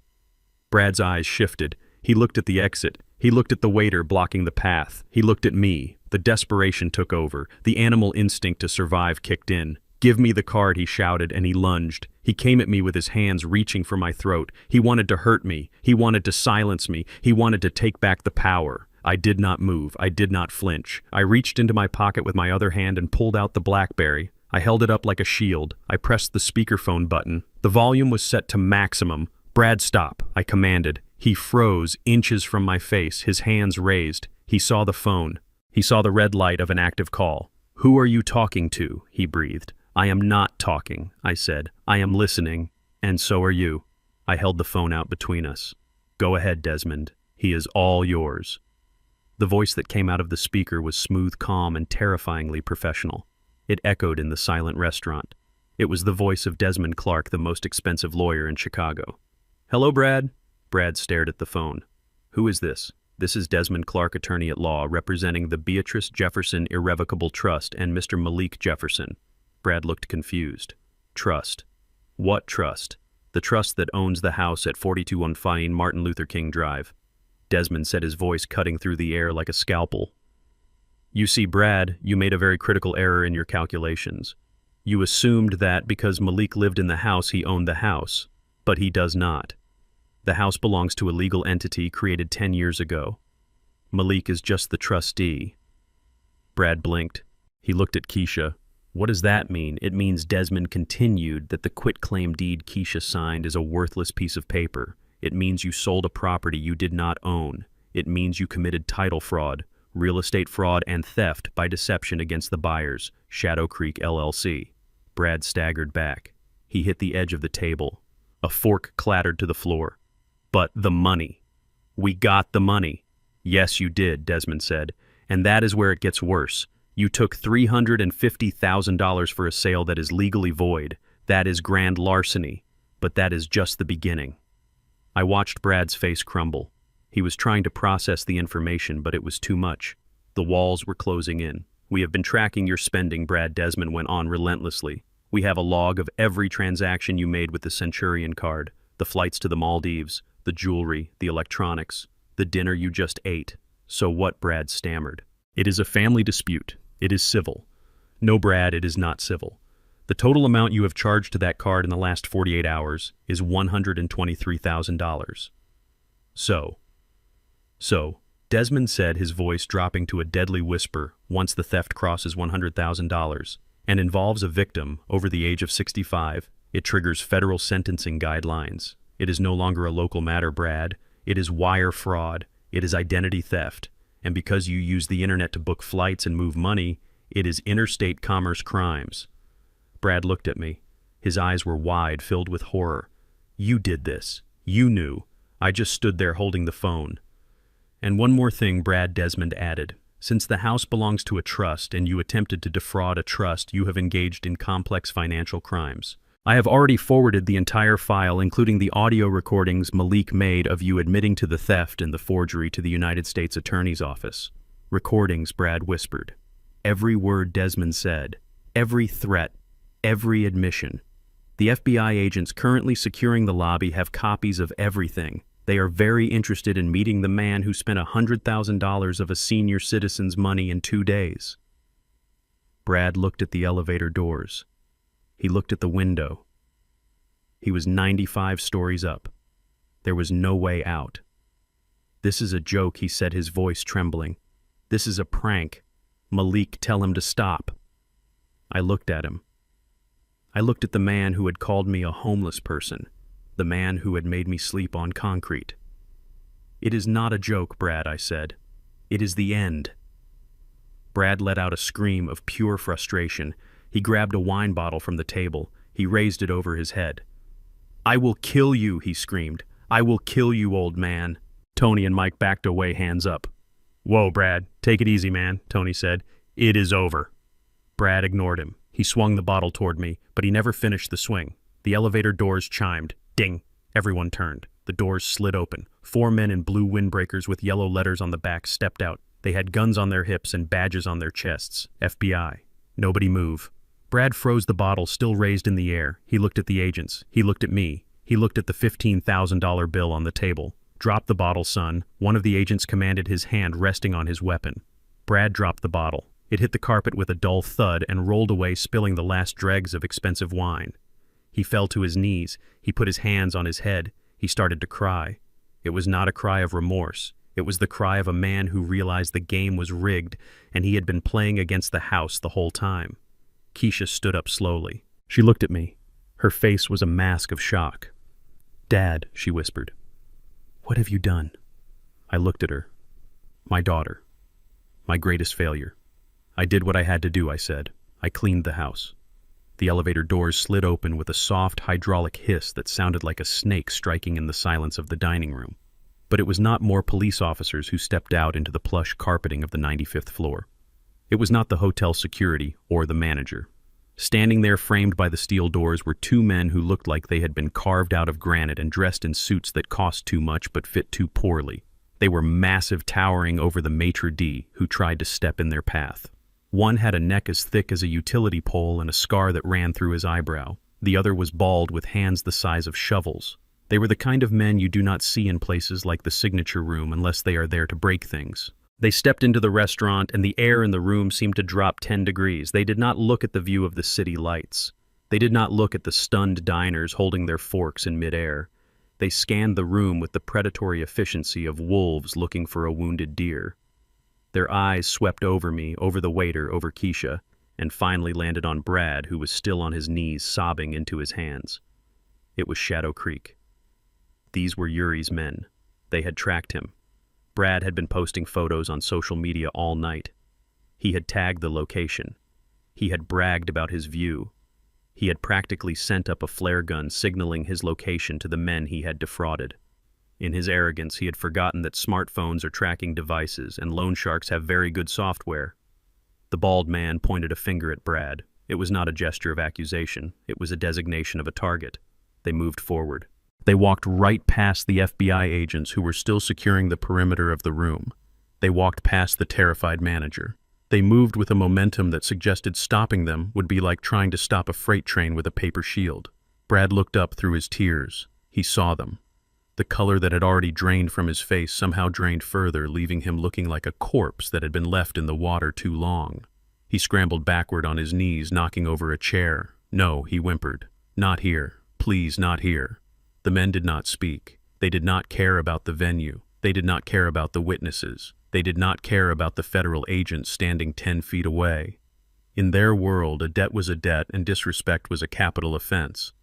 Brad's eyes shifted. He looked at the exit. He looked at the waiter blocking the path. He looked at me. The desperation took over. The animal instinct to survive kicked in. Give me the card, he shouted, and he lunged. He came at me with his hands reaching for my throat. He wanted to hurt me. He wanted to silence me. He wanted to take back the power. I did not move. I did not flinch. I reached into my pocket with my other hand and pulled out the BlackBerry. I held it up like a shield. I pressed the speakerphone button. The volume was set to maximum. Brad, stop, I commanded. He froze inches from my face, his hands raised. He saw the phone. He saw the red light of an active call. Who are you talking to? He breathed. I am not talking, I said. I am listening, and so are you. I held the phone out between us. Go ahead, Desmond. He is all yours. The voice that came out of the speaker was smooth, calm, and terrifyingly professional. It echoed in the silent restaurant. It was the voice of Desmond Clark, the most expensive lawyer in Chicago. Hello, Brad. Brad stared at the phone. Who is this? This is Desmond Clark, attorney at law, representing the Beatrice Jefferson Irrevocable Trust and Mr. Malik Jefferson. Brad looked confused. Trust. What trust? The trust that owns the house at 4215 Martin Luther King Drive. Desmond said, his voice cutting through the air like a scalpel. You see, Brad, you made a very critical error in your calculations. You assumed that because Malik lived in the house, he owned the house. But he does not. The house belongs to a legal entity created 10 years ago. Malik is just the trustee. Brad blinked. He looked at Keisha. What does that mean? It means Desmond continued that the quitclaim deed Keisha signed is a worthless piece of paper. It means you sold a property you did not own. It means you committed title fraud, real estate fraud, and theft by deception against the buyers, Shadow Creek LLC. Brad staggered back. He hit the edge of the table. A fork clattered to the floor. But the money. We got the money. Yes, you did, Desmond said. And that is where it gets worse. You took $350,000 for a sale that is legally void. That is grand larceny. But that is just the beginning. I watched Brad's face crumble. He was trying to process the information, but it was too much. The walls were closing in. We have been tracking your spending, Brad, Desmond went on relentlessly. We have a log of every transaction you made with the Centurion card, the flights to the Maldives, the jewelry, the electronics, the dinner you just ate. So what? Brad stammered. It is a family dispute. It is civil. No, Brad, it is not civil. The total amount you have charged to that card in the last 48 hours is $123,000. So, Desmond said, his voice dropping to a deadly whisper once the theft crosses $100,000 and involves a victim over the age of 65, it triggers federal sentencing guidelines. It is no longer a local matter, Brad. It is wire fraud. It is identity theft. And because you use the internet to book flights and move money, it is interstate commerce crimes. Brad looked at me. His eyes were wide, filled with horror. You did this. You knew. I just stood there holding the phone. And one more thing, Brad, Desmond added. Since the house belongs to a trust and you attempted to defraud a trust, you have engaged in complex financial crimes. I have already forwarded the entire file, including the audio recordings Malik made of you admitting to the theft and the forgery, to the United States Attorney's Office. Recordings, Brad whispered. Every word Desmond said, every threat, every admission. The FBI agents currently securing the lobby have copies of everything. They are very interested in meeting the man who spent $100,000 of a senior citizen's money in 2 days. Brad looked at the elevator doors. He looked at the window. He was 95 stories up. There was no way out. "This is a joke," he said, his voice trembling. "This is a prank. Malik, tell him to stop." I looked at him. I looked at the man who had called me a homeless person, the man who had made me sleep on concrete. "It is not a joke, Brad," I said. "It is the end." Brad let out a scream of pure frustration. He grabbed a wine bottle from the table. He raised it over his head. "I will kill you," he screamed. "I will kill you, old man." Tony and Mike backed away, hands up. "Whoa, Brad, take it easy, man," Tony said. "It is over." Brad ignored him. He swung the bottle toward me, but he never finished the swing. The elevator doors chimed. Ding! Everyone turned. The doors slid open. 4 men in blue windbreakers with yellow letters on the back stepped out. They had guns on their hips and badges on their chests. FBI. Nobody move. Brad froze the bottle still raised in the air. He looked at the agents. He looked at me. He looked at the $15,000 bill on the table. "Drop the bottle, son." One of the agents commanded, his hand resting on his weapon. Brad dropped the bottle. It hit the carpet with a dull thud and rolled away, spilling the last dregs of expensive wine. He fell to his knees. He put his hands on his head. He started to cry. It was not a cry of remorse. It was the cry of a man who realized the game was rigged and he had been playing against the house the whole time. Keisha stood up slowly. She looked at me. Her face was a mask of shock. "Dad," she whispered. "What have you done?" I looked at her. "My daughter. My greatest failure. I did what I had to do," I said. "I cleaned the house." The elevator doors slid open with a soft hydraulic hiss that sounded like a snake striking in the silence of the dining room. But it was not more police officers who stepped out into the plush carpeting of the 95th floor. It was not the hotel security or the manager. Standing there framed by the steel doors were 2 men who looked like they had been carved out of granite and dressed in suits that cost too much but fit too poorly. They were massive, towering over the maitre d' who tried to step in their path. One had a neck as thick as a utility pole and a scar that ran through his eyebrow. The other was bald with hands the size of shovels. They were the kind of men you do not see in places like the signature room unless they are there to break things. They stepped into the restaurant and the air in the room seemed to drop 10 degrees. They did not look at the view of the city lights. They did not look at the stunned diners holding their forks in midair. They scanned the room with the predatory efficiency of wolves looking for a wounded deer. Their eyes swept over me, over the waiter, over Keisha, and finally landed on Brad, who was still on his knees, sobbing into his hands. It was Shadow Creek. These were Yuri's men. They had tracked him. Brad had been posting photos on social media all night. He had tagged the location. He had bragged about his view. He had practically sent up a flare gun signaling his location to the men he had defrauded. In his arrogance, he had forgotten that smartphones are tracking devices and loan sharks have very good software. The bald man pointed a finger at Brad. It was not a gesture of accusation. It was a designation of a target. They moved forward. They walked right past the FBI agents who were still securing the perimeter of the room. They walked past the terrified manager. They moved with a momentum that suggested stopping them would be like trying to stop a freight train with a paper shield. Brad looked up through his tears. He saw them. The color that had already drained from his face somehow drained further, leaving him looking like a corpse that had been left in the water too long. He scrambled backward on his knees, knocking over a chair. "No," he whimpered. "Not here. Please, not here." The men did not speak. They did not care about the venue. They did not care about the witnesses. They did not care about the federal agents standing 10 feet away. In their world, a debt was a debt and disrespect was a capital offense.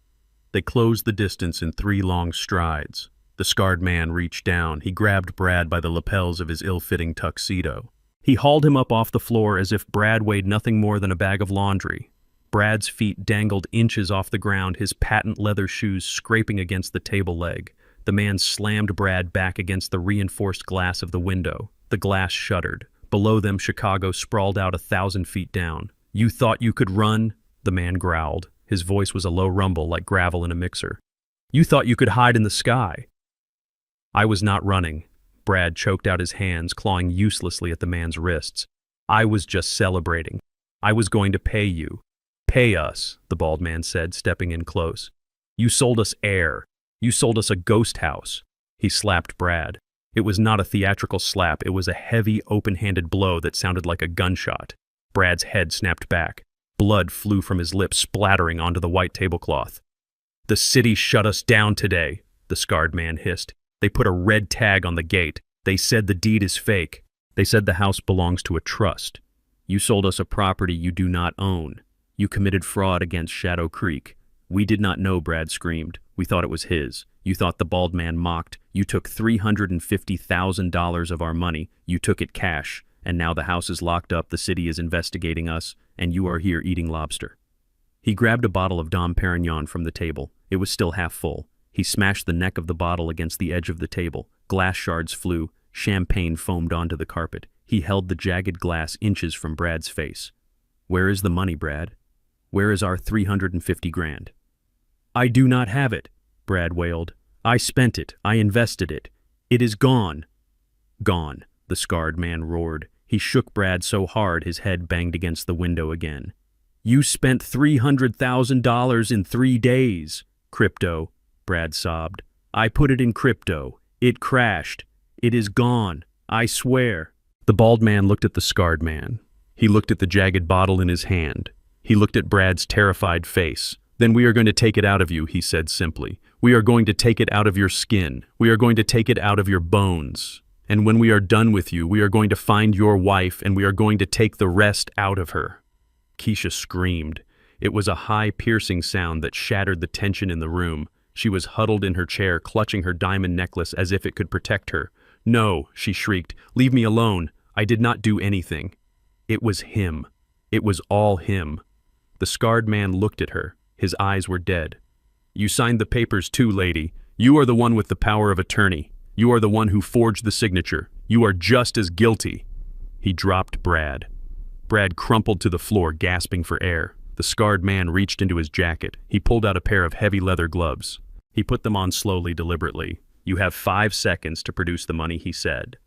They closed the distance in 3 long strides. The scarred man reached down. He grabbed Brad by the lapels of his ill-fitting tuxedo. He hauled him up off the floor as if Brad weighed nothing more than a bag of laundry. Brad's feet dangled inches off the ground, his patent leather shoes scraping against the table leg. The man slammed Brad back against the reinforced glass of the window. The glass shuddered. Below them, Chicago sprawled out 1,000 feet down. "You thought you could run?" the man growled. His voice was a low rumble like gravel in a mixer. "You thought you could hide in the sky." "I was not running." Brad choked out his hands, clawing uselessly at the man's wrists. "I was just celebrating. I was going to pay you." "Pay us," the bald man said, stepping in close. "You sold us air. You sold us a ghost house." He slapped Brad. It was not a theatrical slap. It was a heavy, open-handed blow that sounded like a gunshot. Brad's head snapped back. Blood flew from his lips, splattering onto the white tablecloth. "The city shut us down today," the scarred man hissed. "They put a red tag on the gate. They said the deed is fake. They said the house belongs to a trust. You sold us a property you do not own. You committed fraud against Shadow Creek." "We did not know," Brad screamed. "We thought it was his." "You thought," the bald man mocked. "You took $350,000 of our money. You took it cash. And now the house is locked up, the city is investigating us, and you are here eating lobster." He grabbed a bottle of Dom Perignon from the table. It was still half full. He smashed the neck of the bottle against the edge of the table. Glass shards flew. Champagne foamed onto the carpet. He held the jagged glass inches from Brad's face. "Where is the money, Brad? Where is our 350 grand? "I do not have it," Brad wailed. "I spent it. I invested it. It is gone." "Gone," the scarred man roared. He shook Brad so hard his head banged against the window again. "You spent $300,000 in 3 days. Crypto," Brad sobbed. "I put it in crypto. It crashed. It is gone. I swear." The bald man looked at the scarred man. He looked at the jagged bottle in his hand. He looked at Brad's terrified face. "Then we are going to take it out of you," he said simply. "We are going to take it out of your skin. We are going to take it out of your bones. And when we are done with you, we are going to find your wife and we are going to take the rest out of her." Keisha screamed. It was a high, piercing sound that shattered the tension in the room. She was huddled in her chair, clutching her diamond necklace as if it could protect her. "No," she shrieked. "Leave me alone. I did not do anything." It was him. It was all him. The scarred man looked at her. His eyes were dead. "You signed the papers too, lady. You are the one with the power of attorney. You are the one who forged the signature. You are just as guilty." He dropped Brad. Brad crumpled to the floor, gasping for air. The scarred man reached into his jacket. He pulled out a pair of heavy leather gloves. He put them on slowly, deliberately. "You have 5 seconds to produce the money," he said.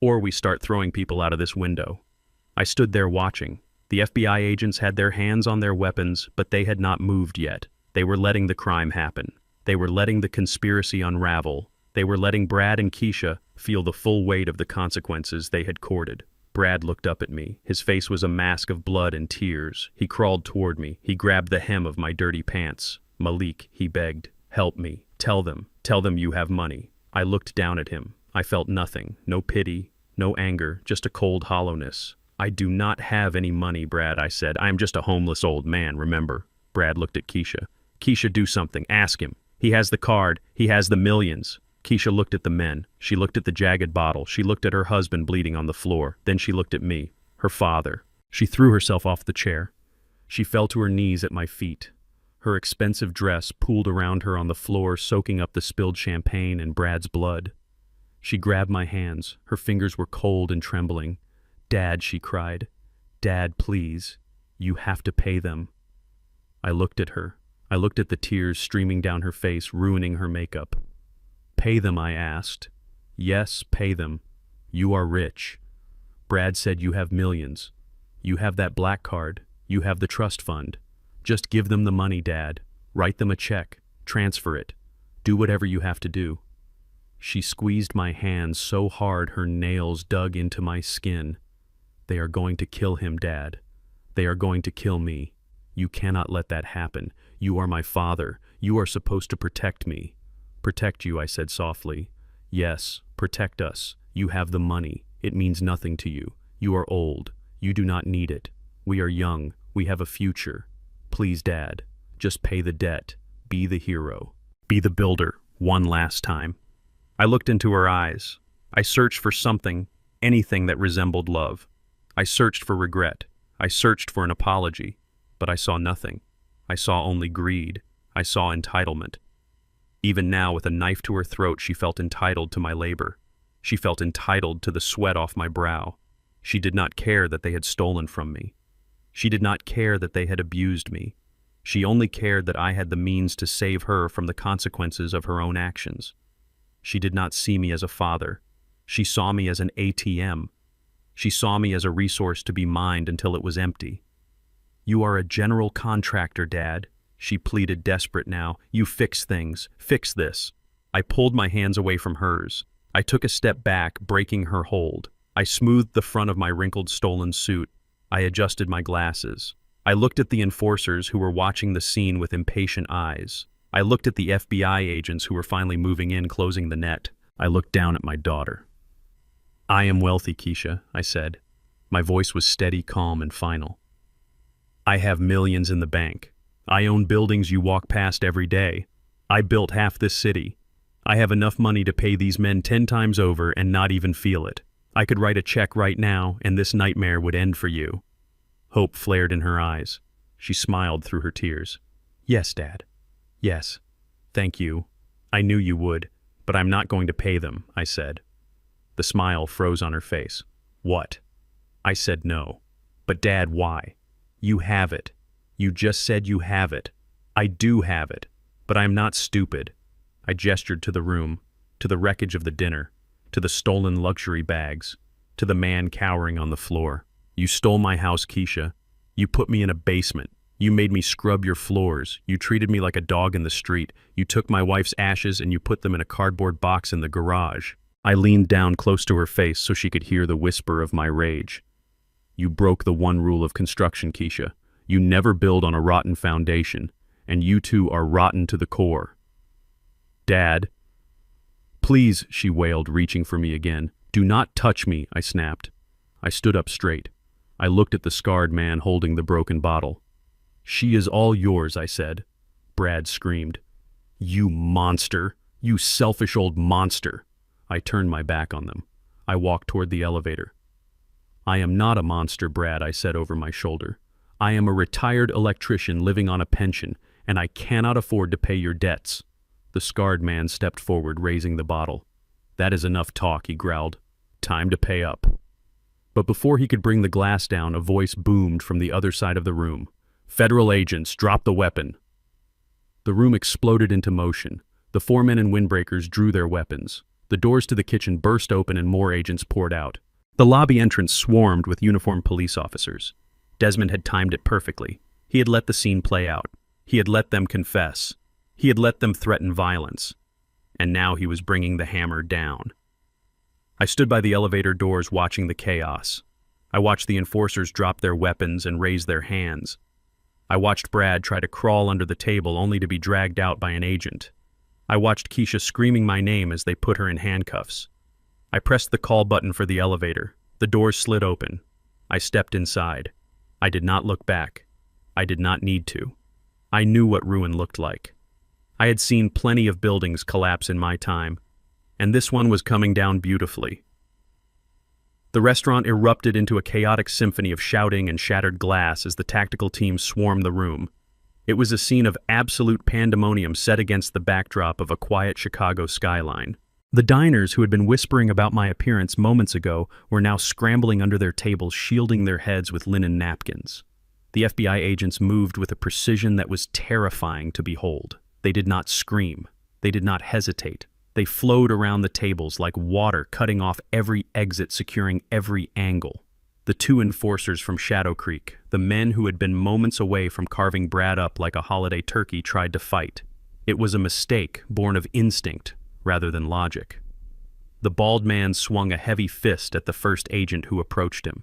"Or we start throwing people out of this window." I stood there watching. The FBI agents had their hands on their weapons, but they had not moved yet. They were letting the crime happen. They were letting the conspiracy unravel. They were letting Brad and Keisha feel the full weight of the consequences they had courted. Brad looked up at me. His face was a mask of blood and tears. He crawled toward me. He grabbed the hem of my dirty pants. "Malik," he begged, "help me. Tell them you have money." I looked down at him. I felt nothing. No pity, no anger, just a cold hollowness. "I do not have any money, Brad," I said. "I am just a homeless old man, remember?" Brad looked at Keisha. "Keisha, do something. Ask him. He has the card. He has the millions." Keisha looked at the men. She looked at the jagged bottle. She looked at her husband bleeding on the floor. Then she looked at me, her father. She threw herself off the chair. She fell to her knees at my feet. Her expensive dress pooled around her on the floor, soaking up the spilled champagne and Brad's blood. She grabbed my hands. Her fingers were cold and trembling. "Dad," she cried. "Dad, please. You have to pay them." I looked at her. I looked at the tears streaming down her face, ruining her makeup. "Pay them?" I asked. "Yes, pay them. You are rich. Brad said you have millions. You have that black card. You have the trust fund. Just give them the money, Dad. Write them a check. Transfer it. Do whatever you have to do." She squeezed my hands so hard her nails dug into my skin. "They are going to kill him, Dad. They are going to kill me. You cannot let that happen. You are my father. You are supposed to protect me." "Protect you," I said softly. "Yes, protect us. You have the money. It means nothing to you. You are old. You do not need it. We are young. We have a future. Please, Dad, just pay the debt. Be the hero. Be the builder, one last time." I looked into her eyes. I searched for something, anything that resembled love. I searched for regret. I searched for an apology. But I saw nothing. I saw only greed. I saw entitlement. Even now, with a knife to her throat, she felt entitled to my labor. She felt entitled to the sweat off my brow. She did not care that they had stolen from me. She did not care that they had abused me. She only cared that I had the means to save her from the consequences of her own actions. She did not see me as a father. She saw me as an ATM. She saw me as a resource to be mined until it was empty. "You are a general contractor, Dad," she pleaded, desperate now. "You fix things. Fix this." I pulled my hands away from hers. I took a step back, breaking her hold. I smoothed the front of my wrinkled stolen suit. I adjusted my glasses. I looked at the enforcers who were watching the scene with impatient eyes. I looked at the FBI agents who were finally moving in, closing the net. I looked down at my daughter. "I am wealthy, Keisha," I said. My voice was steady, calm, and final. "I have millions in the bank. I own buildings you walk past every day. I built half this city. I have enough money to pay these men 10 times over and not even feel it. I could write a check right now and this nightmare would end for you." Hope flared in her eyes. She smiled through her tears. "Yes, Dad. Yes. Thank you. I knew you would, but I'm not going to pay them," I said. The smile froze on her face. "What?" I said no. "But Dad, why? You have it. You just said you have it. I do have it, but I'm not stupid." I gestured to the room, to the wreckage of the dinner, to the stolen luxury bags, to the man cowering on the floor. "You stole my house, Keisha. You put me in a basement. You made me scrub your floors. You treated me like a dog in the street. You took my wife's ashes and you put them in a cardboard box in the garage." I leaned down close to her face so she could hear the whisper of my rage. "You broke the one rule of construction, Keisha. You never build on a rotten foundation, and you two are rotten to the core." "Dad." "Please," she wailed, reaching for me again. "Do not touch me," I snapped. I stood up straight. I looked at the scarred man holding the broken bottle. "She is all yours," I said. Brad screamed. "You monster! You selfish old monster!" I turned my back on them. I walked toward the elevator. "I am not a monster, Brad," I said over my shoulder. "I am a retired electrician living on a pension, and I cannot afford to pay your debts." The scarred man stepped forward, raising the bottle. "That is enough talk," he growled. "Time to pay up." But before he could bring the glass down, a voice boomed from the other side of the room. "Federal agents, drop the weapon." The room exploded into motion. The foremen and windbreakers drew their weapons. The doors to the kitchen burst open and more agents poured out. The lobby entrance swarmed with uniformed police officers. Desmond had timed it perfectly. He had let the scene play out. He had let them confess. He had let them threaten violence. And now he was bringing the hammer down. I stood by the elevator doors watching the chaos. I watched the enforcers drop their weapons and raise their hands. I watched Brad try to crawl under the table only to be dragged out by an agent. I watched Keisha screaming my name as they put her in handcuffs. I pressed the call button for the elevator. The doors slid open. I stepped inside. I did not look back. I did not need to. I knew what ruin looked like. I had seen plenty of buildings collapse in my time, and this one was coming down beautifully. The restaurant erupted into a chaotic symphony of shouting and shattered glass as the tactical team swarmed the room. It was a scene of absolute pandemonium set against the backdrop of a quiet Chicago skyline. The diners who had been whispering about my appearance moments ago were now scrambling under their tables, shielding their heads with linen napkins. The FBI agents moved with a precision that was terrifying to behold. They did not scream. They did not hesitate. They flowed around the tables like water, cutting off every exit, securing every angle. The two enforcers from Shadow Creek, the men who had been moments away from carving Brad up like a holiday turkey, tried to fight. It was a mistake, born of instinct rather than logic. The bald man swung a heavy fist at the first agent who approached him.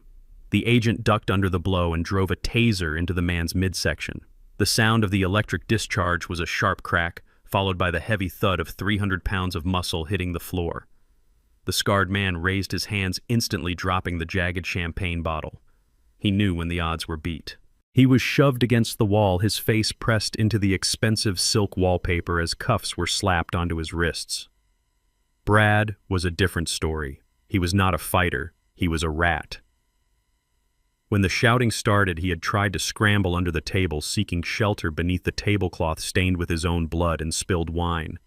The agent ducked under the blow and drove a taser into the man's midsection. The sound of the electric discharge was a sharp crack, followed by the heavy thud of 300 pounds of muscle hitting the floor. The scarred man raised his hands, instantly dropping the jagged champagne bottle. He knew when the odds were beat. He was shoved against the wall, his face pressed into the expensive silk wallpaper as cuffs were slapped onto his wrists. Brad was a different story. He was not a fighter. He was a rat. When the shouting started, he had tried to scramble under the table, seeking shelter beneath the tablecloth stained with his own blood and spilled wine.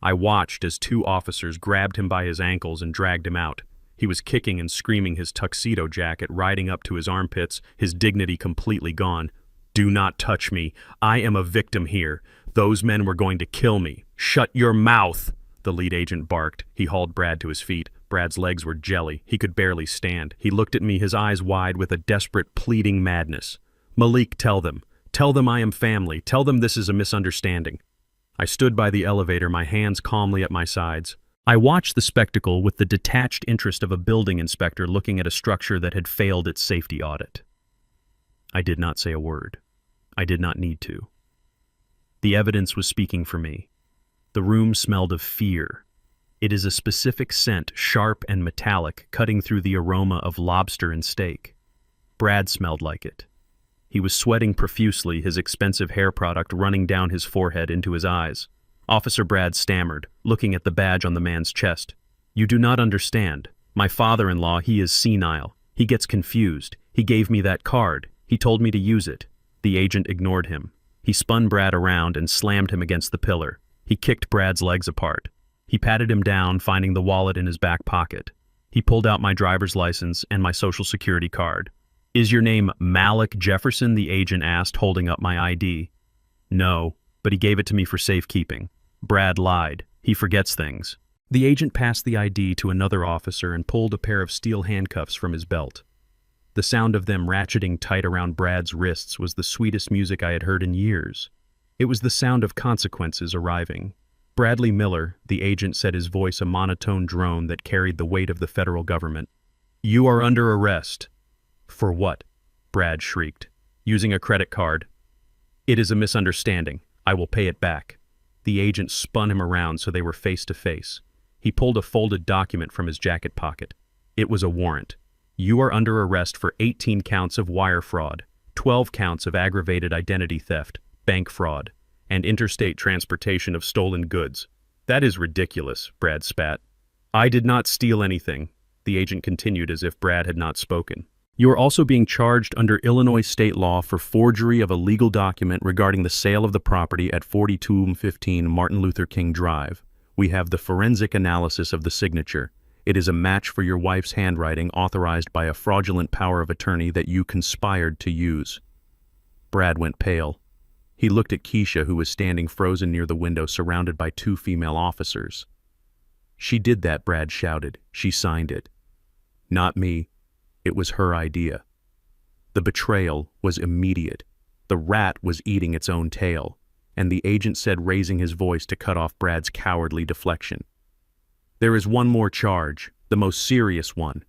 I watched as two officers grabbed him by his ankles and dragged him out. He was kicking and screaming, his tuxedo jacket riding up to his armpits, his dignity completely gone. "Do not touch me. I am a victim here. Those men were going to kill me. Shut your mouth!" The lead agent barked. He hauled Brad to his feet. Brad's legs were jelly. He could barely stand. He looked at me, his eyes wide with a desperate, pleading madness. "Malik, tell them. Tell them I am family. Tell them this is a misunderstanding." I stood by the elevator, my hands calmly at my sides. I watched the spectacle with the detached interest of a building inspector looking at a structure that had failed its safety audit. I did not say a word. I did not need to. The evidence was speaking for me. The room smelled of fear. It is a specific scent, sharp and metallic, cutting through the aroma of lobster and steak. Brad smelled like it. He was sweating profusely, his expensive hair product running down his forehead into his eyes. Officer Brad stammered, looking at the badge on the man's chest. "You do not understand. My father-in-law, he is senile. He gets confused. He gave me that card. He told me to use it." The agent ignored him. He spun Brad around and slammed him against the pillar. He kicked Brad's legs apart. He patted him down, finding the wallet in his back pocket. He pulled out my driver's license and my social security card. "Is your name Malik Jefferson?" the agent asked, holding up my ID. "No, but he gave it to me for safekeeping." Brad lied. He forgets things. The agent passed the ID to another officer and pulled a pair of steel handcuffs from his belt. The sound of them ratcheting tight around Brad's wrists was the sweetest music I had heard in years. It was the sound of consequences arriving. Bradley Miller, the agent said, his voice a monotone drone that carried the weight of the federal government. "You are under arrest." "For what?" Brad shrieked. "Using a credit card." "It is a misunderstanding. I will pay it back." The agent spun him around so they were face to face. He pulled a folded document from his jacket pocket. It was a warrant. "You are under arrest for 18 counts of wire fraud, 12 counts of aggravated identity theft, bank fraud, and interstate transportation of stolen goods." "That is ridiculous," Brad spat. "I did not steal anything," the agent continued as if Brad had not spoken. "You are also being charged under Illinois state law for forgery of a legal document regarding the sale of the property at 4215 Martin Luther King Drive. We have the forensic analysis of the signature. It is a match for your wife's handwriting authorized by a fraudulent power of attorney that you conspired to use." Brad went pale. He looked at Keisha, who was standing frozen near the window surrounded by 2 female officers. "She did that," Brad shouted. "She signed it." "Not me. It was her idea." The betrayal was immediate. The rat was eating its own tail, and the agent said, raising his voice to cut off Brad's cowardly deflection, "There is one more charge, the most serious one."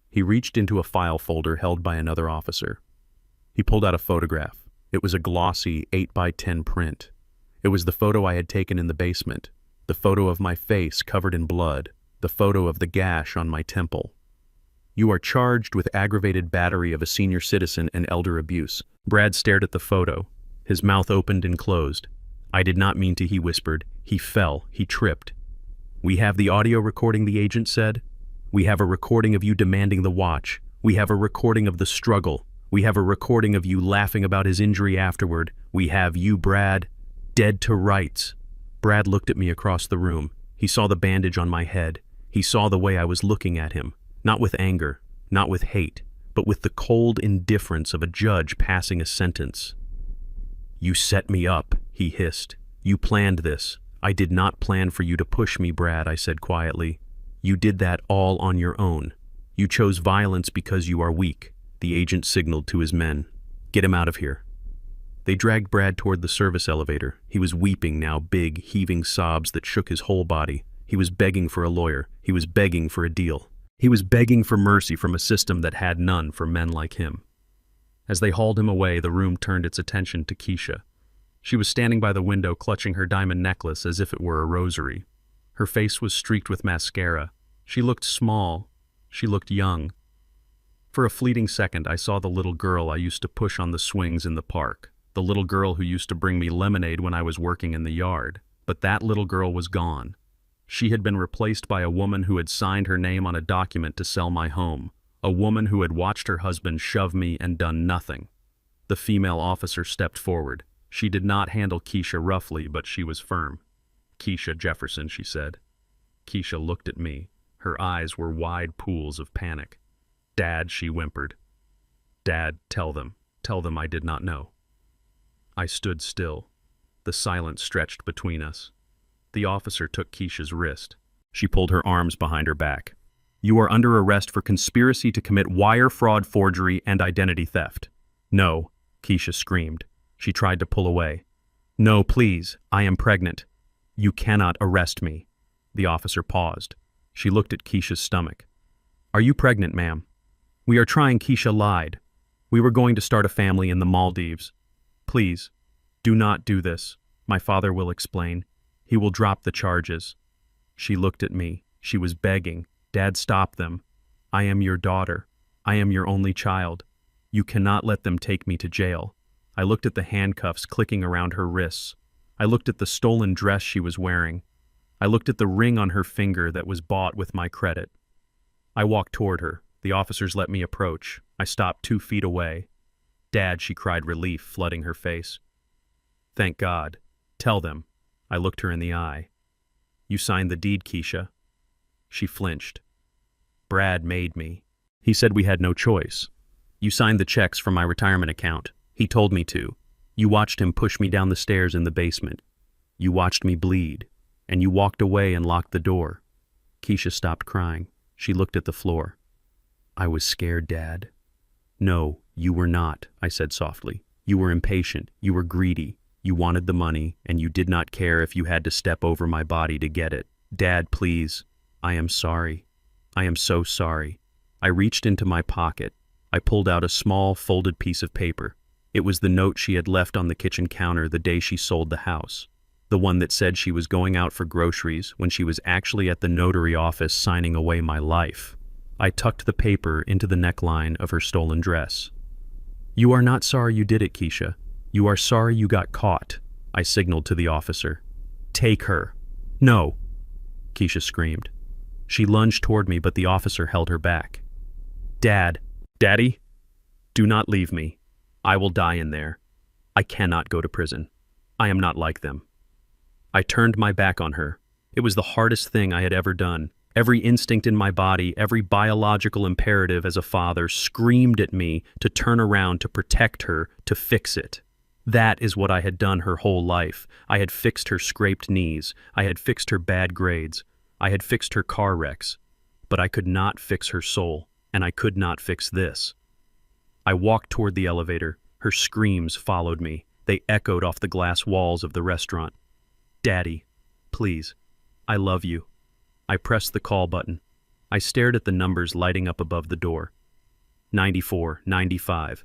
He reached into a file folder held by another officer. He pulled out a photograph. It was a glossy 8x10 print. It was the photo I had taken in the basement, the photo of my face covered in blood, the photo of the gash on my temple. "You are charged with aggravated battery of a senior citizen and elder abuse." Brad stared at the photo. His mouth opened and closed. "I did not mean to," he whispered. "He fell. He tripped." "We have the audio recording," the agent said. "We have a recording of you demanding the watch. We have a recording of the struggle. We have a recording of you laughing about his injury afterward. We have you, Brad, dead to rights." Brad looked at me across the room. He saw the bandage on my head. He saw the way I was looking at him. Not with anger, not with hate, but with the cold indifference of a judge passing a sentence. "You set me up," he hissed. "You planned this. I did not plan for you to push me, Brad," I said quietly. "You did that all on your own. You chose violence because you are weak." The agent signaled to his men. "Get him out of here." They dragged Brad toward the service elevator. He was weeping now, big, heaving sobs that shook his whole body. He was begging for a lawyer. He was begging for a deal. He was begging for mercy from a system that had none for men like him. As they hauled him away, the room turned its attention to Keisha. She was standing by the window clutching her diamond necklace as if it were a rosary. Her face was streaked with mascara. She looked small. She looked young. For a fleeting second, I saw the little girl I used to push on the swings in the park, the little girl who used to bring me lemonade when I was working in the yard. But that little girl was gone. She had been replaced by a woman who had signed her name on a document to sell my home, a woman who had watched her husband shove me and done nothing. The female officer stepped forward. She did not handle Keisha roughly, but she was firm. "Keisha Jefferson," she said. Keisha looked at me. Her eyes were wide pools of panic. "Dad," she whimpered. "Dad, tell them I did not know." I stood still. The silence stretched between us. The officer took Keisha's wrist. She pulled her arms behind her back. "You are under arrest for conspiracy to commit wire fraud, forgery, and identity theft." "No," Keisha screamed. She tried to pull away. "No, please, I am pregnant. You cannot arrest me." The officer paused. She looked at Keisha's stomach. "Are you pregnant, ma'am?" "We are trying." Keisha lied. "We were going to start a family in the Maldives. Please, Do not do this. My father will explain. He will drop the charges. She looked at me. She was begging. Dad, stop them. I am your daughter. I am your only child. You cannot let them take me to jail. I looked at the handcuffs clicking around her wrists. I looked at the stolen dress she was wearing. I looked at the ring on her finger that was bought with my credit. I walked toward her. The officers let me approach. I stopped 2 feet away. Dad, she cried, relief flooding her face. Thank God. Tell them. I looked her in the eye. You signed the deed, Keisha. She flinched. Brad made me. He said we had no choice. You signed the checks from my retirement account. He told me to. You watched him push me down the stairs in the basement. You watched me bleed. And you walked away and locked the door. Keisha stopped crying. She looked at the floor. I was scared, Dad. No, you were not, I said softly. You were impatient. You were greedy. You wanted the money, and you did not care if you had to step over my body to get it. Dad, please. I am sorry. I am so sorry. I reached into my pocket. I pulled out a small, folded piece of paper. It was the note she had left on the kitchen counter the day she sold the house. The one that said she was going out for groceries when she was actually at the notary office signing away my life. I tucked the paper into the neckline of her stolen dress. You are not sorry you did it, Keisha. You are sorry you got caught, I signaled to the officer. Take her. No, Keisha screamed. She lunged toward me, but the officer held her back. Dad, Daddy, do not leave me. I will die in there. I cannot go to prison. I am not like them. I turned my back on her. It was the hardest thing I had ever done. Every instinct in my body, every biological imperative as a father screamed at me to turn around, to protect her, to fix it. That is what I had done her whole life. I had fixed her scraped knees. I had fixed her bad grades. I had fixed her car wrecks. But I could not fix her soul, and I could not fix this. I walked toward the elevator. Her screams followed me. They echoed off the glass walls of the restaurant. Daddy, please, I love you. I pressed the call button. I stared at the numbers lighting up above the door. 94, 95.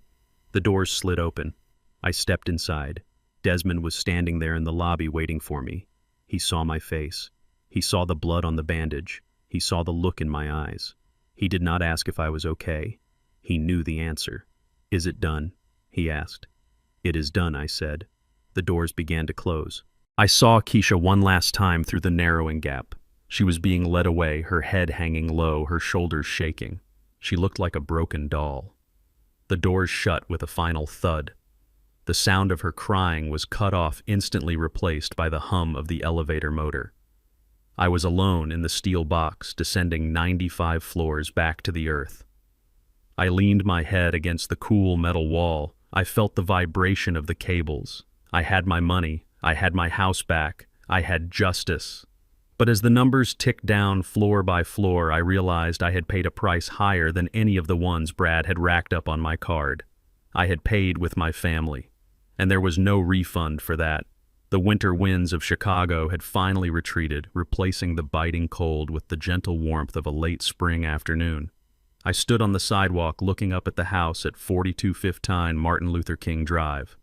The doors slid open. I stepped inside. Desmond was standing there in the lobby waiting for me. He saw my face. He saw the blood on the bandage. He saw the look in my eyes. He did not ask if I was okay. He knew the answer. Is it done? He asked. It is done, I said. The doors began to close. I saw Keisha one last time through the narrowing gap. She was being led away, her head hanging low, her shoulders shaking. She looked like a broken doll. The doors shut with a final thud. The sound of her crying was cut off, instantly replaced by the hum of the elevator motor. I was alone in the steel box, descending 95 floors back to the earth. I leaned my head against the cool metal wall. I felt the vibration of the cables. I had my money. I had my house back. I had justice. But as the numbers ticked down floor by floor, I realized I had paid a price higher than any of the ones Brad had racked up on my card. I had paid with my family, and there was no refund for that. The winter winds of Chicago had finally retreated, replacing the biting cold with the gentle warmth of a late spring afternoon. I stood on the sidewalk looking up at the house at 4215 Martin Luther King Drive.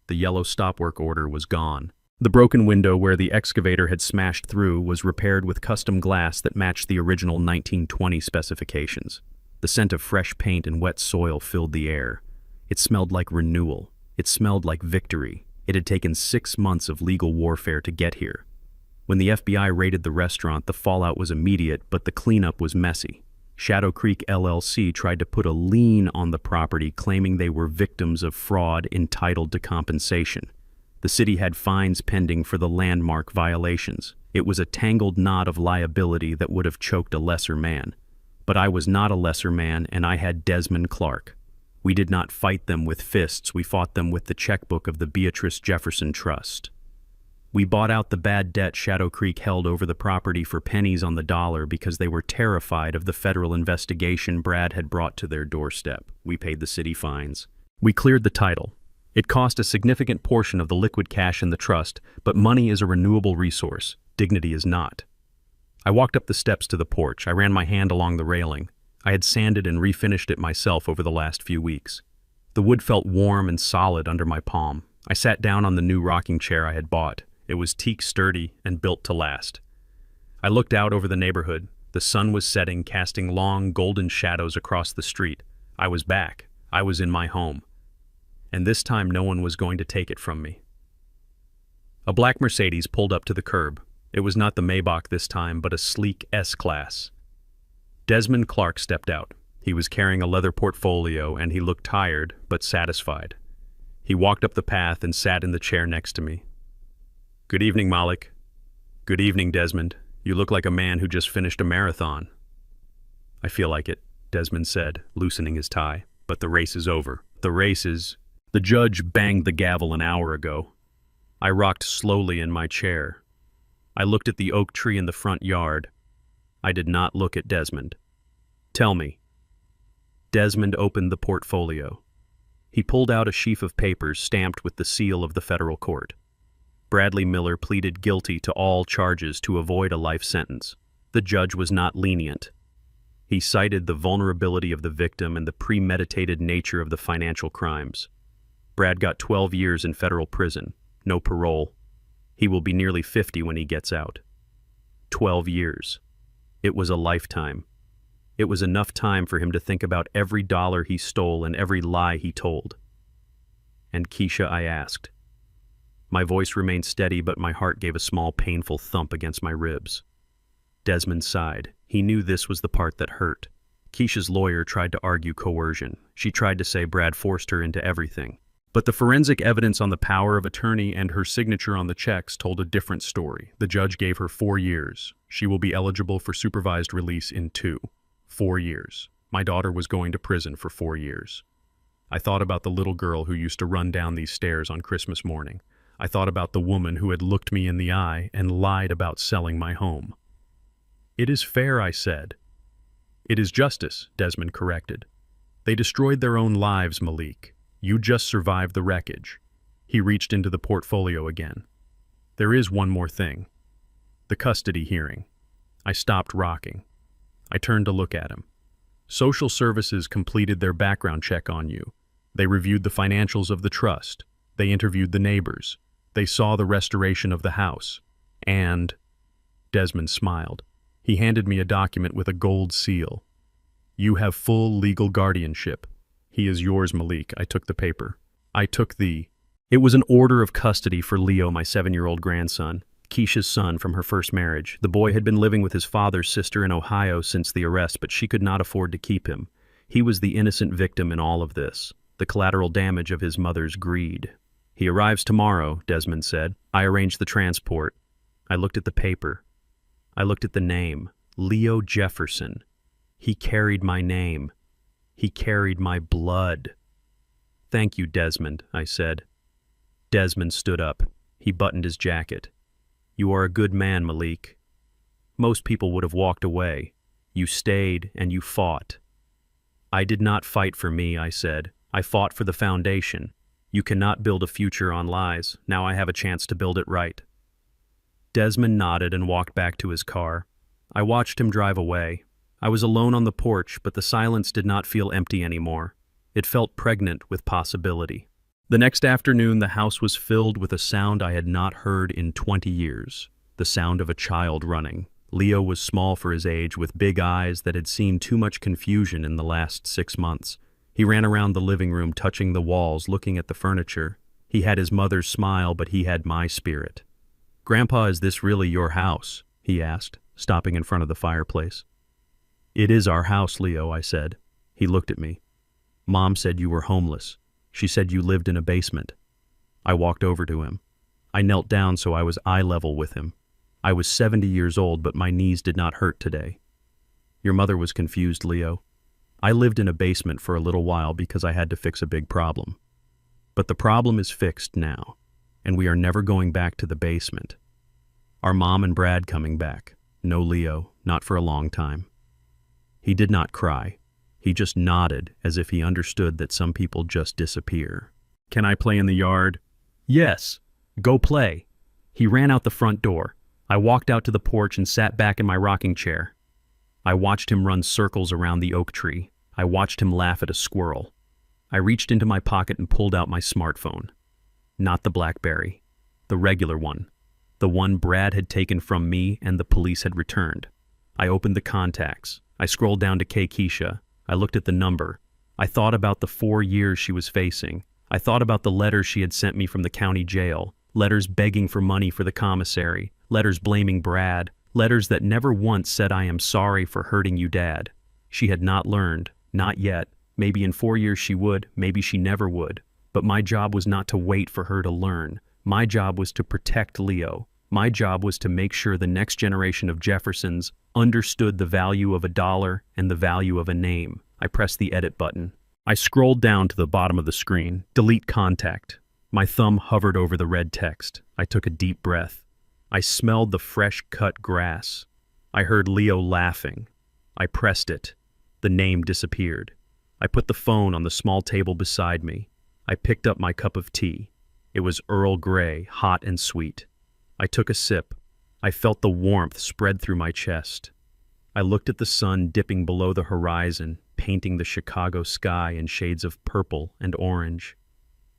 The yellow stop-work order was gone. The broken window where the excavator had smashed through was repaired with custom glass that matched the original 1920 specifications. The scent of fresh paint and wet soil filled the air. It smelled like renewal. It smelled like victory. It had taken 6 months of legal warfare to get here. When the FBI raided the restaurant, the fallout was immediate, but the cleanup was messy. Shadow Creek LLC tried to put a lien on the property, claiming they were victims of fraud entitled to compensation. The city had fines pending for the landmark violations. It was a tangled knot of liability that would have choked a lesser man. But I was not a lesser man, and I had Desmond Clark. We did not fight them with fists, we fought them with the checkbook of the Beatrice Jefferson Trust. We bought out the bad debt Shadow Creek held over the property for pennies on the dollar because they were terrified of the federal investigation Brad had brought to their doorstep. We paid the city fines. We cleared the title. It cost a significant portion of the liquid cash in the trust, but money is a renewable resource. Dignity is not. I walked up the steps to the porch. I ran my hand along the railing. I had sanded and refinished it myself over the last few weeks. The wood felt warm and solid under my palm. I sat down on the new rocking chair I had bought. It was teak sturdy and built to last. I looked out over the neighborhood. The sun was setting, casting long, golden shadows across the street. I was back. I was in my home. And this time no one was going to take it from me. A black Mercedes pulled up to the curb. It was not the Maybach this time, but a sleek S-Class. Desmond Clark stepped out. He was carrying a leather portfolio, and he looked tired, but satisfied. He walked up the path and sat in the chair next to me. "Good evening, Malik." "Good evening, Desmond. You look like a man who just finished a marathon." "I feel like it," Desmond said, loosening his tie. "But the race is over. The race is—" The judge banged the gavel an hour ago. I rocked slowly in my chair. I looked at the oak tree in the front yard. I did not look at Desmond. "Tell me." Desmond opened the portfolio. He pulled out a sheaf of papers stamped with the seal of the federal court. Bradley Miller pleaded guilty to all charges to avoid a life sentence. The judge was not lenient. He cited the vulnerability of the victim and the premeditated nature of the financial crimes. Brad got 12 years in federal prison, no parole. He will be nearly 50 when he gets out. 12 years. It was a lifetime. It was enough time for him to think about every dollar he stole and every lie he told. "And Keisha?" I asked. My voice remained steady, but my heart gave a small, painful thump against my ribs. Desmond sighed. He knew this was the part that hurt. Keisha's lawyer tried to argue coercion. She tried to say Brad forced her into everything. But the forensic evidence on the power of attorney and her signature on the checks told a different story. The judge gave her 4 years. She will be eligible for supervised release in 2. 4 years. My daughter was going to prison for 4 years. I thought about the little girl who used to run down these stairs on Christmas morning. I thought about the woman who had looked me in the eye and lied about selling my home. "It is fair," I said. "It is justice," Desmond corrected. "They destroyed their own lives, Malik. You just survived the wreckage." He reached into the portfolio again. "There is one more thing. The custody hearing." I stopped rocking. I turned to look at him. "Social services completed their background check on you. They reviewed the financials of the trust. They interviewed the neighbors. They saw the restoration of the house. And—" Desmond smiled. He handed me a document with a gold seal. "You have full legal guardianship. He is yours, Malik." I took the paper. It was an order of custody for Leo, my 7-year-old grandson, Keisha's son from her first marriage. The boy had been living with his father's sister in Ohio since the arrest, but she could not afford to keep him. He was the innocent victim in all of this, the collateral damage of his mother's greed. "He arrives tomorrow," Desmond said. "I arranged the transport." I looked at the paper. I looked at the name, Leo Jefferson. He carried my name. He carried my blood. "Thank you, Desmond," I said. Desmond stood up. He buttoned his jacket. "You are a good man, Malik. Most people would have walked away. You stayed and you fought." "I did not fight for me," I said. "I fought for the foundation. You cannot build a future on lies. Now I have a chance to build it right." Desmond nodded and walked back to his car. I watched him drive away. I was alone on the porch, but the silence did not feel empty anymore. It felt pregnant with possibility. The next afternoon, the house was filled with a sound I had not heard in 20 years. The sound of a child running. Leo was small for his age, with big eyes that had seen too much confusion in the last 6 months. He ran around the living room, touching the walls, looking at the furniture. He had his mother's smile, but he had my spirit. "Grandpa, is this really your house?" he asked, stopping in front of the fireplace. "It is our house, Leo," I said. He looked at me. "Mom said you were homeless. She said you lived in a basement." I walked over to him. I knelt down so I was eye level with him. I was 70 years old, but my knees did not hurt today. "Your mother was confused, Leo. I lived in a basement for a little while because I had to fix a big problem. But the problem is fixed now, and we are never going back to the basement. Are Mom and Brad coming back?" "No, Leo, not for a long time." He did not cry. He just nodded, as if he understood that some people just disappear. "Can I play in the yard?" "Yes, go play." He ran out the front door. I walked out to the porch and sat back in my rocking chair. I watched him run circles around the oak tree. I watched him laugh at a squirrel. I reached into my pocket and pulled out my smartphone. Not the BlackBerry. The regular one. The one Brad had taken from me and the police had returned. I opened the contacts. I scrolled down to Keisha. I looked at the number. I thought about the 4 years she was facing. I thought about the letters she had sent me from the county jail. Letters begging for money for the commissary. Letters blaming Brad. Letters that never once said I am sorry for hurting you, Dad. She had not learned. Not yet. Maybe in 4 years she would. Maybe she never would. But my job was not to wait for her to learn. My job was to protect Leo. My job was to make sure the next generation of Jeffersons understood the value of a dollar and the value of a name. I pressed the edit button. I scrolled down to the bottom of the screen. Delete contact. My thumb hovered over the red text. I took a deep breath. I smelled the fresh-cut grass. I heard Leo laughing. I pressed it. The name disappeared. I put the phone on the small table beside me. I picked up my cup of tea. It was Earl Grey, hot and sweet. I took a sip. I felt the warmth spread through my chest. I looked at the sun dipping below the horizon, painting the Chicago sky in shades of purple and orange.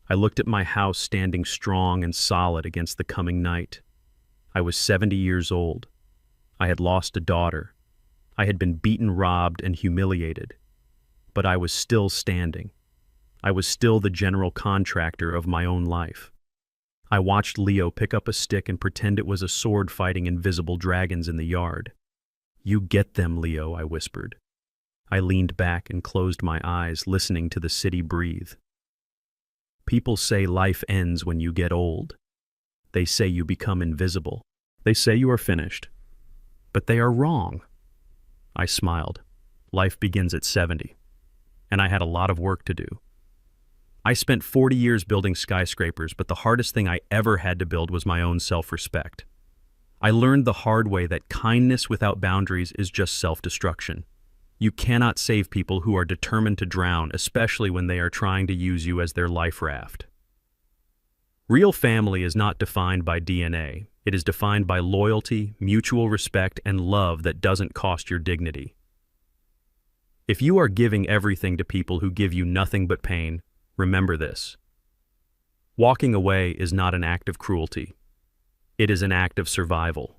I looked at my house standing strong and solid against the coming night. I was 70 years old. I had lost a daughter. I had been beaten, robbed, and humiliated. But I was still standing. I was still the general contractor of my own life. I watched Leo pick up a stick and pretend it was a sword fighting invisible dragons in the yard. "You get them, Leo," I whispered. I leaned back and closed my eyes, listening to the city breathe. People say life ends when you get old. They say you become invisible. They say you are finished. But they are wrong. I smiled. Life begins at 70. And I had a lot of work to do. I spent 40 years building skyscrapers, but the hardest thing I ever had to build was my own self-respect. I learned the hard way that kindness without boundaries is just self-destruction. You cannot save people who are determined to drown, especially when they are trying to use you as their life raft. Real family is not defined by DNA. It is defined by loyalty, mutual respect, and love that doesn't cost your dignity. If you are giving everything to people who give you nothing but pain, remember this. Walking away is not an act of cruelty. It is an act of survival.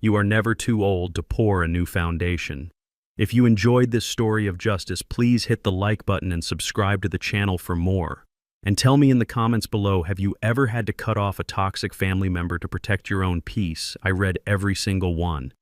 You are never too old to pour a new foundation. If you enjoyed this story of justice, please hit the like button and subscribe to the channel for more. And tell me in the comments below, have you ever had to cut off a toxic family member to protect your own peace? I read every single one.